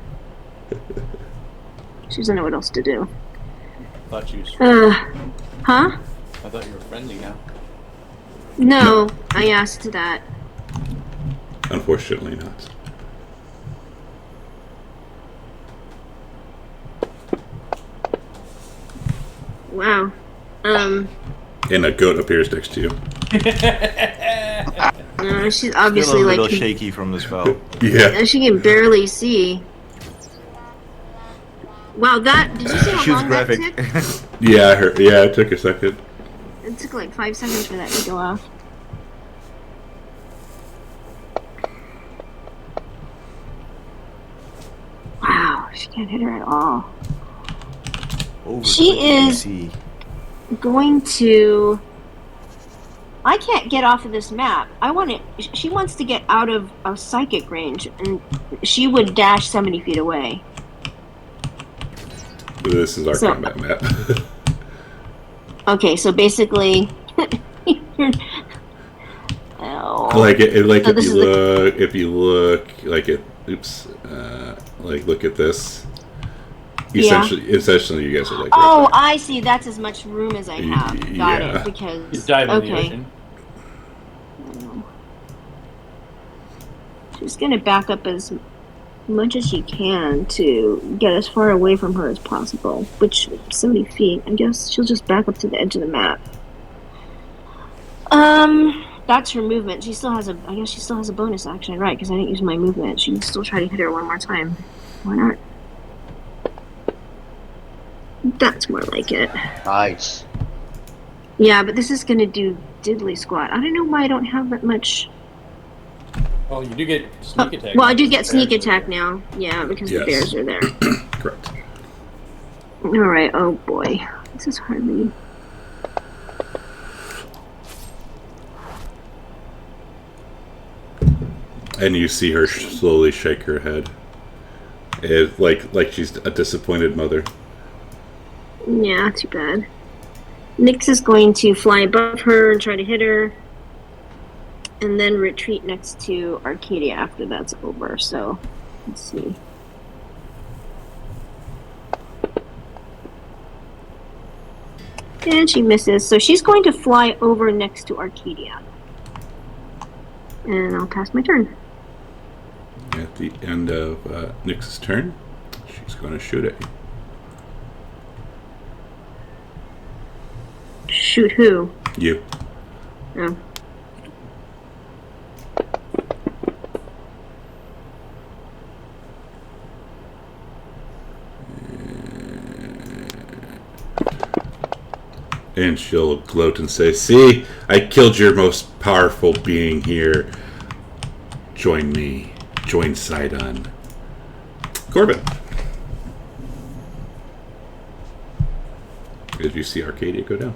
She doesn't know what else to do.
I thought you was
Huh?
I thought you were friendly now.
No, I asked that.
Unfortunately not.
Wow.
And a goat appears next to you.
She's obviously
Still a
like
little shaky from the spell.
Yeah.
she can barely see. Wow, did you see how
She was
long that
graphic.
took?
Yeah, I heard. Yeah, it took a second.
It took like 5 seconds for that to go off. Wow, she can't hit her at all.
Over
She is-
AC.
Going to. I can't get off of this map. She wants to get out of psychic range, and she would dash 70 feet away.
This is our
So-
combat map.
Okay, so basically. Oh.
Like
So
if
this
you
is
look, if you look, like it. Oops. Like look at this.
Yeah.
Essentially, you guys are like.
Oh,
right
I see. That's as much room as I have. Got
Yeah.
it. Because
You dive in the
okay.
ocean.
She's gonna back up as much as she can to get as far away from her as possible. Which 70 feet. I guess she'll just back up to the edge of the map. That's her movement. I guess she still has a bonus action, right? Because I didn't use my movement. She can still try to hit her one more time. Why not? That's more like it.
Nice.
Yeah, but this is gonna do diddly squat. I don't know why I don't have that much.
Oh, you do get sneak attack.
Well, I do get sneak attack now. Yeah, because the
Yes.
bears are there.
Correct.
All right. Oh boy, this is hardly.
And you see her slowly shake her head. Like she's a disappointed mother.
Yeah, too bad. Nyx is going to fly above her and try to hit her, and then retreat next to Arcadia after that's over. So, let's see. And she misses, so she's going to fly over next to Arcadia. And I'll pass my turn.
At the end of Nyx's turn, she's going to shoot at you.
Shoot who?
You.
Oh.
And she'll gloat and say, "See, I killed your most powerful being here. Join me. Join Sidon." Corbin. As you see Arcadia go down.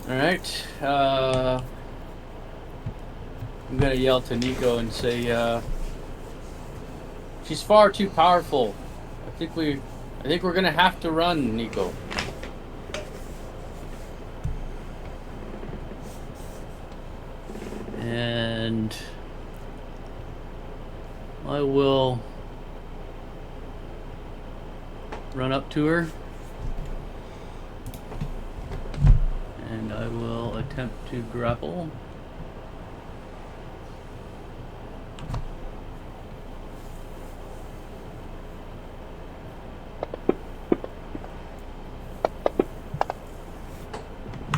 Alright. I'm gonna yell to Nico and say, she's far too powerful. I think we're gonna have to run, Nico. And I will run up to her. And I will attempt to grapple.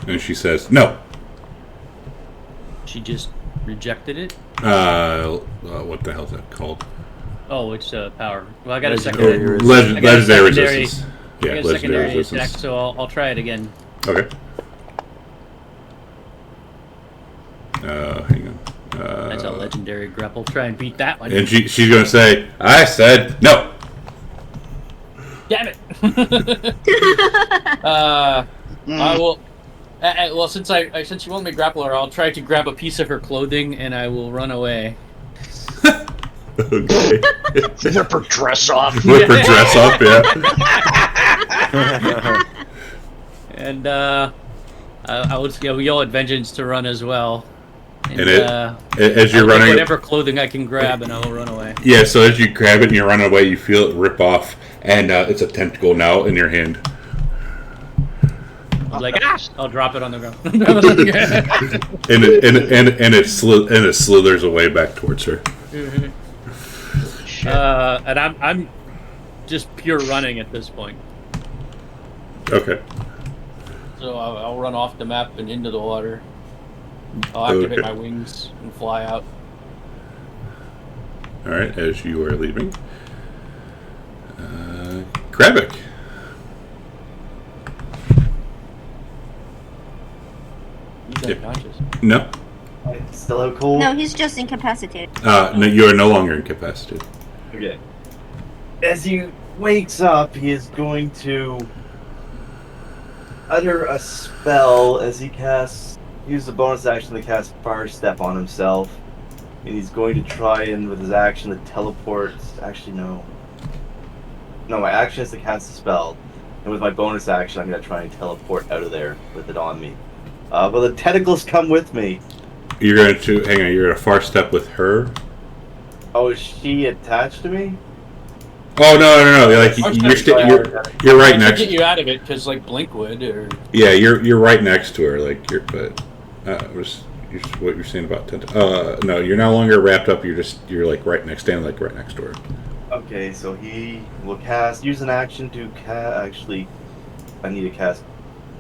And she says, "No."
She just rejected it.
What the hell is that called?
Oh, it's power. Well, I got a
Legendary
secondary.
resistance.
I got a
Legendary
secondary-
resistance.
I
Yeah,
got a
legendary
secondary attack,
resistance.
so I'll try it again.
Okay. Hang on.
That's a legendary grapple. Try and beat that one.
And she's going to say, "I said no."
Damn it! I will. Well, since you want me to grapple her, I'll try to grab a piece of her clothing and I will run away.
Okay.
Rip her dress off.
Whip her dress up, yeah.
And I will yell at Vengeance to run as well. And,
as you're
I'll
running,
take whatever clothing I can grab, and I'll run away.
yeah. So as you grab it and you're running away, you feel it rip off, and it's a tentacle now in your hand.
I'm like, I'll drop it on the ground.
and it slithers away back towards her.
Mm-hmm. And I'm just pure running at this point.
Okay.
So I'll run off the map and into the water. I'll activate my wings and fly out.
All right. As you are leaving, Kravik.
He's unconscious.
No.
Still out cold?
No, he's just incapacitated.
No, you are no longer incapacitated.
Okay. As he wakes up, he is going to utter a spell as he use the bonus action to cast Fire Step on himself. And he's going to try and, with his action, to teleport. Actually, no. No, my action is to cast a spell. And with my bonus action, I'm going to try and teleport out of there with it on me. But the tentacles come with me.
You're going to hang on. You're going to far step with her.
Oh, is she attached to me?
Oh no! Like you're right next.
Get you out of it because like Blink would, or
yeah, you're right next to her. Like but what you're saying about no, you're no longer wrapped up. You're like standing like right next to her.
Okay, so he will use an action to actually. I need to cast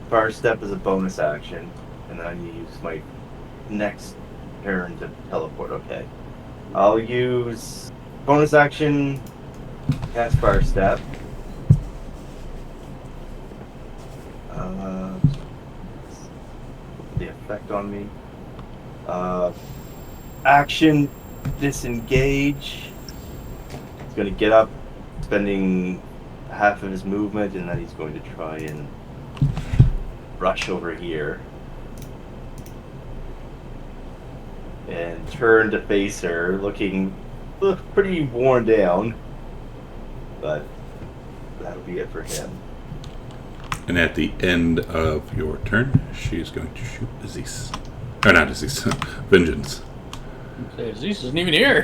Fire Step as a bonus action, and then I need to use my next turn to teleport. Okay, I'll use bonus action. Cast Fire Step. The effect on me. Action disengage. He's going to get up, spending half of his movement, and then he's going to try and rush over here. And turn to face her, looking pretty worn down. But that'll be it for him.
And at the end of your turn, she's going to shoot Aziz. Or not Aziz, Vengeance.
Aziz isn't even here.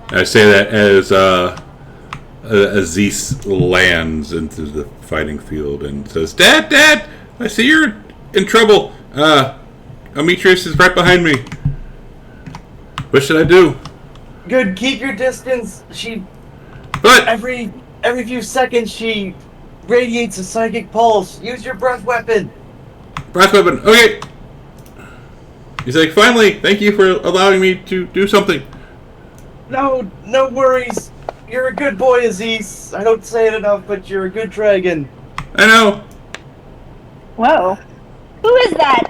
I say that as Aziz lands into the fighting field and says, Dad, I see you're in trouble. Amitrius is right behind me. What should I do?
Good, keep your distance.
But
every few seconds she radiates a psychic pulse. Use your breath weapon.
Breath weapon. Okay. He's like, finally, thank you for allowing me to do something.
No worries. You're a good boy, Aziz. I don't say it enough, but you're a good dragon.
I know.
Whoa. Who is that?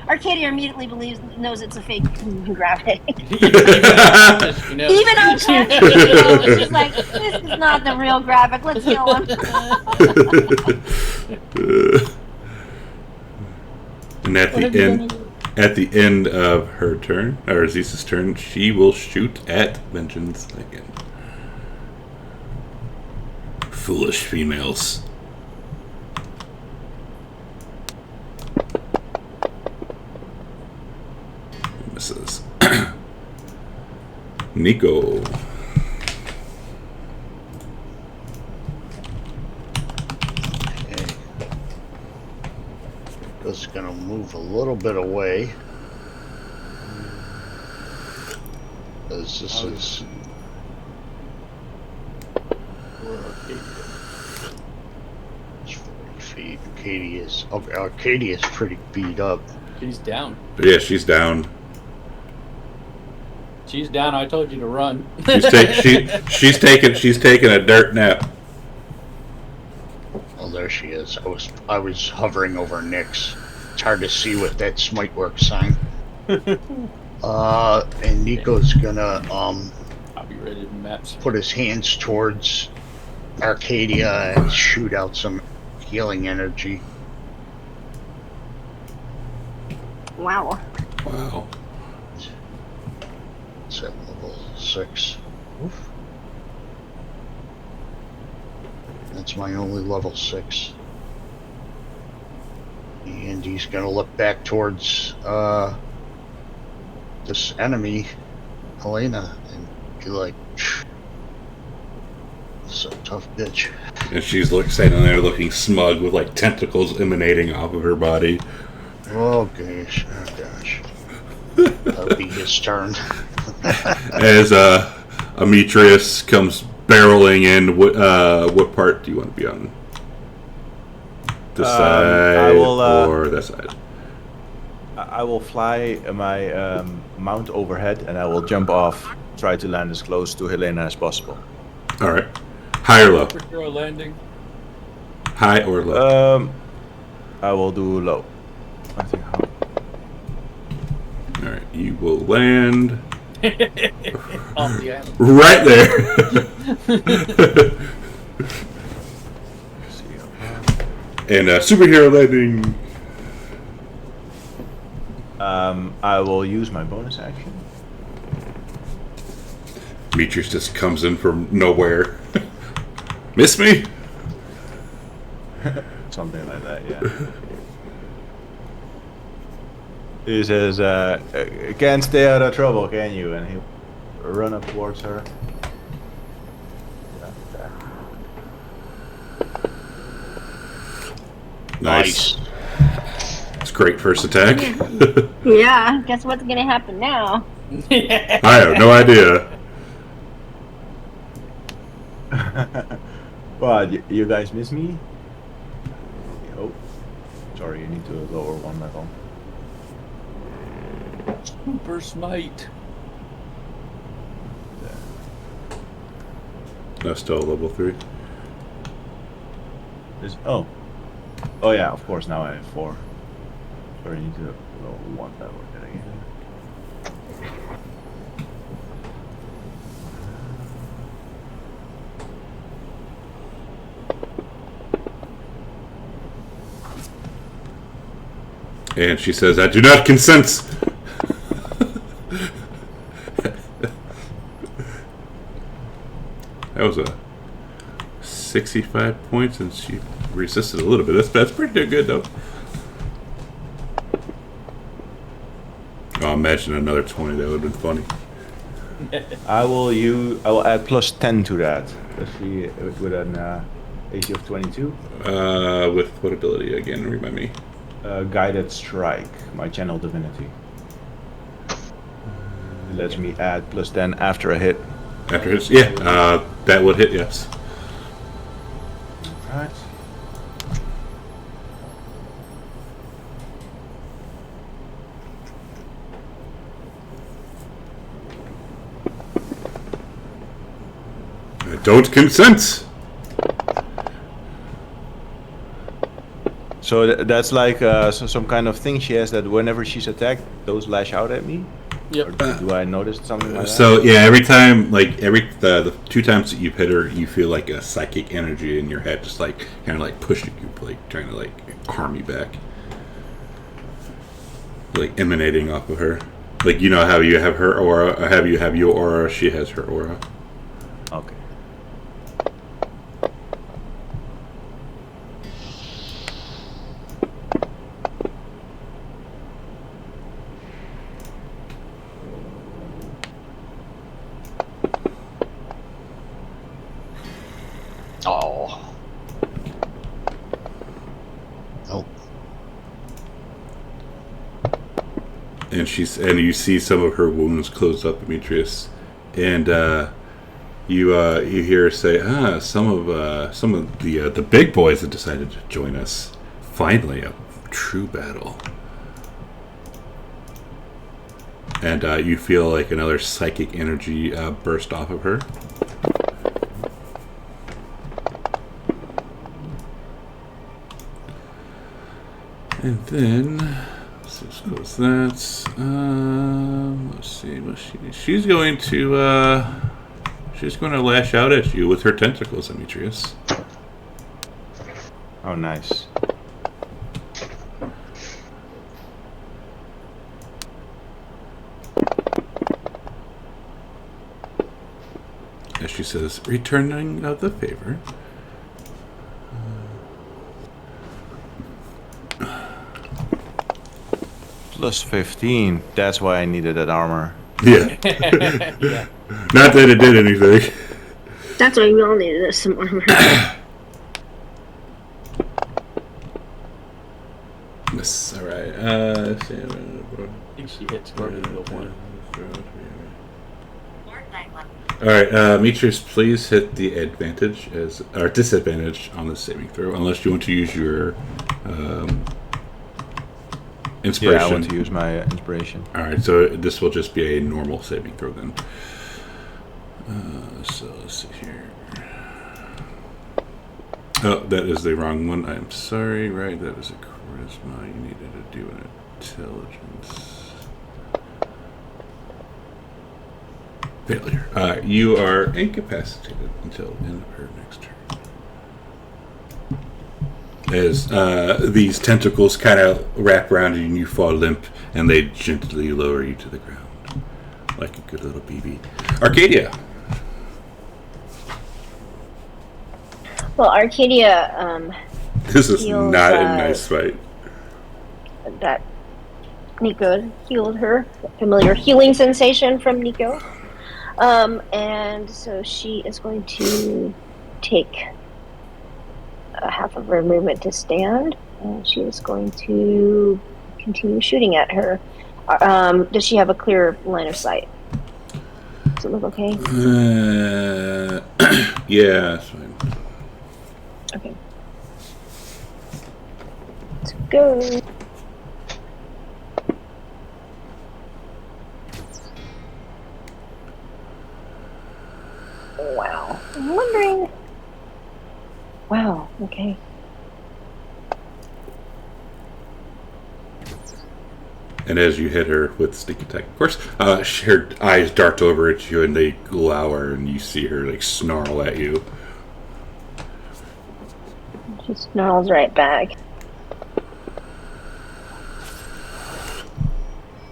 Arcadia immediately knows it's a fake graphic. Even unconscious, it's just like, this is not the real graphic. Let's kill him.
And at the end of her turn, or Aziz's turn, she will shoot at Vengeance again. Foolish females. Misses. Nico.
Okay. Just gonna move a little bit away. As this is. It's 40 feet. Arcadia's pretty beat up.
She's down.
Yeah, she's down.
She's down. I told you to run.
She's taking a dirt nap.
Oh, there she is. I was hovering over Nyx. It's hard to see with that smite work sign. And Nico's gonna
I'll be ready to maps.
put his hands towards Arcadia and shoot out some healing energy.
Wow.
Wow.
It's at level 6. Oof. That's my only level 6. And he's gonna look back towards this enemy, Helena, and be like, "It's a tough bitch."
And she's standing there looking smug with like tentacles emanating off of her body.
Oh gosh, oh gosh. That'll be his turn.
As Ametreus comes barreling in, what part do you want to be on? This side or that side?
I will fly my mount overhead, and I will jump off, try to land as close to Helena as possible.
All right. High or low?
Superhero landing.
High or low?
I will do low. I think how.
All right. You will land
Off the island.
right there. And superhero landing.
I will use my bonus action.
Demetrius just comes in from nowhere. Miss me?
Something like that, yeah. He says, "Can't stay out of trouble, can you?" And he'll run up towards her.
Nice. It's great first attack.
Yeah, guess what's gonna happen now?
I have no idea.
What, you guys miss me? Oh, sorry, you need to lower one level.
Super smite.
That's still level 3.
Oh yeah, of course, now I have 4. Sorry, you need to lower one level again.
And she says, "I do not consent." That was a 65 points, and she resisted a little bit. That's pretty good, though. Oh, imagine another 20. That would have been funny.
I will add plus 10 to that. Especially with an AC of 22.
With what ability again? Remind me.
Guided Strike, my channel divinity. It lets me add plus 10 after a hit.
After his, yeah, that would hit, yes.
Alright.
I don't consent.
So that's like some kind of thing she has that whenever she's attacked, those lash out at me?
Yep.
Or do I notice something like that?
So yeah, every time, like the 2 times that you've hit her, you feel like a psychic energy in your head, just like kind of like pushing you, like trying to like harm you back, like emanating off of her. Like, you know how you have her aura, or have you have your aura? She has her aura.
Okay.
Oh. Nope.
And you see some of her wounds close up, Demetrius, and you hear her say, some of the big boys have decided to join us. Finally, a true battle. And you feel like another psychic energy burst off of her. And then, let's close that. Let's see what she's going to lash out at you with her tentacles, Demetrius.
Oh, nice.
As she says, returning the favor.
Plus 15. That's why I needed that armor.
Yeah.
Yeah.
Not that it did anything.
That's why we all needed some armor.
Yes. All right.
I think she hit Scorpion with one.
All right, Metris, please hit the advantage or disadvantage on the saving throw, unless you want to use your inspiration.
Yeah, I want to use my inspiration.
All right, so this will just be a normal saving throw then. So let's see here. Oh, that is the wrong one. I'm sorry. Right, that was a charisma. You needed to do an intelligence. Failure. You are incapacitated until the end of her next turn. As these tentacles kind of wrap around you and you fall limp, and they gently lower you to the ground. Like a good little BB. Arcadia!
Well, Arcadia,
This is
Heals,
not a nice fight.
that Nico healed her. Familiar healing sensation from Nico. And so she is going to take half of her movement to stand, and she is going to continue shooting at her. Does she have a clear line of sight? Does it look okay?
Yeah, that's fine.
Okay. Let's go. Wow. I'm wondering. Wow, okay.
And as you hit her with sneak attack, of course, her eyes dart over at you and they glower, and you see her like snarl at you.
She snarls right back.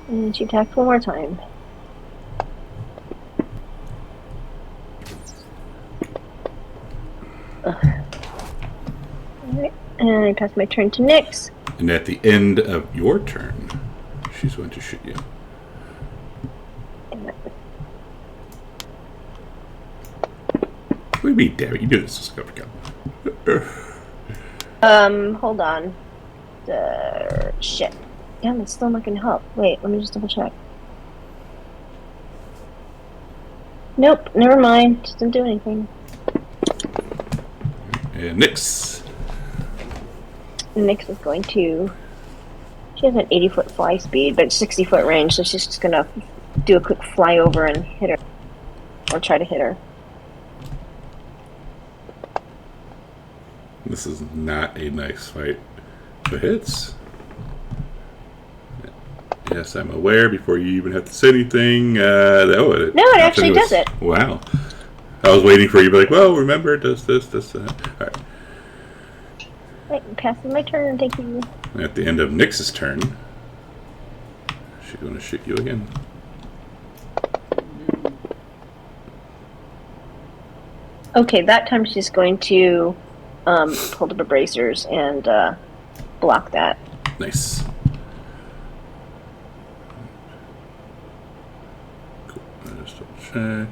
And she attacks one more time. Alright, and I pass my turn to Nyx.
And at the end of your turn, she's going to shoot you. What do you mean, damn it? You knew this was going to come.
Hold on. Shit. Damn, it's still not gonna help. Wait, let me just double check. Nope, never mind. Doesn't do anything.
And Nyx.
Nyx is going to... She has an 80-foot fly speed, but 60-foot range, so she's just gonna do a quick fly over and hit her. Or try to hit her.
This is not a nice fight. It hits. Yes, I'm aware before you even have to say anything.
No, it actually does it.
Wow. I was waiting for you to be like, well, remember, does this, that. All right.
Right, passing my turn, thank you.
At the end of Nyx's turn, she's going to shoot you again.
Okay, that time she's going to pull the bracers and block that.
Nice. Cool. I just double check.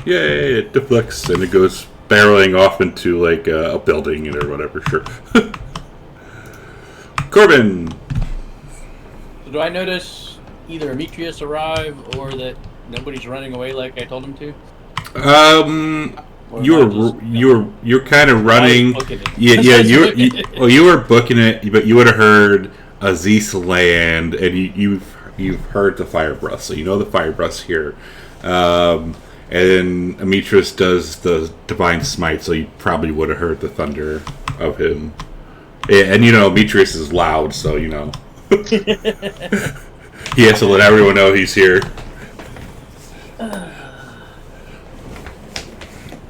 Yay! It deflects and it goes barreling off into like a building or whatever. Sure. Corbin.
So do I notice either Demetrius arrive or that nobody's running away like I told him to? Or
You're kind of running. Yeah. You were booking it, but you would have heard Aziz land, and you've heard the fire breath, so you know the fire breath's here. And Demetrius does the divine smite, so you probably would have heard the thunder of him. And you know Demetrius is loud, so you know he has to let everyone know he's here.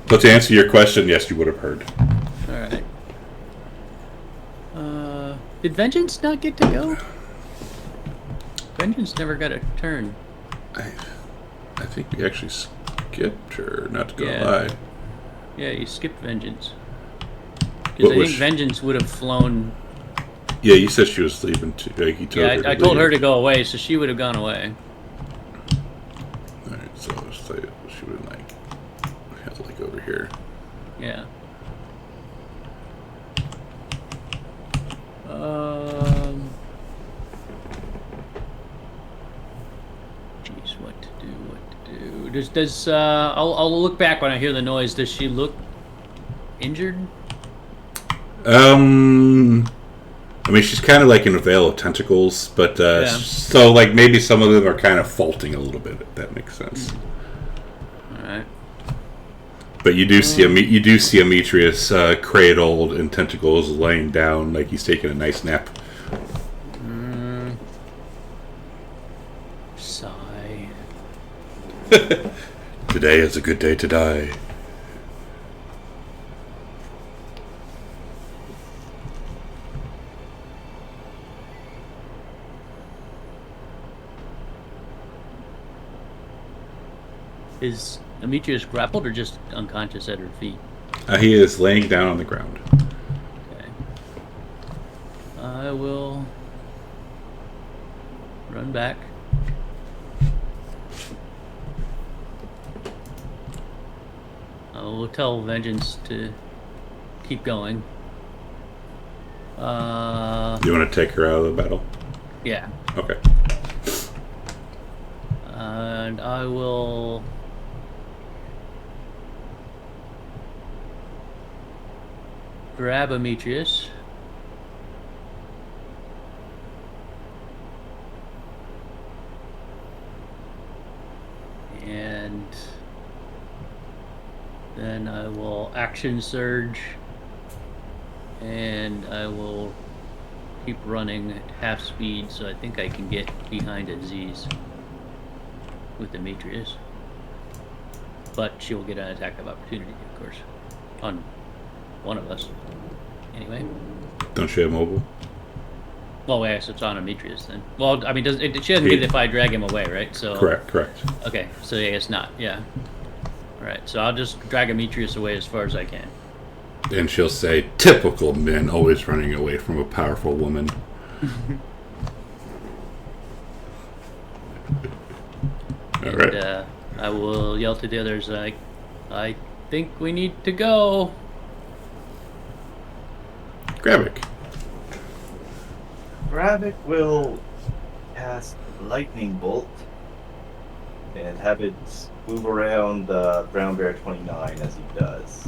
But to answer your question, yes, you would have heard.
Alright. Did Vengeance not get to go? Vengeance never got a turn.
I think we actually skipped her, not to go
Yeah.
lie.
Yeah, you skipped Vengeance.
What
Because I
was
think Vengeance would have flown
Yeah, you said she was sleeping too. Like, you told
Yeah,
her
I told her to go away, so she would have gone away.
Alright, so she would have over here.
Yeah. Jeez, what to do? Does I'll look back when I hear the noise. Does she look injured?
I mean, she's kind of like in a veil of tentacles, but so like maybe some of them are kind of faulting a little bit. If that makes sense.
All right.
But you do see Ametreus cradled in tentacles, laying down like he's taking a nice nap.
Sigh.
Today is a good day to die.
Is Demetrius grappled or just unconscious at her feet?
He is laying down on the ground.
Okay. I will run back. I will tell Vengeance to keep going.
You want to take her out of the battle?
Yeah.
Okay.
And I will grab Demetrius. And then I will action surge. And I will keep running at half speed, so I think I can get behind Aziz with Demetrius. But she will get an attack of opportunity, of course, on one of us. Anyway.
Don't you have mobile?
Well, yes, it's on Demetrius then. Well, I mean, she doesn't get it if I drag him away, right? So
Correct.
Okay, so yeah, it's not. Yeah. All right, so I'll just drag Demetrius away as far as I can.
And she'll say, "Typical men always running away from a powerful woman." All right.
And, I will yell to the others, like, I think we need to go.
Gravik.
Gravik will cast Lightning Bolt and have it move around Brown Bear 29 as he does.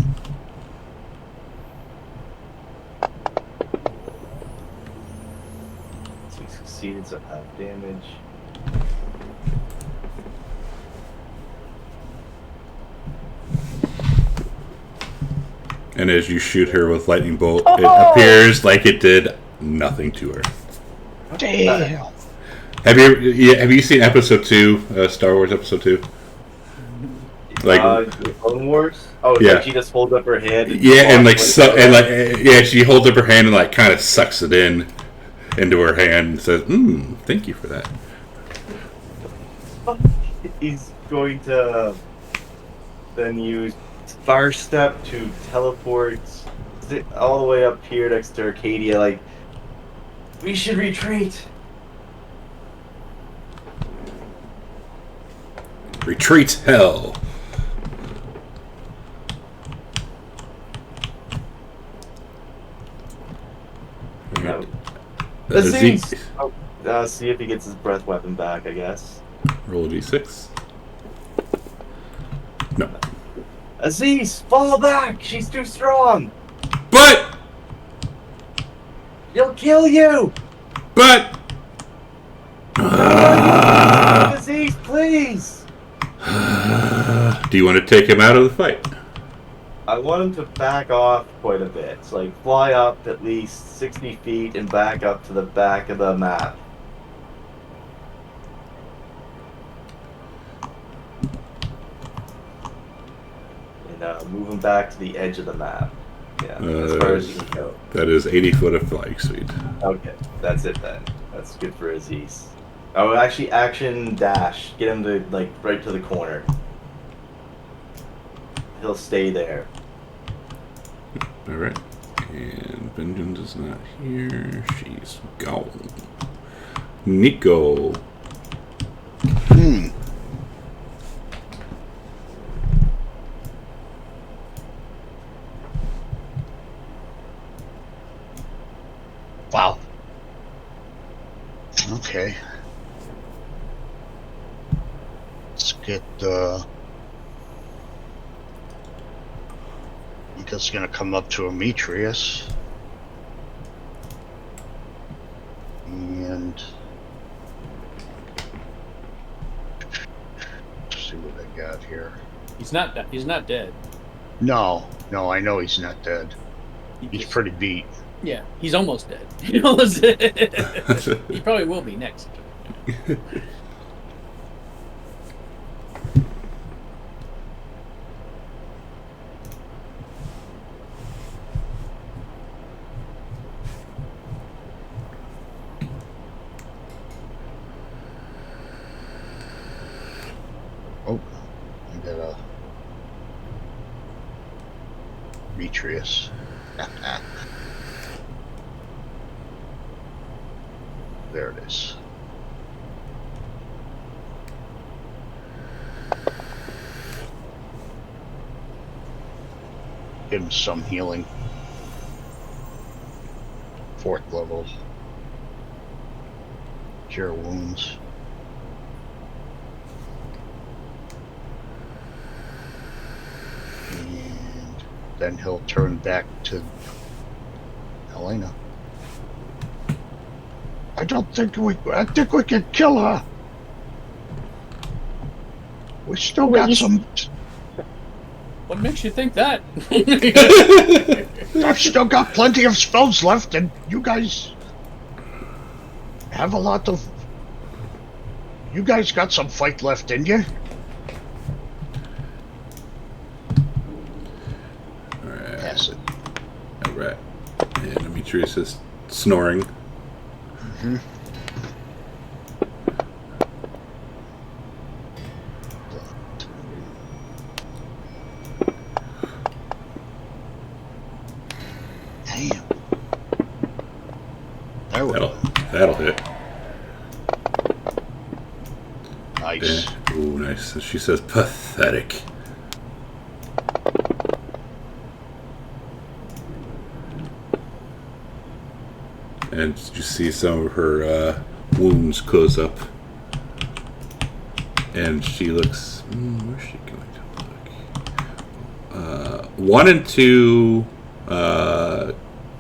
So he succeeded, so half damage.
And as you shoot her with lightning bolt, it appears like it did nothing to her.
Damn.
Have you seen episode 2, Star Wars episode 2? Like
Clone Wars? Oh,
yeah.
Like she just holds up her hand.
She holds up her hand and like kind of sucks it into her hand and says, "Thank you for that."
He's going to then use Fire Step to teleport all the way up here next to Arcadia. Like, we should retreat.
Retreat hell.
No.
Aziz.
See if he gets his breath weapon back, I guess.
Roll a d6. No.
Aziz, fall back! She's too strong!
But!
She'll kill you!
But!
Aziz, please!
Do you want to take him out of the fight?
I want him to back off quite a bit. So, like, fly up at least 60 feet and back up to the back of the map. And move him back to the edge of the map. Yeah, as far as you can go.
That is 80 foot of flying speed.
Okay, that's it then. That's good for Aziz. Oh, actually, action dash. Get him to, like, right to the corner. He'll stay there.
Alright. And Vengeance is not here. She's gone. Nico.
Wow. Okay. Let's get Nico's gonna come up to Demetrius. And let's see what I got here.
He's not dead.
No, I know he's not dead. He's
just-
pretty beat.
Yeah, he's almost dead. He almost dead. He probably will be next.
Oh, I got a Demetrius. There it is. Give him some healing. 4th level. Cure wounds. And then he'll turn back to Helena. I think we can kill her. We still
Wait,
got
you-
some.
What makes you think that?
I've still got plenty of spells left, and you guys have a lot of. You guys got some fight left in you.
Alright.
Pass it.
Alright. And Demetrius is snoring.
Mm-hmm. Damn. There we go.
That'll hit.
Nice.
Ooh, nice. And she says pathetic. And you see some of her wounds close up. And she looks. Where's she going to look? 1 and 2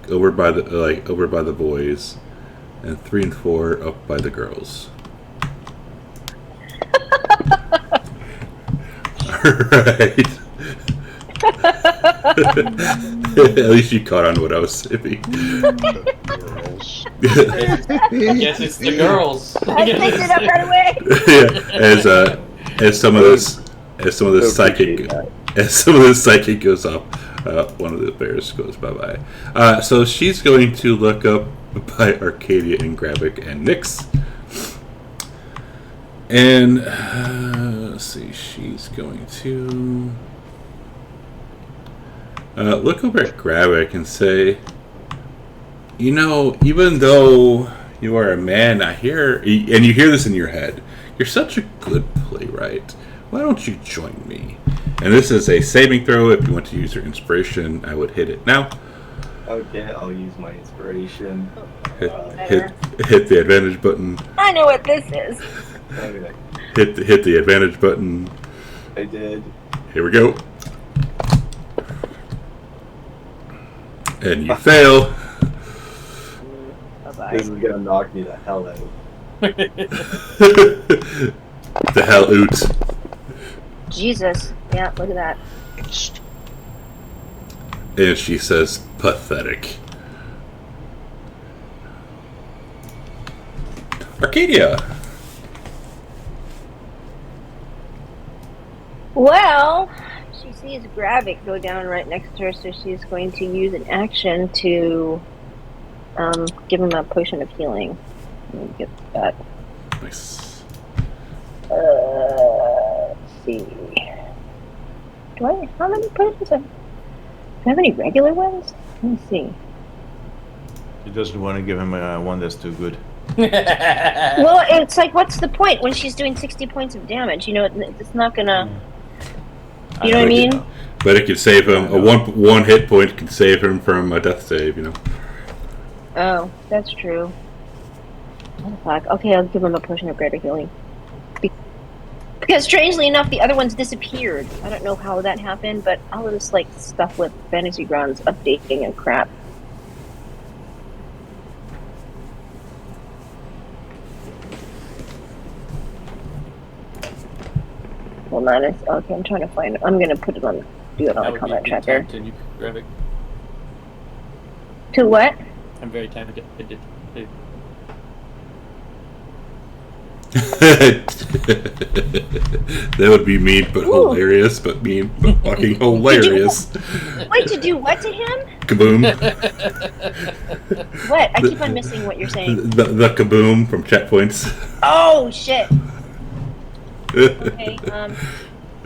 over by the boys, and 3 and 4 up by the girls. Alright. At least you caught on what I was saying.
Girls.
Yes, it's the girls.
I picked it up right away.
Yeah, as some of this psychic goes up, one of the bears goes bye. So she's going to look up by Arcadia and Gravic and Nyx. And let's see, she's going to look over at Gravic and say, you know, even though you are a man, and you hear this in your head, you're such a good playwright. Why don't you join me? And this is a saving throw. If you want to use your inspiration, I would hit it now.
Okay, I'll use my inspiration.
Hit the advantage button.
I know what this is.
Okay,
Hit the advantage button.
I did.
Here we go. And you fail.
Bye-bye.
This is gonna knock me the hell out.
The hell oot.
Jesus. Yeah, look at that.
And she says, pathetic. Arcadia.
Well, she sees Gravic go down right next to her, so she's going to use an action to give him a potion of healing. Let me get that.
Nice.
Let's see. How many potions do I have any regular ones? Let me see.
He doesn't want to give him one that's too good.
Well, it's like, what's the point when she's doing 60 points of damage? You know, it's not gonna. You know what I mean?
But it could save him. A one hit point can save him from a death save. You know.
Oh, that's true. Oh, fuck. Okay, I'll give him a potion of greater healing. Because strangely enough, the other ones disappeared. I don't know how that happened, but all of this like stuff with Fantasy Grounds updating and crap. Hold on, okay, I'm trying to find. I'm gonna put it on. Do it on the combat tracker.
To grab it.
To what?
I'm very tempted.
That would be mean, but hilarious. But mean, but fucking hilarious.
Wait, to do what to him?
Kaboom!
What? I keep on missing what you're saying.
The kaboom from checkpoints.
Oh shit! Okay,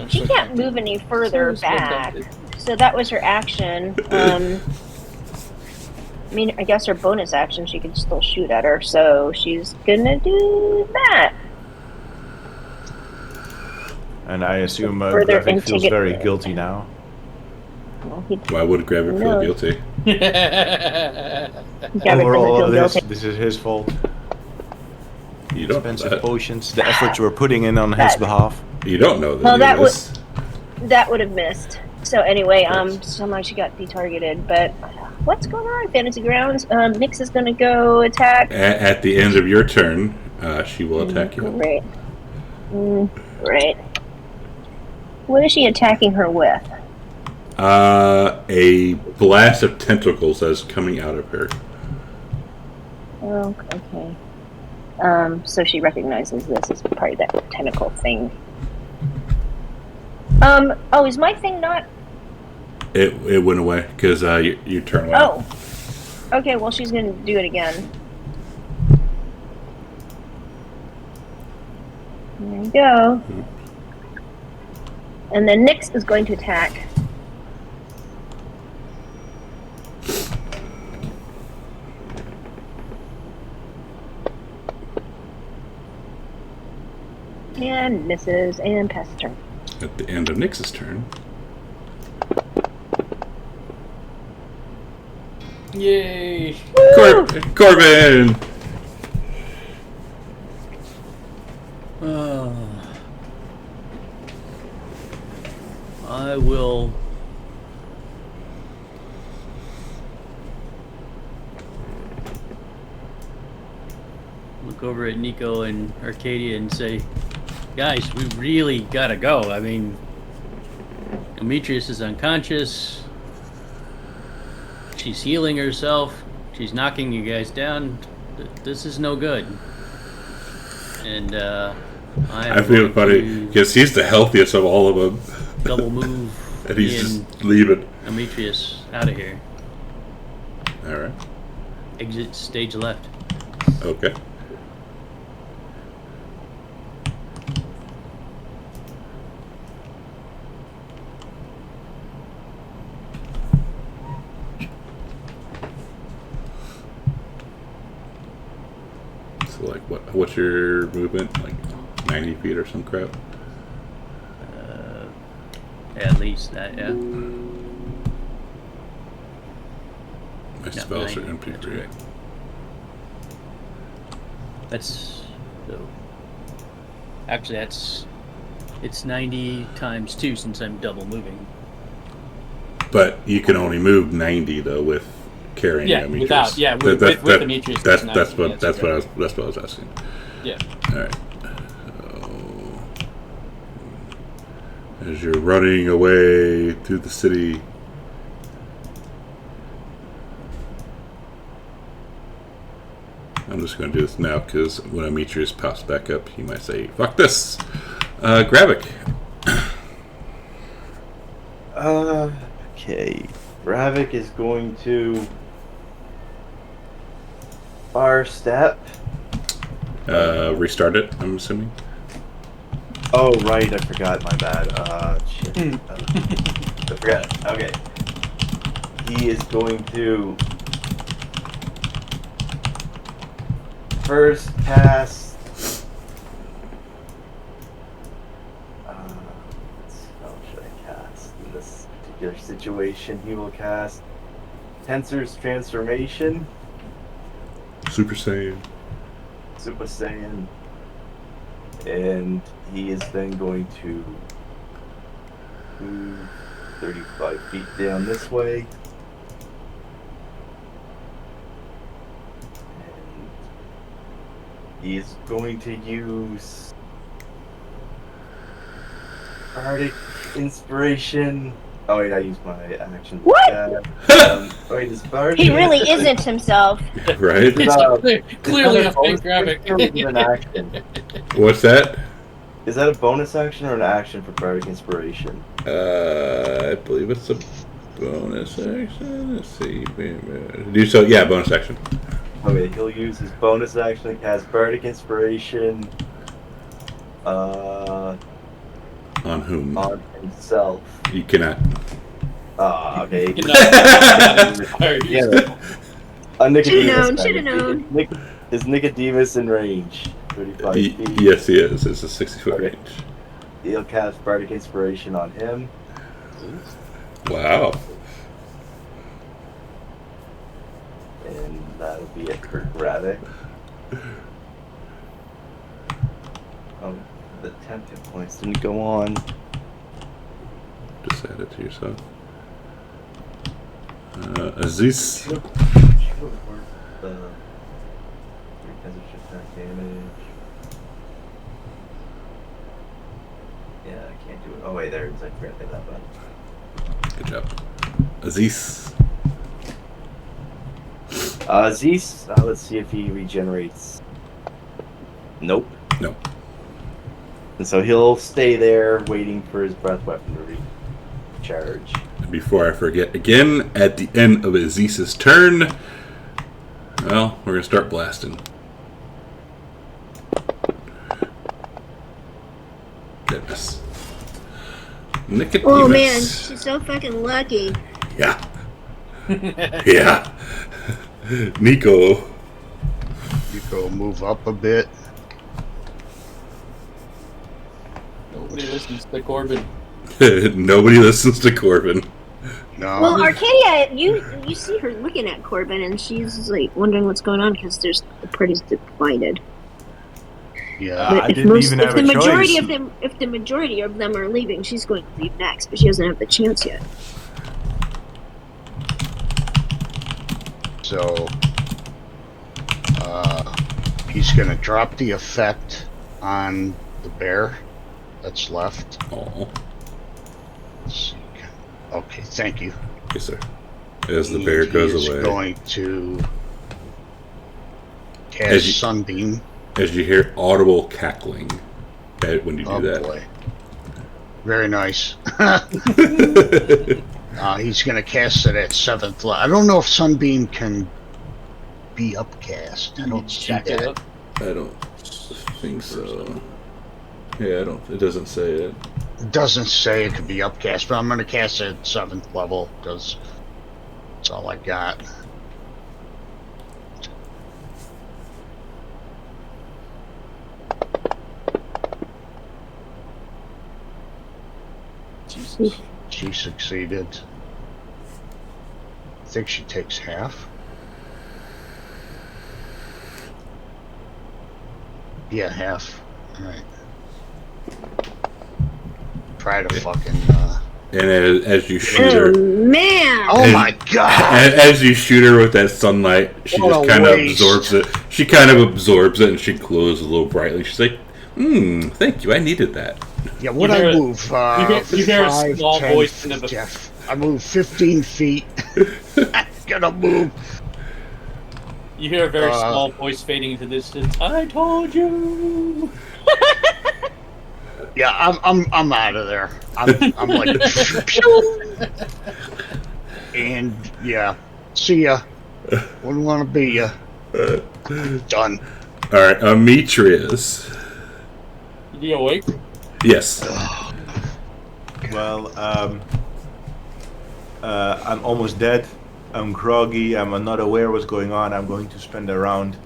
she can't move any further back, so that was her action. I mean, I guess her bonus action, she could still shoot at her, so she's gonna do that.
And I assume Gravik feels very guilty now.
Well,
Why would Gravik feel guilty?
Overall, this is his fault.
You don't
Expensive potions, the effort you were putting in on his behalf.
You don't know that.
Well, that would have missed. So anyway, somehow she got detargeted. But what's going on, Fantasy Grounds? Nyx is gonna go attack.
At the end of your turn, she will attack you.
Right. Right. What is she attacking her with?
A blast of tentacles that is coming out of her.
Oh, okay. So she recognizes this as part of that tentacle thing. Oh, is my thing not?
It went away because you turn away.
Oh. Okay, well, she's gonna do it again. There you go. And then Nyx is going to attack. And misses, and passes turn.
At the end of Nyx's turn.
Yay!
Corbin!
I will look over at Nico and Arcadia and say, guys, we really gotta go. I mean, Demetrius is unconscious. She's healing herself. She's knocking you guys down. This is no good. And
I feel funny because he's the healthiest of all of them.
Double move.
And he's just leaving.
Demetrius out of here.
All right.
Exit stage left.
Okay. So, like, what's your movement? Like 90 feet or some crap?
At least that, yeah.
My spells are MP3.
That's correct. That's so. Actually, it's 90 times 2 since I'm double moving.
But you can only move 90 though with carrying Demetrius.
With Demetrius.
That's what I was asking.
Yeah.
All right. As you're running away through the city, I'm just going to do this now because when Demetrius pops back up, he might say, "Fuck this." Gravik.
Okay. Gravik is going to fire step.
Restart it, I'm assuming.
Oh, right, I forgot, my bad. Shit. I forgot. Okay. He is going to first cast. Let's see, how should I cast in this particular situation? He will cast Tensor's Transformation,
Super Saiyan.
Super Saiyan, and he is then going to move 35 feet down this way. And he is going to use Bardic Inspiration. Oh wait, I used my action.
What?
Wait, is Bardic?
He really isn't himself.
Right?
Clearly a
bonus
fake graphic.
action or is it an action?
What's that?
Is that a bonus action or an action for Bardic Inspiration?
I believe it's a bonus action. Let's see. Do so. Yeah, bonus action.
Okay, he'll use his bonus action to cast Bardic Inspiration
On whom?
on himself.
You cannot.
Okay.
Yeah.
Should've known.
Is Nicodemus in range? 35 feet.
Yes, he is. It's a 60-foot
Okay.
range.
He'll cast Bardic Inspiration on him.
Wow.
And that'll be a Kirk Raddick. The 10 hit points didn't go on.
Just add it to yourself. Aziz.
The 3 attack damage. Yeah, I can't do it. Oh wait, there it is. I forgot to hit that button.
Good job. Aziz.
Zeus, let's see if he regenerates. Nope.
No.
And so he'll stay there waiting for his breath weapon to recharge.
Before I forget again, at the end of Aziz's turn, well, we're going to start blasting. Goodness. Nicodemus.
Oh man, she's so fucking lucky.
Yeah. Yeah. Nico.
You go move up a bit.
Nobody listens to Corbin.
Nobody listens to Corbin.
No.
Well, Arcadia, you see her looking at Corbin, and she's like wondering what's going on because the party's divided.
yeah.
But
I didn't even have a choice.
if the majority of them are leaving, she's going to leave next, but she doesn't have the chance yet.
So, he's gonna drop the effect on the bear that's left.
Oh,
Let's see. Okay, thank you.
yes, sir. As the bear goes
He's
away.
going to
As
cast
you-
Sunbeam.
As you hear audible cackling when you do
Oh
that.
boy. Very nice. He's going to cast it at 7th level. I don't know if Sunbeam can be upcast. I don't see
Jack it
that.
up.
I don't think so. Yeah, it doesn't say it.
It doesn't say it could be upcast, but I'm going to cast it at 7th level because that's all I got.
Jesus.
She succeeded. I think she takes half. Yeah, half. Alright. Try to fucking,
And as you shoot
Oh
her,
man!
Oh
And-
my god!
as you shoot her with that sunlight, she
What
just
a
kind of
waste.
absorbs it. She kind of absorbs it, and she glows a little brightly. She's like, thank you, I needed that."
Yeah, what
You hear
I
it-
move?
you hear a
5,
small
10
voice in the-
feet, Jeff. I move 15 feet. I'm gonna move.
You hear a very
Uh,
small voice fading into distance. I told you.
Yeah, I'm out of there. I'm like, and yeah, see ya. Wouldn't want to be ya. Done.
All right, Ametrius.
You awake?
Yes.
Well, I'm almost dead. I'm groggy. I'm not aware what's going on. I'm going to spend a round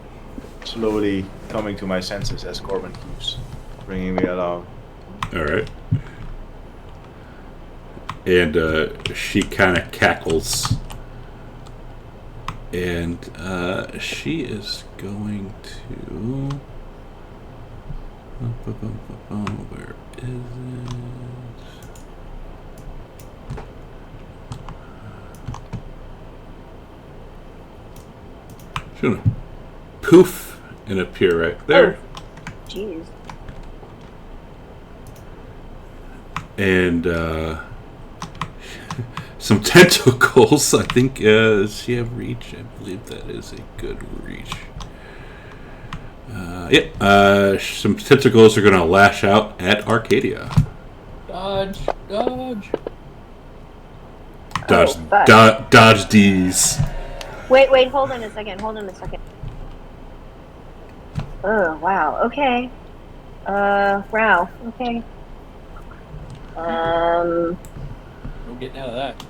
slowly coming to my senses as Corbin keeps bringing me along.
All right. And she kind of cackles. And she is going to... Where is it? She's going to poof and appear right there.
Jeez.
And some tentacles. I think does she have reach? I believe that is a good reach. Some tentacles are going to lash out at Arcadia.
Dodge.
Dodge,
fuck.
dodge these.
Wait, hold on a second. Oh, wow. Okay. Wow. Okay.
No getting out of that.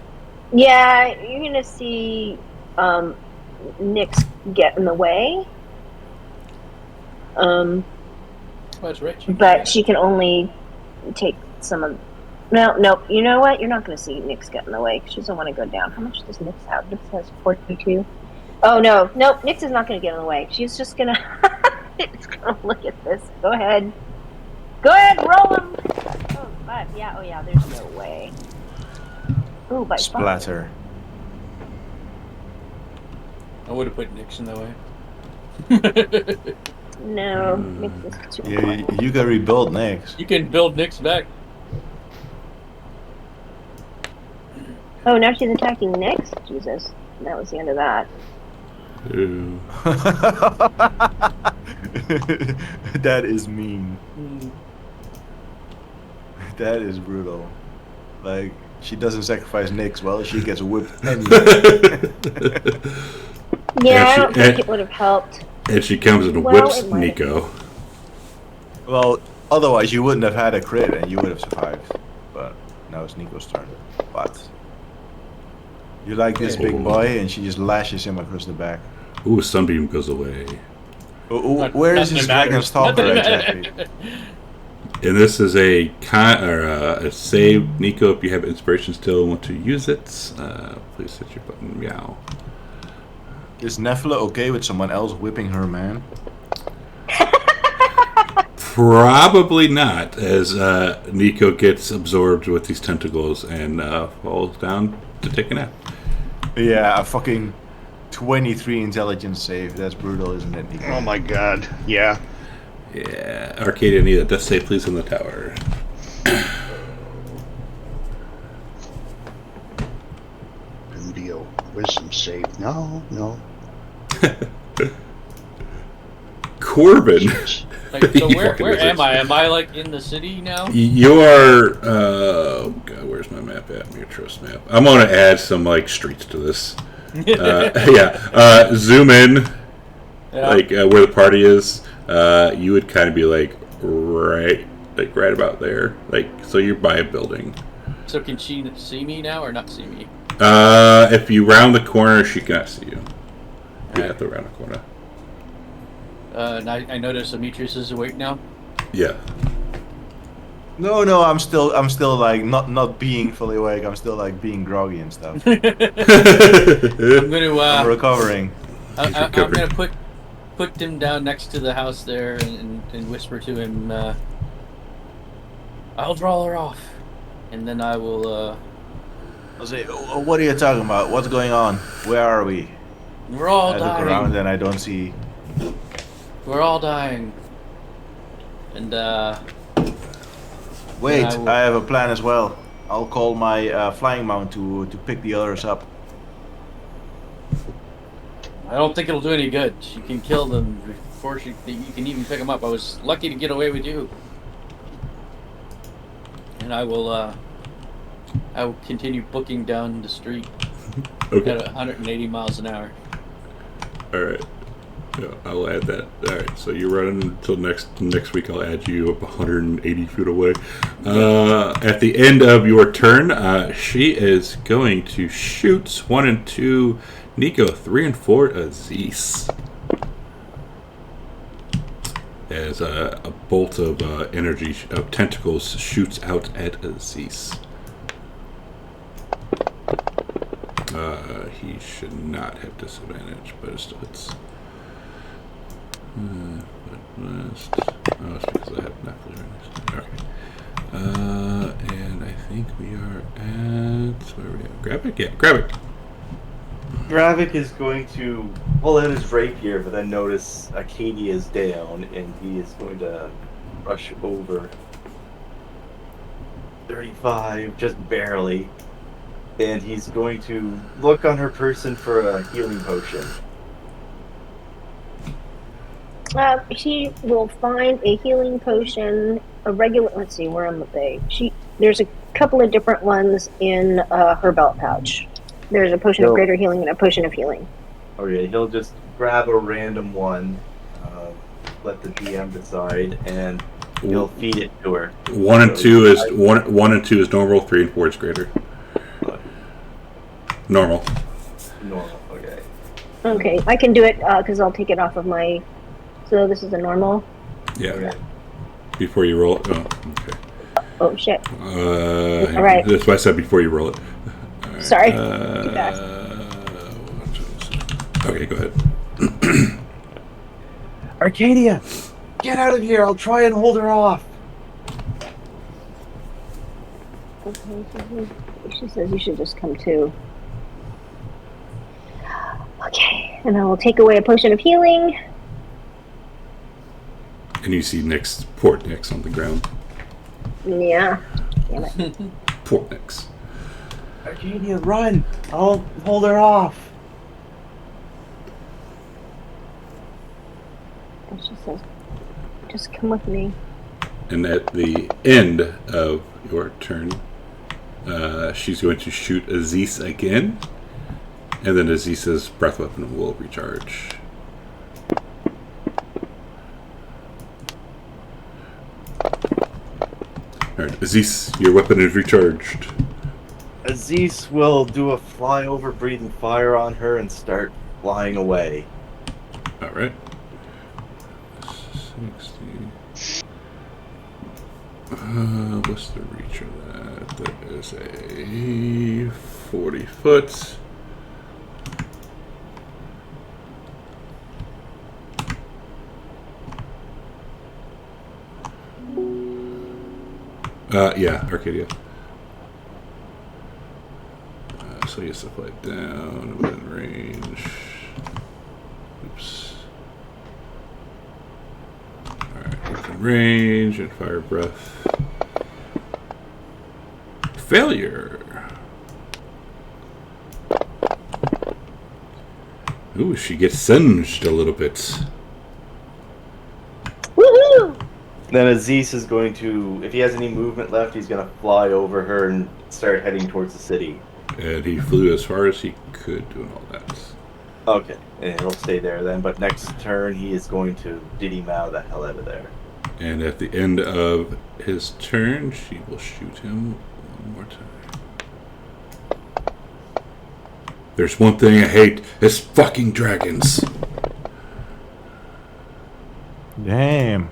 Yeah, you're gonna see Nyx get in the way.
That's right.
But she can only take some of. No. You know what? You're not gonna see Nyx get in the way. She doesn't want to go down. How much does Nyx have? Nyx has 42. Oh no, nope. Nyx is not gonna get in the way. She's just gonna. It's gonna look at this. Go ahead, roll him. Oh, 5. Yeah. Oh yeah. There's no way. Ooh, by 5.
Splatter.
I would have put Nyx in the way.
No, Nyx is too
Yeah, you can rebuild next.
You can build Nyx back.
Oh, now she's attacking Nyx? Jesus. That was the end of that.
Ew.
That is mean. That is brutal. Like, she doesn't sacrifice Nyx, well, she gets whipped anyway.
Yeah, I don't think it would have helped.
And she comes and
Well,
whips
it might have.
Nico.
Well, otherwise you wouldn't have had a crit and you would have survived. But now it's Nico's turn. But you like this big boy, and she just lashes him across the back.
Ooh, Sunbeam goes away.
Where is his dragon stalker exactly?
And this is a save. Nico, if you have inspiration still and want to use it, please hit your button. Meow.
Is Nefla okay with someone else whipping her man?
Probably not, as Nico gets absorbed with these tentacles and falls down to take a nap.
Yeah, a fucking 23 intelligence save. That's brutal, isn't it, Nico?
Oh my god. Yeah.
Yeah, Arcadia, need a death save, please, in the tower.
Video. Wisdom save. No.
Corbin.
Like, so where am I? Am I like in the city now?
You are. Oh god, where's my map at? Mutrust map. I'm gonna add some like streets to this. Zoom in, like where the party is. You would kind of be like right about there. Like, so you're by a building.
So can she see me now or not see me?
If you round the corner, she cannot see you. You have to round the corner.
And I notice Demetrius is awake now.
Yeah.
No, I'm still like not being fully awake. I'm still like being groggy and stuff.
I'm gonna.
I'm recovering.
I'm gonna put him down next to the house there and whisper to him. I'll draw her off, and then I will.
I'll say, what are you talking about? What's going on? Where are we?
We're all
I
dying.
look around and I don't see.
We're all dying. And
Wait,
I
have a plan as well. I'll call my flying mount to pick the others up.
I don't think it'll do any good. She can kill them before you can even pick them up. I was lucky to get away with you. And I will continue booking down the street at 180 miles an hour.
All right. Yeah, I'll add that. All right, so you're running until next week. I'll add you up 180 feet away. At the end of your turn, she is going to shoot 1 and 2 Nico, 3 and 4 Aziz. as a bolt of energy of tentacles shoots out at Aziz. He should not have disadvantage, but it still hits. It's because I have not clear. Okay. And I think we are at where are we at? Gravik? Yeah, Gravik.
Gravik is going to pull out his rapier, but then notice Acadia is down, and he is going to rush over 35, just barely. And he's going to look on her person for a healing potion.
She will find a healing potion, a regular. Let's see, where am I? There's a couple of different ones in her belt pouch. There's a potion of greater healing and a potion of healing.
Okay, he'll just grab a random one, let the DM decide, and he'll feed it to her.
1 and 2 is one and 2 is normal. 3 and 4 is greater. Normal.
Normal. Okay.
Okay, I can do it because I'll take it off of my. So this is a normal.
Yeah.
Okay.
Before you roll it. Oh, okay.
Oh shit!
All
right.
That's why I said before you roll it. Right.
Sorry. Too fast.
Okay, go ahead.
Arcadia, get out of here! I'll try and hold her off.
Okay, she says you should just come too. Okay, and I will take away a potion of healing.
And you see Nick's Port Nick's on the ground.
Yeah. Damn it.
Port Nick's.
Arcadia, run! I'll hold her off.
And she says, just come with me.
And at the end of your turn, she's going to shoot Aziz again. And then Aziz's breath weapon will recharge. Alright, Aziz, your weapon is recharged.
Aziz will do a flyover, breathing fire on her, and start flying away.
Alright. 60. What's the reach of that? That is a 40 foot. Yeah, Arcadia. So he has to fly down within range. Oops. Alright, within range and fire breath. Failure. Ooh, she gets singed a little bit.
Woohoo!
Then Aziz is going to, if he has any movement left, he's going to fly over her and start heading towards the city.
And he flew as far as he could doing all that.
Okay, and he'll stay there then, but next turn he is going to Diddy Mao the hell out of there.
And at the end of his turn, she will shoot him one more time. There's one thing I hate, it's fucking dragons.
Damn.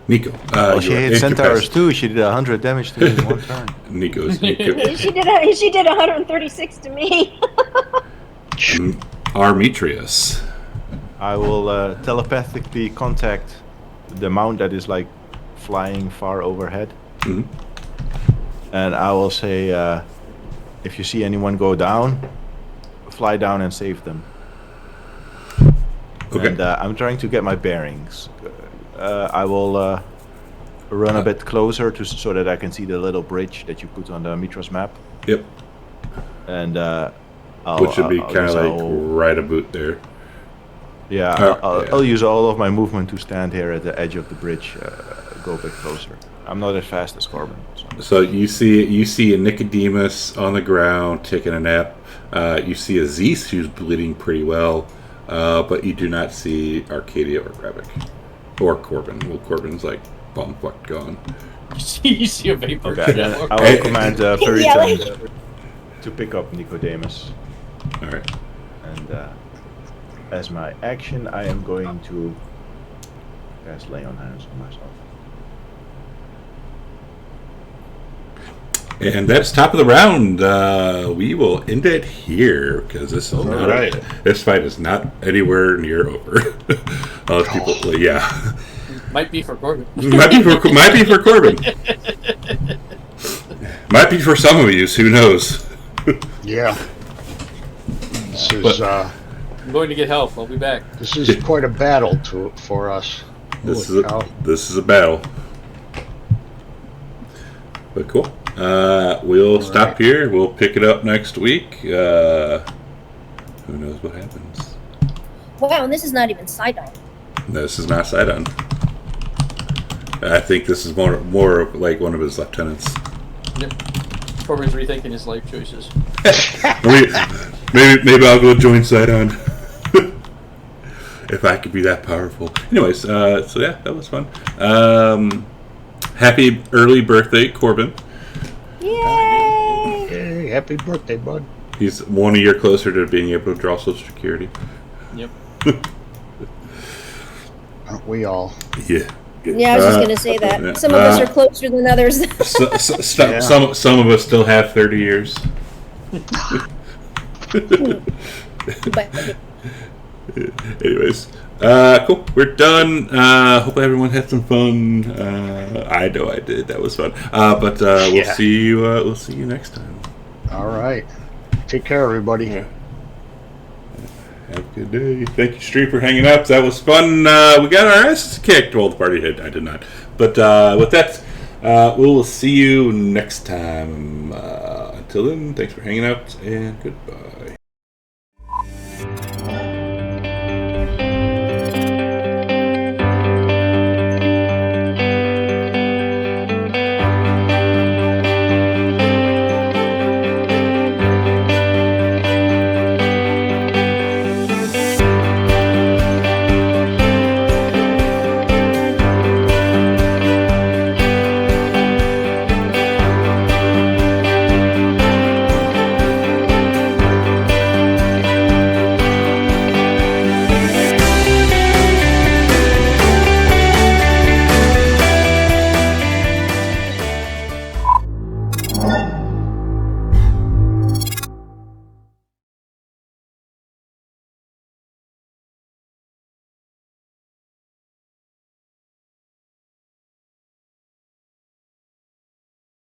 Nico.
Well, she
you're
hit centaurs
incapacitated.
too. She did 100 damage to me in one turn.
Nico's
She did 136 to me.
Armitrius.
I will telepathically contact the mount that is like flying far overhead.
Mhm.
And I will say, if you see anyone go down, fly down and save them.
Okay.
And I'm trying to get my bearings. I will run a bit closer so that I can see the little bridge that you put on the Mitros map.
Yep.
And
Which should be kind of like right about there.
Yeah,
yeah.
I'll use all of my movement to stand here at the edge of the bridge, go a bit closer. I'm not as fast as Corbin.
So you see a Nicodemus on the ground taking a nap. You see Aziz, who's bleeding pretty well, but you do not see Arcadia or Gravik. Or Corbin. Well, Corbin's like bumfuck gone.
You see a vapor.
Okay, then I will command Fairyton to pick up Nicodemus.
Alright.
And as my action, I am going to cast lay on hands on myself.
And that's top of the round. We will end it here because this is not
right.
this fight is not anywhere near over. All those people, yeah,
Might be for Corbin.
might be for Corbin. Might be for some of you. Who knows?
Yeah. This is
I'm going to get help. I'll be back.
this is quite a battle for us.
This
Holy
is
cow.
this is a battle. But cool. We'll stop here. We'll pick it up next week. Who knows what happens?
Wow, and this is not even Sidon.
This is not Sidon. I think this is more of like one of his lieutenants.
Yep. Corbin's rethinking his life choices.
Maybe I'll go join Sidon. If I could be that powerful. Anyways, so yeah, that was fun. Happy early birthday, Corbin.
Yay!
Hey, happy birthday, bud.
He's 1 year closer to being able to draw Social Security.
Yep.
Aren't we all?
Yeah.
Yeah, I was just going to say that.
yeah.
Some of us are closer than others.
Some of us still have 30 years.
But
Anyways, cool. We're done. Hopefully everyone had some fun. I know I did. That was fun. But we'll
Yeah.
see you. We'll see you next time.
All right. Take care, everybody.
Yeah. Have a good day. Thank you, Street, for hanging out. That was fun. We got our asses kicked. Well, the party did. I did not. But with that, we will see you next time. Until then, thanks for hanging out and goodbye.